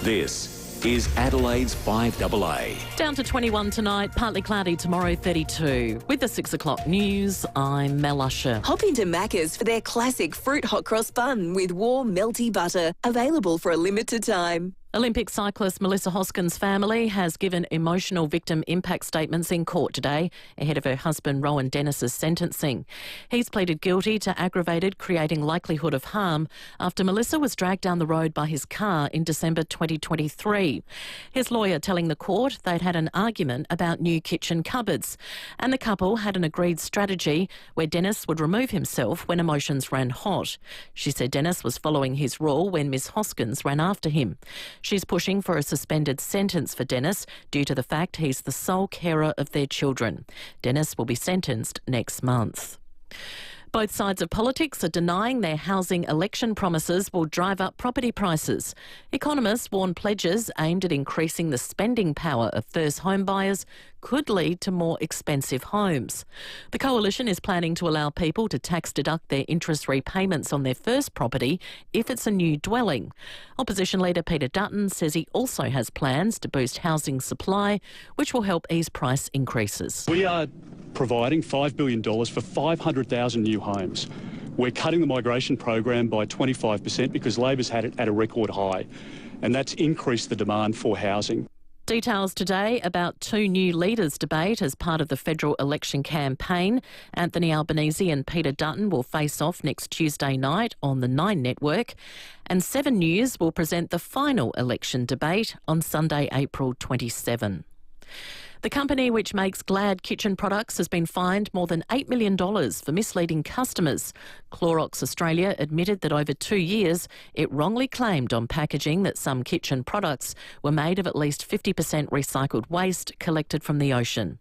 This is Adelaide's 5AA. Down to 21 tonight, partly cloudy tomorrow, 32. With the 6 o'clock news, I'm Mel Usher. Hop into Macca's for their classic fruit hot cross bun with warm, melty butter. Available for a limited time. Olympic cyclist Melissa Hoskin's family has given emotional victim impact statements in court today ahead of her husband Rowan Dennis's sentencing. He's pleaded guilty to aggravated creating likelihood of harm after Melissa was dragged down the road by his car in December 2023. His lawyer telling the court they'd had an argument about new kitchen cupboards, and the couple had an agreed strategy where Dennis would remove himself when emotions ran hot. She said Dennis was following his rule when Ms Hoskins ran after him. She's pushing for a suspended sentence for Dennis due to the fact he's the sole carer of their children. Dennis will be sentenced next month. Both sides of politics are denying their housing election promises will drive up property prices. Economists warn pledges aimed at increasing the spending power of first home buyers could lead to more expensive homes. The coalition is planning to allow people to tax deduct their interest repayments on their first property if it's a new dwelling. Opposition leader Peter Dutton says he also has plans to boost housing supply, which will help ease price increases. We are providing $5 billion for 500,000 new homes. We're cutting the migration program by 25% because Labor's had it at a record high, and that's increased the demand for housing. Details today about two new leaders debate as part of the federal election campaign. Anthony Albanese and Peter Dutton will face off next Tuesday night on the 9 network, and 7 News will present the final election debate on Sunday, April 27. The company which makes Glad kitchen products has been fined more than $8 million for misleading customers. Clorox Australia admitted that over 2 years it wrongly claimed on packaging that some kitchen products were made of at least 50% recycled waste collected from the ocean.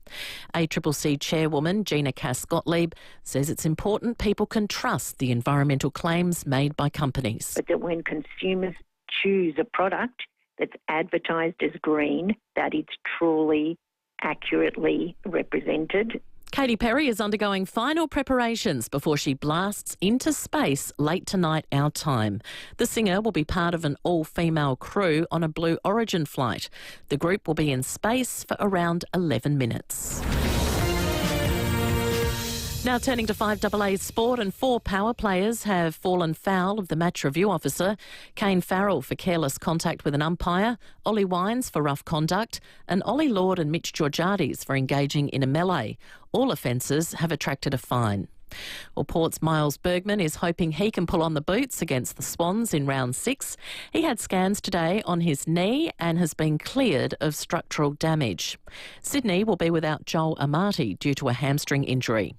ACCC chairwoman Gina Cass-Gottlieb says it's important people can trust the environmental claims made by companies. But that when consumers choose a product that's advertised as green, that it's truly accurately represented. Katy Perry is undergoing final preparations before she blasts into space late tonight our time. The singer will be part of an all-female crew on a Blue Origin flight. The group will be in space for around 11 minutes. Now turning to 5AA sport, and 4 power players have fallen foul of the match review officer. Kane Farrell for careless contact with an umpire, Ollie Wines for rough conduct, and Ollie Lord and Mitch Georgiades for engaging in a melee. All offences have attracted a fine. Well, Port's Miles Bergman is hoping he can pull on the boots against the Swans in round 6. He had scans today on his knee and has been cleared of structural damage. Sydney will be without Joel Amati due to a hamstring injury.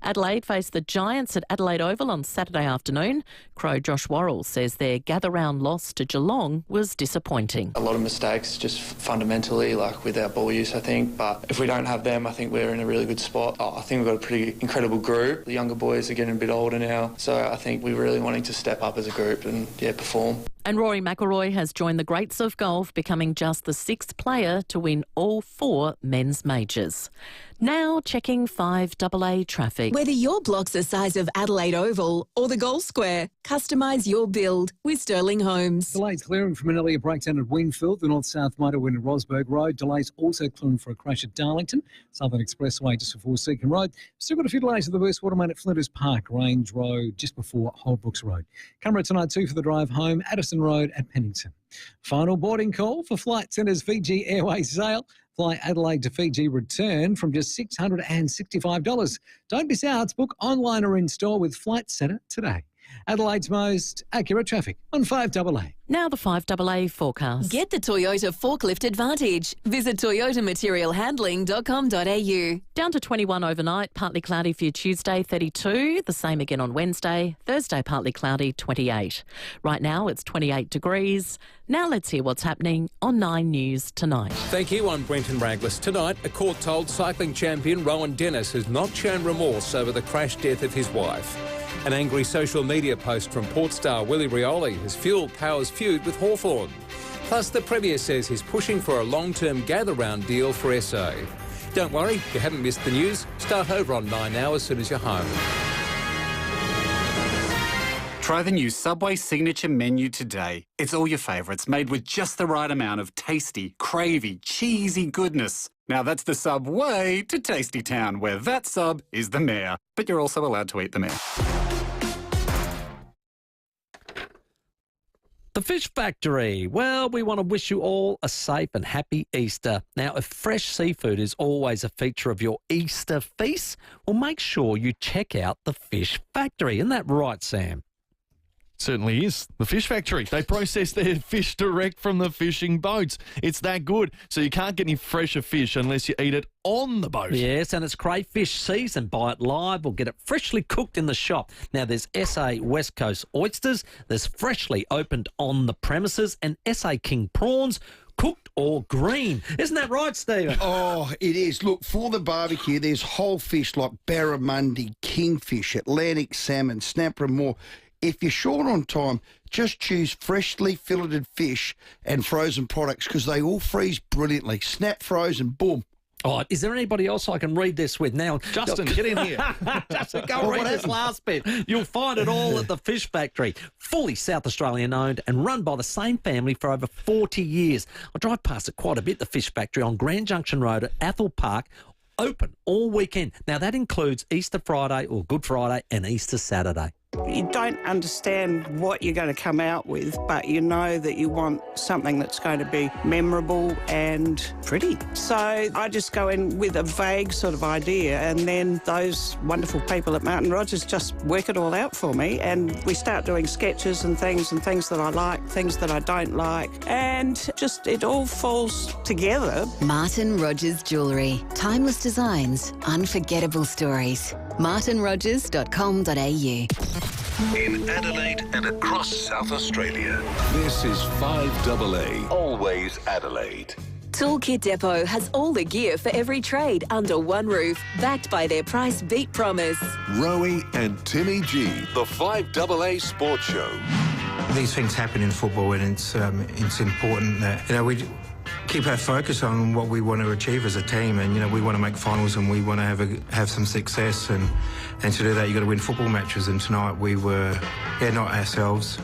Adelaide faced the Giants at Adelaide Oval on Saturday afternoon. Crow Josh Worrell says their gather-round loss to Geelong was disappointing. A lot of mistakes just fundamentally, like with our ball use, I think. But if we don't have them, I think we're in a really good spot. I think we've got a pretty incredible group. The younger boys are getting a bit older now, so I think we're really wanting to step up as a group and, perform. And Rory McIlroy has joined the greats of golf, becoming just the 6th player to win all 4 men's majors. Now checking 5AA traffic. Whether your block's the size of Adelaide Oval or the Gold Square, customise your build with Sterling Homes. Delays clearing from an earlier breakdown at Wingfield, the north-south motorway in Rosberg Road. Delays also clearing for a crash at Darlington, Southern Expressway just before Seacombe Road. Still got a few delays at the Burst Watermain at Flinders Park, Range Road just before Holbrooks Road. Canberra tonight too for the drive home, Addison Road at Pennington. Final boarding call for Flight Centre's Fiji Airways sale. Fly Adelaide to Fiji return from just $665. Don't miss out. Book online or in store with Flight Centre today. Adelaide's most accurate traffic on 5AA. Now the 5AA forecast. Get the Toyota forklift advantage. Visit toyotamaterialhandling.com.au. Down to 21 overnight, partly cloudy for you Tuesday, 32. The same again on Wednesday. Thursday, partly cloudy, 28. Right now, it's 28 degrees. Now let's hear what's happening on 9 News tonight. Thank you. I'm Brenton Raglis. Tonight, a court told cycling champion Rowan Dennis has not shown remorse over the crash death of his wife. An angry social media post from Port star Willie Rioli has fuelled Power's feud with Hawthorne. Plus, the Premier says he's pushing for a long-term gather-round deal for SA. Don't worry, you haven't missed the news. Start over on 9 now as soon as you're home. Try the new Subway Signature menu today. It's all your favourites, made with just the right amount of tasty, cravey, cheesy goodness. Now that's the Subway to Tasty Town, where that sub is the mayor. But you're also allowed to eat the mayor. The Fish Factory. Well, we want to wish you all a safe and happy Easter. Now, if fresh seafood is always a feature of your Easter feast, well, make sure you check out the Fish Factory. Isn't that right, Sam? Certainly is. The Fish Factory. They process their fish direct from the fishing boats. It's that good. So you can't get any fresher fish unless you eat it on the boat. Yes, and it's crayfish season. Buy it live or get it freshly cooked in the shop. Now, there's SA West Coast oysters. There's freshly opened on the premises. And SA King prawns, cooked or green. Isn't that right, Stephen? Oh, it is. Look, for the barbecue, there's whole fish like barramundi, kingfish, Atlantic salmon, snapper and more. If you're short on time, just choose freshly filleted fish and frozen products because they all freeze brilliantly. Snap frozen, boom. Oh, is there anybody else I can read this with? Now, Justin, get in here. Justin, go read this last bit. You'll find it all at the Fish Factory. Fully South Australian owned and run by the same family for over 40 years. I drive past it quite a bit, the Fish Factory, on Grand Junction Road at Athol Park. Open all weekend. Now, that includes Easter Friday or Good Friday and Easter Saturday. You don't understand what you're going to come out with, but you know that you want something that's going to be memorable and pretty. So I just go in with a vague sort of idea, and then those wonderful people at Martin Rogers just work it all out for me, and we start doing sketches and things that I like, things that I don't like, and just it all falls together. Martin Rogers Jewellery. Timeless designs, unforgettable stories. martinrogers.com.au. In Adelaide and across South Australia, this is 5AA, always Adelaide. Toolkit Depot has all the gear for every trade under one roof, backed by their price beat promise. Rowey and Timmy G, the 5AA Sports Show. These things happen in football, and it's important that we keep our focus on what we want to achieve as a team, and we want to make finals and we want to have some success, and to do that you've got to win football matches, and tonight we were not ourselves.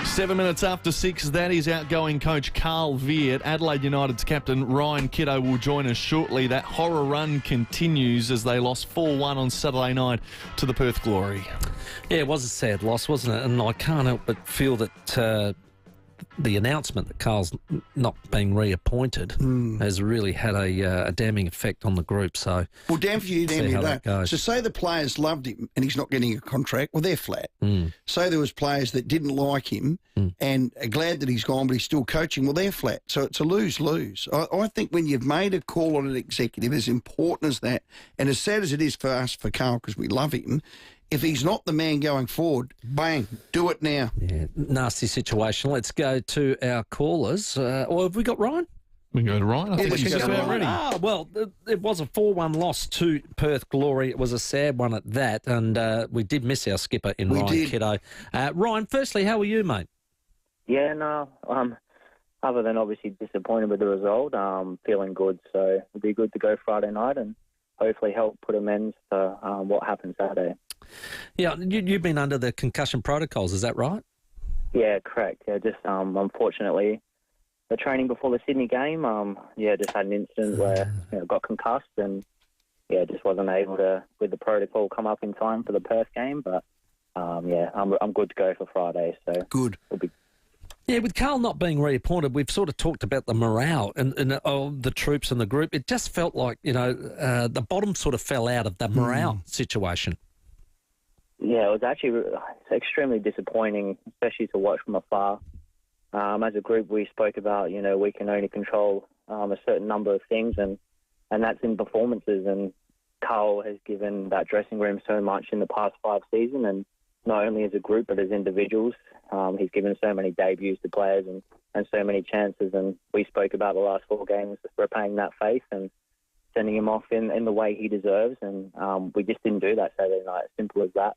7 minutes after 6, that is outgoing coach Carl Viet. Adelaide United's captain Ryan Kiddo will join us shortly. That horror run continues as they lost 4-1 on Saturday night to the Perth Glory. Yeah, it was a sad loss, wasn't it? And I can't help but feel that the announcement that Carl's not being reappointed has really had a damning effect on the group. So, well, damn for you, damn you don't. Goes. So say the players loved him and he's not getting a contract, well, they're flat. Say there was players that didn't like him and are glad that he's gone, but he's still coaching, well, they're flat. So it's a lose-lose. I think when you've made a call on an executive as important as that, and as sad as it is for us, for Carl, because we love him, if he's not the man going forward, bang, do it now. Yeah, nasty situation. Let's go to our callers. Or have we got Ryan? We can go to Ryan. I think he's just about ready. Well, it was a 4-1 loss to Perth Glory. It was a sad one at that, and we did miss our skipper in Ryan Kiddo. Ryan, firstly, how are you, mate? Yeah, no, other than obviously disappointed with the result, feeling good. So it'll be good to go Friday night and hopefully help put amends to what happened Saturday. Yeah, you've been under the concussion protocols, is that right? Yeah, correct. Yeah, just unfortunately, the training before the Sydney game, just had an incident where got concussed and just wasn't able to, with the protocol, come up in time for the Perth game. But I'm good to go for Friday. So good. It'll be. Yeah, with Carl not being reappointed, we've sort of talked about the morale and of the troops and the group. It just felt like, the bottom sort of fell out of the morale situation. Yeah, it was actually extremely disappointing, especially to watch from afar. As a group, we spoke about, we can only control a certain number of things, and that's in performances. And Carl has given that dressing room so much in the past 5 seasons, and not only as a group but as individuals. He's given so many debuts to players and so many chances, and we spoke about the last 4 games repaying that faith and sending him off in the way he deserves, and we just didn't do that Saturday night. As simple as that.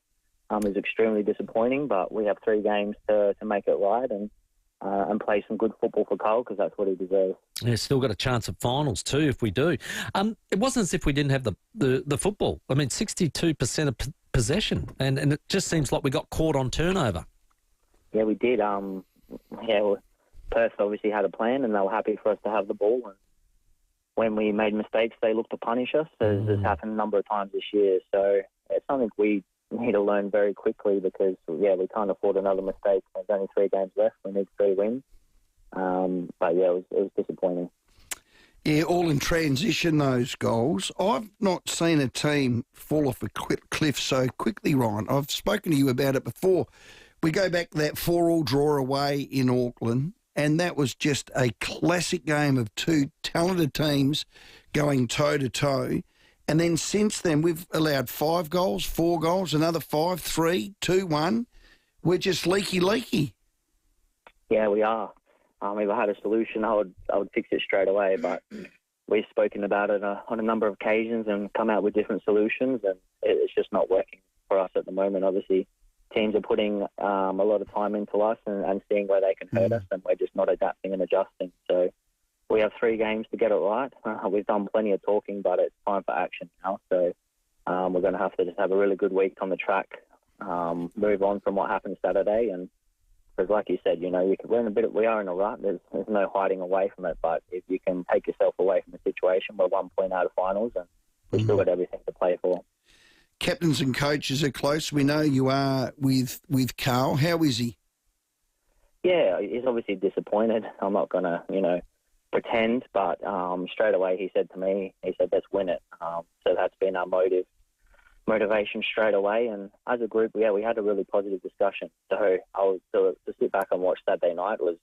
It was extremely disappointing, but we have 3 games to make it right and play some good football for Carl, because that's what he deserves. Yeah, still got a chance at finals too if we do. It wasn't as if we didn't have the football. I mean, 62% of possession, and it just seems like we got caught on turnover. Yeah, we did. Perth obviously had a plan, and they were happy for us to have the ball. And when we made mistakes, they looked to punish us, as has happened a number of times this year. So it's something we need to learn very quickly, because, we can't afford another mistake. There's only 3 games left. We need 3 wins. But, it was disappointing. Yeah, all in transition, those goals. I've not seen a team fall off a cliff so quickly, Ryan. I've spoken to you about it before. We go back to that 4-4 draw away in Auckland, and that was just a classic game of 2 talented teams going toe-to-toe. And then since then, we've allowed 5 goals, 4 goals, another 5, 3, 2, 1. We're just leaky. Yeah, we are. If I had a solution, I would fix it straight away. But we've spoken about it on a number of occasions and come out with different solutions, and it's just not working for us at the moment. Obviously, teams are putting a lot of time into us and seeing where they can hurt us, and we're just not adapting and adjusting. So we have 3 games to get it right. We've done plenty of talking, but it's time for action now. So we're going to have to just have a really good week on the track, move on from what happened Saturday. And because, like you said, we are in a rut. There's no hiding away from it. But if you can take yourself away from the situation, we're 1 point out of finals, and we've still got everything to play for. Captains and coaches are close. We know you are with Carl. How is he? Yeah, he's obviously disappointed. I'm not going to, pretend, but straight away he said to me, let's win it. So that's been our motivation straight away. And as a group, we had a really positive discussion. So to sit back and watch Saturday night was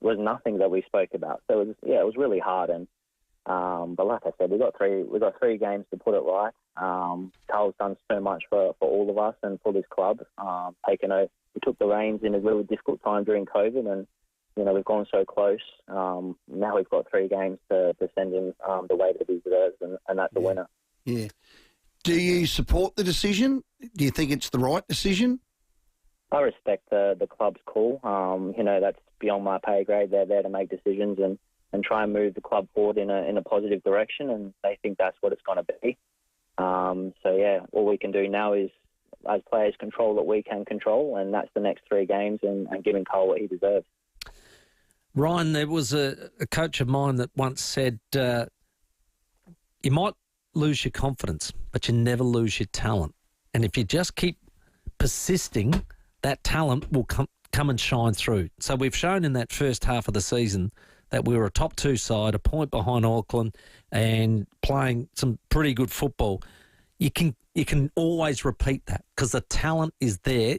nothing that we spoke about. So it was really hard. And but like I said, we got 3 games to put it right. Carl's done so much for all of us and for this club. We took the reins in a really difficult time during COVID, and we've gone so close. Now we've got 3 games to send him the way that he deserves, and that's a winner. Yeah. Do you support the decision? Do you think it's the right decision? I respect the club's call. That's beyond my pay grade. They're there to make decisions and try and move the club forward in a positive direction, and they think that's what it's going to be. All we can do now is, as players, control what we can control, and that's the next 3 games and giving Carl what he deserves. Ryan, there was a coach of mine that once said, you might lose your confidence, but you never lose your talent. And if you just keep persisting, that talent will come and shine through. So we've shown in that first half of the season that we were a top 2 side, a point behind Auckland, and playing some pretty good football. You can always repeat that because the talent is there.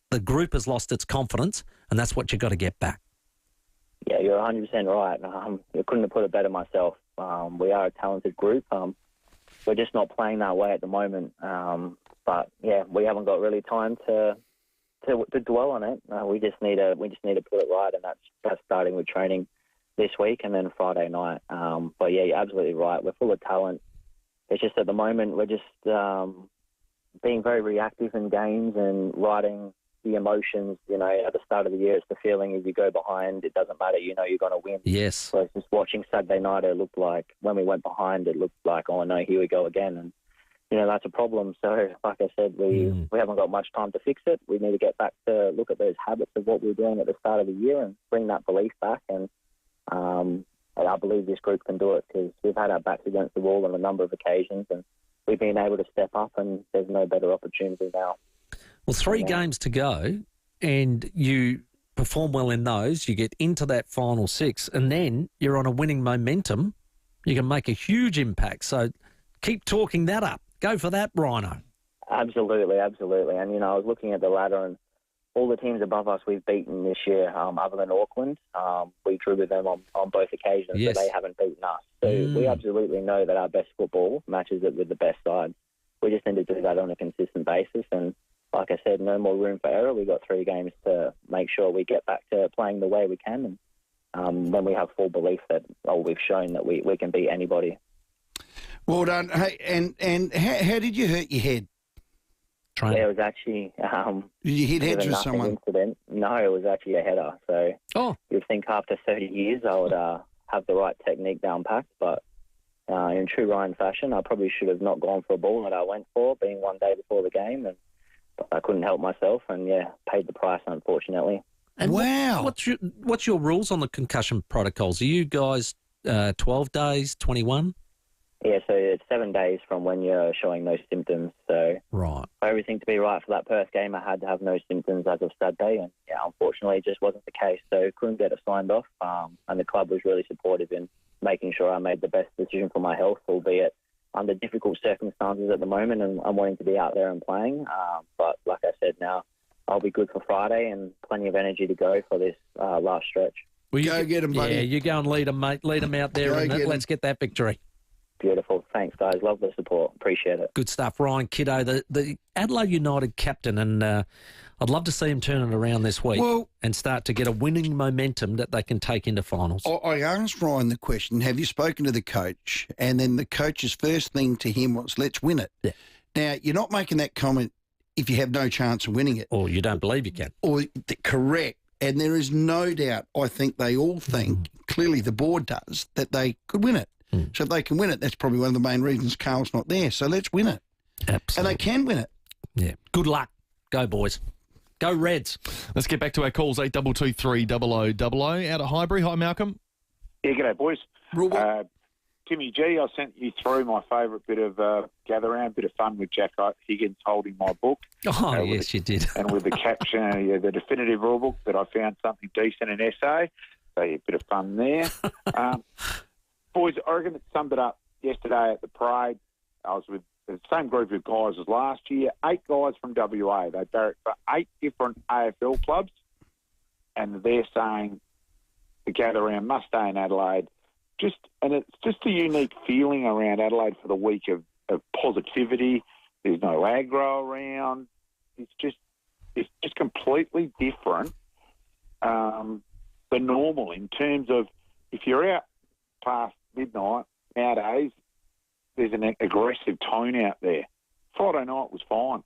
The group has lost its confidence, and that's what you've got to get back. Yeah, you're 100% right. I couldn't have put it better myself. We are a talented group. We're just not playing that way at the moment. But we haven't got really time to dwell on it. We just need to put it right, and that's starting with training this week and then Friday night. But you're absolutely right. We're full of talent. It's just at the moment we're just being very reactive in games and riding the emotions. At the start of the year, it's the feeling if you go behind, it doesn't matter. You're going to win. Yes. So just watching Saturday night, it looked like when we went behind, it looked like, oh no, here we go again. And that's a problem. So like I said, we haven't got much time to fix it. We need to get back to look at those habits of what we were doing at the start of the year and bring that belief back. And I believe this group can do it because we've had our backs against the wall on a number of occasions and we've been able to step up, and there's no better opportunity now. Well, 3 games to go, and you perform well in those, you get into that final six, and then you're on a winning momentum, you can make a huge impact. So keep talking that up. Go for that, Rhino. Absolutely, absolutely. And, I was looking at the ladder, and all the teams above us we've beaten this year, other than Auckland. We drew with them on both occasions, yes. but they haven't beaten us. So we absolutely know that our best football matches it with the best side. We just need to do that on a consistent basis. And like I said, no more room for error. We've got 3 games to make sure we get back to playing the way we can. And then we have full belief that, we've shown that we can beat anybody. Well done. Hey, and how did you hurt your head? Yeah, it was actually... Did you hit heads with someone? Incident. No, it was actually a header. So you'd think after 30 years I would have the right technique down packed, but in true Ryan fashion, I probably should have not gone for a ball that I went for, being one day before the game, and I couldn't help myself, and paid the price, unfortunately. And what's your rules on the concussion protocols? Are you guys 12 days, 21? Yeah, so it's 7 days from when you're showing no symptoms. So right. For everything to be right for that Perth game, I had to have no symptoms as of Saturday, and unfortunately, it just wasn't the case. So couldn't get it signed off, and the club was really supportive in making sure I made the best decision for my health, albeit under difficult circumstances at the moment, and I'm wanting to be out there and playing. But like I said, now I'll be good for Friday and plenty of energy to go for this last stretch. Well, go get them, buddy. Yeah, you go and lead them, mate. Lead them out there, and let's get that victory. Beautiful. Thanks, guys. Love the support. Appreciate it. Good stuff. Ryan Kiddo, the Adelaide United captain, and I'd love to see him turn it around this week and start to get a winning momentum that they can take into finals. I asked Ryan the question, have you spoken to the coach? And then the coach's first thing to him was, let's win it. Yeah. Now, you're not making that comment if you have no chance of winning it. Or you don't believe you can. Correct. And there is no doubt, I think they all think, clearly the board does, that they could win it. So if they can win it, that's probably one of the main reasons Carl's not there. So let's win it. Absolutely. And they can win it. Yeah. Good luck. Go, boys. Go, Reds. Let's get back to our calls. 8223 0000 out of Highbury. Hi, Malcolm. Yeah, g'day, boys. Timmy G, I sent you through my favourite bit of gather round, bit of fun with Jack Higgins holding my book. Oh, yes, you did. And with the caption, the definitive rule book, that I found something decent in SA. So, a bit of fun there. Boys, I reckon it summed it up yesterday at the parade. I was with the same group of guys as last year, 8 guys from WA. They barracked for 8 different AFL clubs, and they're saying the gather round must stay in Adelaide. And it's just a unique feeling around Adelaide for the week of positivity. There's no aggro around. It's just completely different than normal in terms of if you're out past midnight nowadays, there's an aggressive tone out there. Friday night was fine.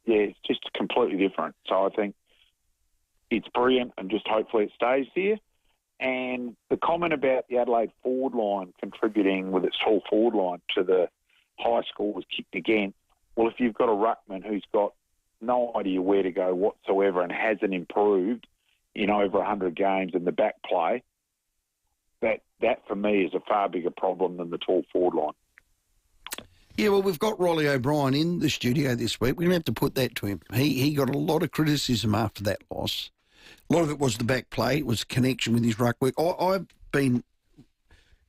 It's just completely different. So I think it's brilliant, and just hopefully it stays here. And the comment about the Adelaide forward line contributing with its tall forward line to the high scores kicked again. Well, if you've got a ruckman who's got no idea where to go whatsoever and hasn't improved in over 100 games in the back play, that for me is a far bigger problem than the tall forward line. Yeah, well, we've got Rolly O'Brien in the studio this week. We're going to have to put that to him. He got a lot of criticism after that loss. A lot of it was the back play. It was connection with his ruck work. I've been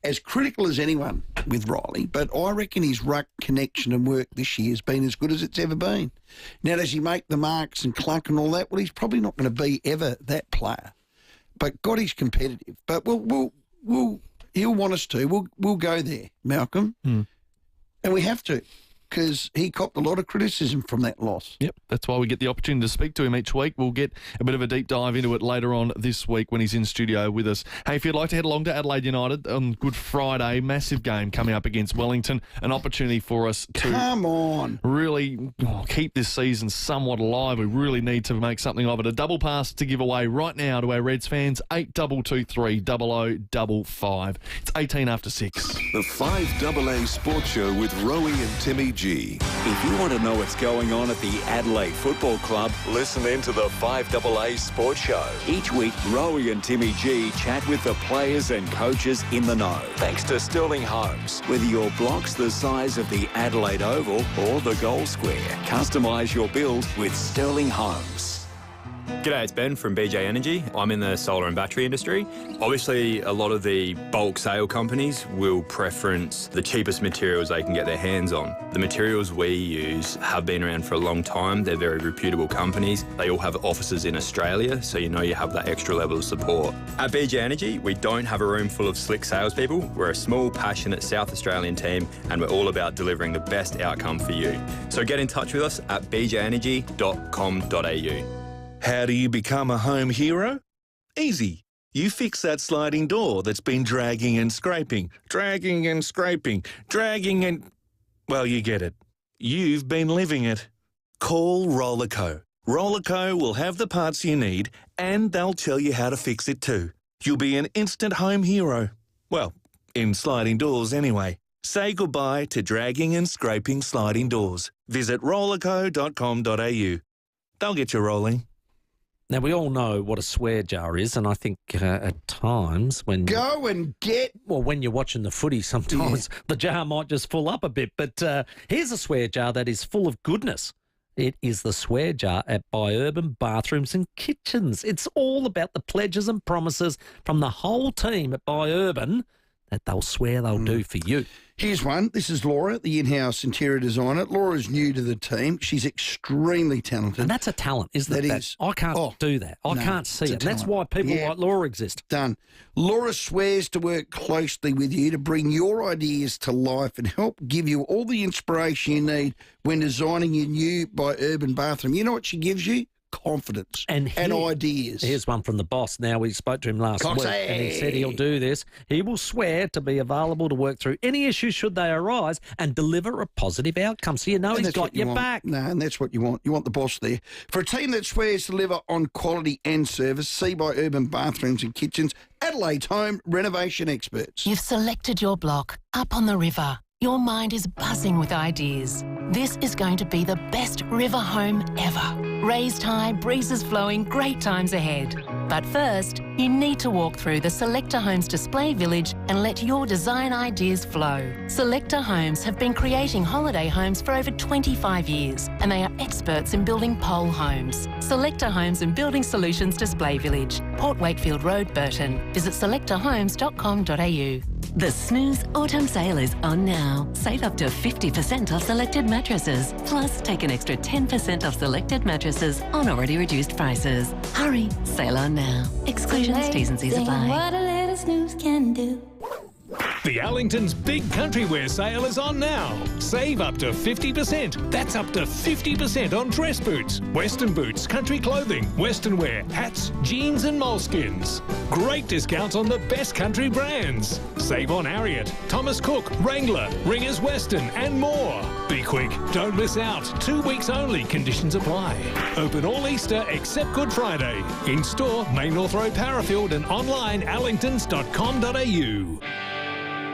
as critical as anyone with Riley, but I reckon his ruck connection and work this year has been as good as it's ever been. Now, does he make the marks and clunk and all that? Well, he's probably not going to be ever that player. But God, he's competitive. But he'll want us to. We'll go there, Malcolm. And we have to, because he copped a lot of criticism from that loss. Yep, that's why we get the opportunity to speak to him each week. We'll get a bit of a deep dive into it later on this week when he's in studio with us. Hey, if you'd like to head along to Adelaide United on Good Friday, massive game coming up against Wellington, an opportunity for us to really keep this season somewhat alive. We really need to make something of it. A double pass to give away right now to our Reds fans, 8223 0055. It's 18 after 6. The 5AA Sports Show with Rowey and Timmy G. If you want to know what's going on at the Adelaide Football Club, listen in to the 5AA Sports Show. Each week, Rory and Timmy G chat with the players and coaches in the know. Thanks to Sterling Homes. Whether your block's the size of the Adelaide Oval or the goal square, customise your build with Sterling Homes. G'day, it's Ben from BJ Energy. I'm in the solar and battery industry. Obviously, a lot of the bulk sale companies will preference the cheapest materials they can get their hands on. The materials we use have been around for a long time. They're very reputable companies. They all have offices in Australia, so you know you have that extra level of support. At BJ Energy, we don't have a room full of slick salespeople. We're a small, passionate South Australian team, and we're all about delivering the best outcome for you. So get in touch with us at bjenergy.com.au. How do you become a home hero? Easy. You fix that sliding door that's been dragging and scraping, dragging and scraping, dragging and... Well, you get it. You've been living it. Call Rollerco. Rollerco will have the parts you need and they'll tell you how to fix it too. You'll be an instant home hero. Well, in sliding doors anyway. Say goodbye to dragging and scraping sliding doors. Visit rollerco.com.au. They'll get you rolling. Now, we all know what a swear jar is, and I think at times when... Go and get... Well, when you're watching the footy, sometimes the jar might just fill up a bit. But here's a swear jar that is full of goodness. It is the swear jar at Urban Bathrooms and Kitchens. It's all about the pledges and promises from the whole team at Urban that they'll swear they'll do for you. Here's one. This is Laura, the in-house interior designer. Laura's new to the team. She's extremely talented. And that's a talent, isn't it? That is. I can't do that. I can't see it. And that's why people like Laura exist. Done. Laura swears to work closely with you to bring your ideas to life and help give you all the inspiration you need when designing your new Urban bathroom. You know what she gives you? Confidence and ideas. Here's one from the boss. Now, we spoke to him last week and he said he'll do this. He will swear to be available to work through any issues should they arise and deliver a positive outcome. So you know he's got your back. No, and that's what you want. You want the boss there. For a team that swears to deliver on quality and service, see Urban Bathrooms and Kitchens, Adelaide's home renovation experts. You've selected your block up on the river. Your mind is buzzing with ideas. This is going to be the best river home ever. Raised high, breezes flowing, great times ahead. But first, you need to walk through the Selector Homes display village and let your design ideas flow. Selector Homes have been creating holiday homes for over 25 years, and they are experts in building pole homes. Selector Homes and Building Solutions Display Village, Port Wakefield Road, Burton. Visit selectorhomes.com.au. The Snooze Autumn Sale is on now. Save up to 50% off selected mattresses. Plus, take an extra 10% off selected mattresses on already reduced prices. Hurry, sale on now. Exclusions, T's and C's apply. What a little snooze can do. The Allington's Big Country Wear sale is on now. Save up to 50%. That's up to 50% on dress boots, western boots, country clothing, western wear, hats, jeans and moleskins. Great discounts on the best country brands. Save on Harriet, Thomas Cook, Wrangler, Ringers Western and more. Be quick, don't miss out. 2 weeks only, conditions apply. Open all Easter except Good Friday. In store, Main North Road, Parafield and online allingtons.com.au.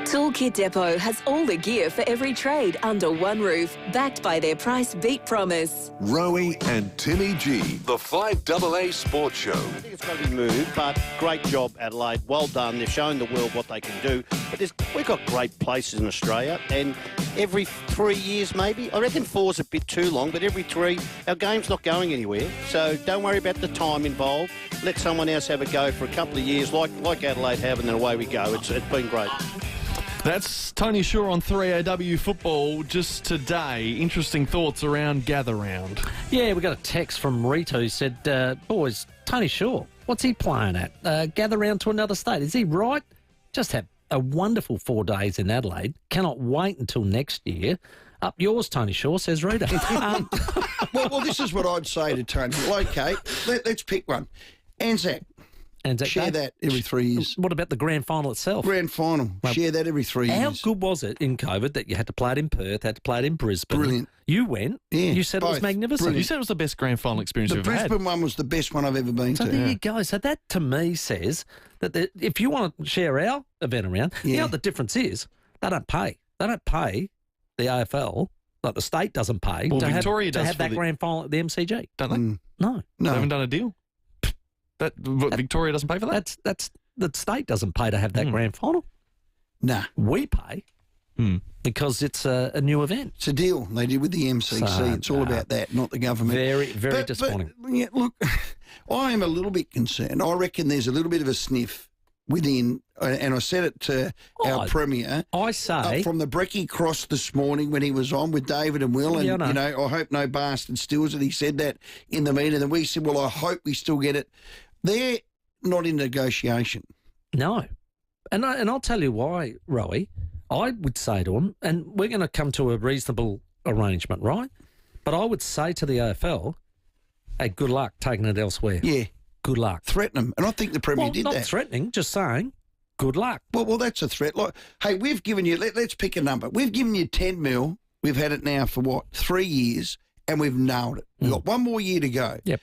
Toolkit Depot has all the gear for every trade under one roof, backed by their price beat promise. Rowey and Timmy G, the 5AA Sports Show. I think it's got to be moved, but great job, Adelaide. Well done. They've shown the world what they can do. But we've got great places in Australia, and every 3 years maybe, I reckon 4's a bit too long, but every 3, our game's not going anywhere. So don't worry about the time involved. Let someone else have a go for a couple of years, like Adelaide have, and then away we go. It's been great. That's Tony Shaw on 3AW Football just today. Interesting thoughts around Gather Round. Yeah, we got a text from Rita who said, boys, Tony Shaw, what's he playing at? Gather Round to another state. Is he right? Just had a wonderful 4 days in Adelaide. Cannot wait until next year. Up yours, Tony Shaw, says Rita. Well, this is what I'd say to Tony. Okay, let's pick one. Anzac. Share that every 3 years. What about the grand final itself? Grand final. Share that every 3 years. How good was it in COVID that you had to play it in Perth, had to play it in Brisbane? Brilliant. You went. Yeah, you said it was magnificent. Brilliant. You said it was the best grand final experience you've ever had. The Brisbane one was the best one I've ever been to. So there you go. So that, to me, says that if you want to share our event around, you know what the difference is? They don't pay. They don't pay the AFL, like the state doesn't pay, well, to Victoria have, does have that grand final at the MCG. Don't they? No. They haven't done a deal? Victoria doesn't pay for that? That's the state doesn't pay to have that grand final. Nah. We pay because it's a new event. It's a deal they did with the MCC. It's all about that, not the government. Very, very disappointing. But, yeah, look, I am a little bit concerned. I reckon there's a little bit of a sniff within, and I said it to our Premier. I say... from the Brekkie Cross this morning when he was on with David and Will, and, I hope no bastard steals it. He said that in the meeting, and we said, well, I hope we still get it. They're not in negotiation. No. And I'll tell you why, Rowey. I would say to him, and we're going to come to a reasonable arrangement, right? But I would say to the AFL, hey, good luck taking it elsewhere. Yeah. Good luck. Threaten them. And I think the Premier did that. Not threatening, just saying, good luck. Well, that's a threat. Like, hey, we've given you, let's pick a number. We've given you 10 mil. We've had it now for, 3 years, and we've nailed it. We've got one more year to go. Yep.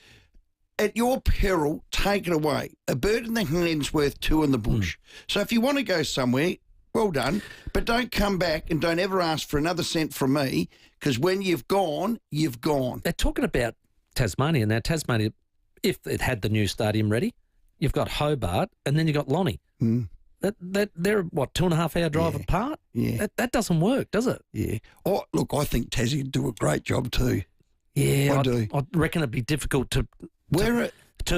At your peril, take it away. A bird in the hand's worth two in the bush. So if you want to go somewhere, well done, but don't come back and don't ever ask for another cent from me, because when you've gone, you've gone. They're talking about Tasmania. Now, Tasmania, if it had the new stadium ready, you've got Hobart and then you've got Lonnie. They're, 2.5 hour drive apart? Yeah. That doesn't work, does it? Yeah. Oh, look, I think Tassie would do a great job too. Yeah, I do. I reckon it'd be difficult to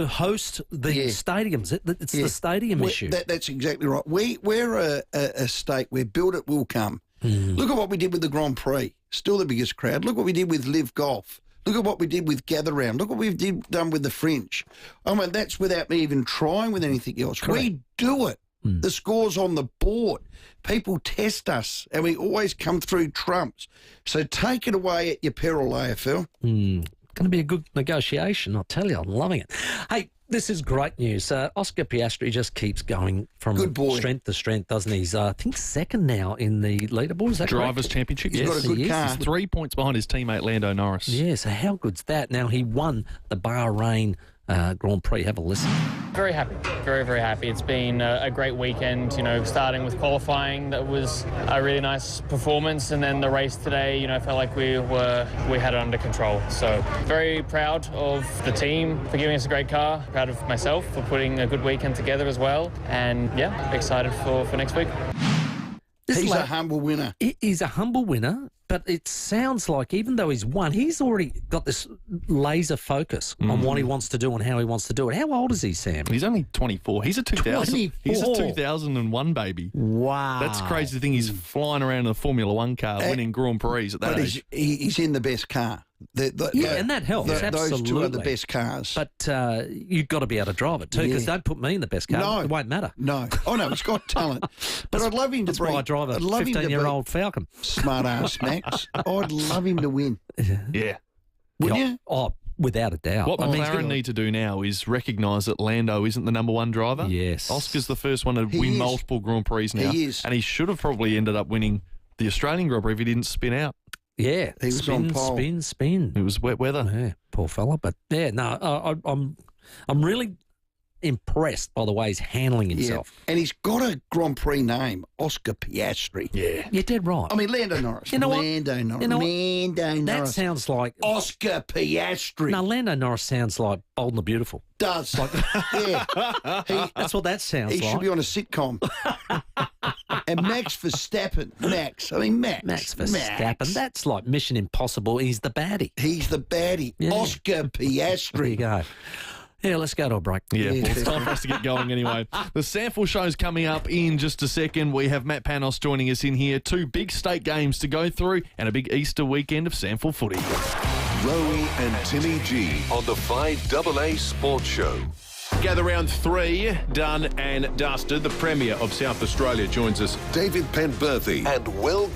host the stadiums. It's the stadium issue. That's exactly right. We're a state where build it will come. Look at what we did with the Grand Prix. Still the biggest crowd. Look what we did with Live Golf. Look at what we did with Gather Round. Look what we've done with the Fringe. I mean, that's without me even trying with anything else. Correct. We do it. The score's on the board. People test us, and we always come through trumps. So take it away at your peril, AFL. Going to be a good negotiation, I'll tell you. I'm loving it. Hey, this is great news. Oscar Piastri just keeps going from strength to strength, doesn't he? He's, I think, second now in the leaderboard. Is that Drivers' Championship. He's got a good car. He's 3 points behind his teammate Lando Norris. Yeah, so how good's that? Now, he won the Bahrain Grand Prix. Have a listen. Very happy, very, very happy. It's been a great weekend, starting with qualifying. That was a really nice performance, and then the race today, felt like we had it under control. So very proud of the team for giving us a great car, proud of myself for putting a good weekend together as well, and excited for next week. He's a humble winner. He's a humble winner, but it sounds like even though he's won, he's already got this laser focus on what he wants to do and how he wants to do it. How old is he, Sam? He's only 24. He's a 2001 baby. Wow. That's the crazy thing. He's flying around in a Formula One car, winning Grand Prix at that age. He's in the best car. And that helps. Absolutely. Those two are the best cars. But you've got to be able to drive it too, because don't put me in the best car. No. It won't matter. No. Oh, no, he's got talent. But I'd love him to That's why I drive a 15-year-old Falcon. Smart ass, Max. I'd love him to win. Yeah. Wouldn't you? Oh, without a doubt. What McLaren need to do now is recognise that Lando isn't the number one driver. Yes. Oscar's the first one to win multiple Grand Prix now. He is. And he should have probably ended up winning the Australian Grand Prix if he didn't spin out. Yeah, he was on pole. Spin. It was wet weather. Yeah, poor fella. But I'm really impressed by the way he's handling himself. Yeah. And he's got a Grand Prix name, Oscar Piastri. Yeah, you're dead right. I mean, Lando Norris. You know what? Lando Norris. You know what? Lando Norris. That sounds like Oscar Piastri. No, Lando Norris sounds like Bold and the Beautiful. Does. Yeah. That's what that sounds like. He should be on a sitcom. And Max Verstappen. Max Verstappen. That's like Mission Impossible. He's the baddie. He's the baddie. Yeah. Oscar Piastri. There you go. Yeah, let's go to a break. Yeah, well, it's time for us to get going anyway. The sample show's coming up in just a second. We have Matt Panos joining us in here. 2 big state games to go through and a big Easter weekend of sample footy. Rowey and Timmy G on the 5AA Sports Show. Gather round 3, done and dusted. The Premier of South Australia joins us. David Penberthy and Will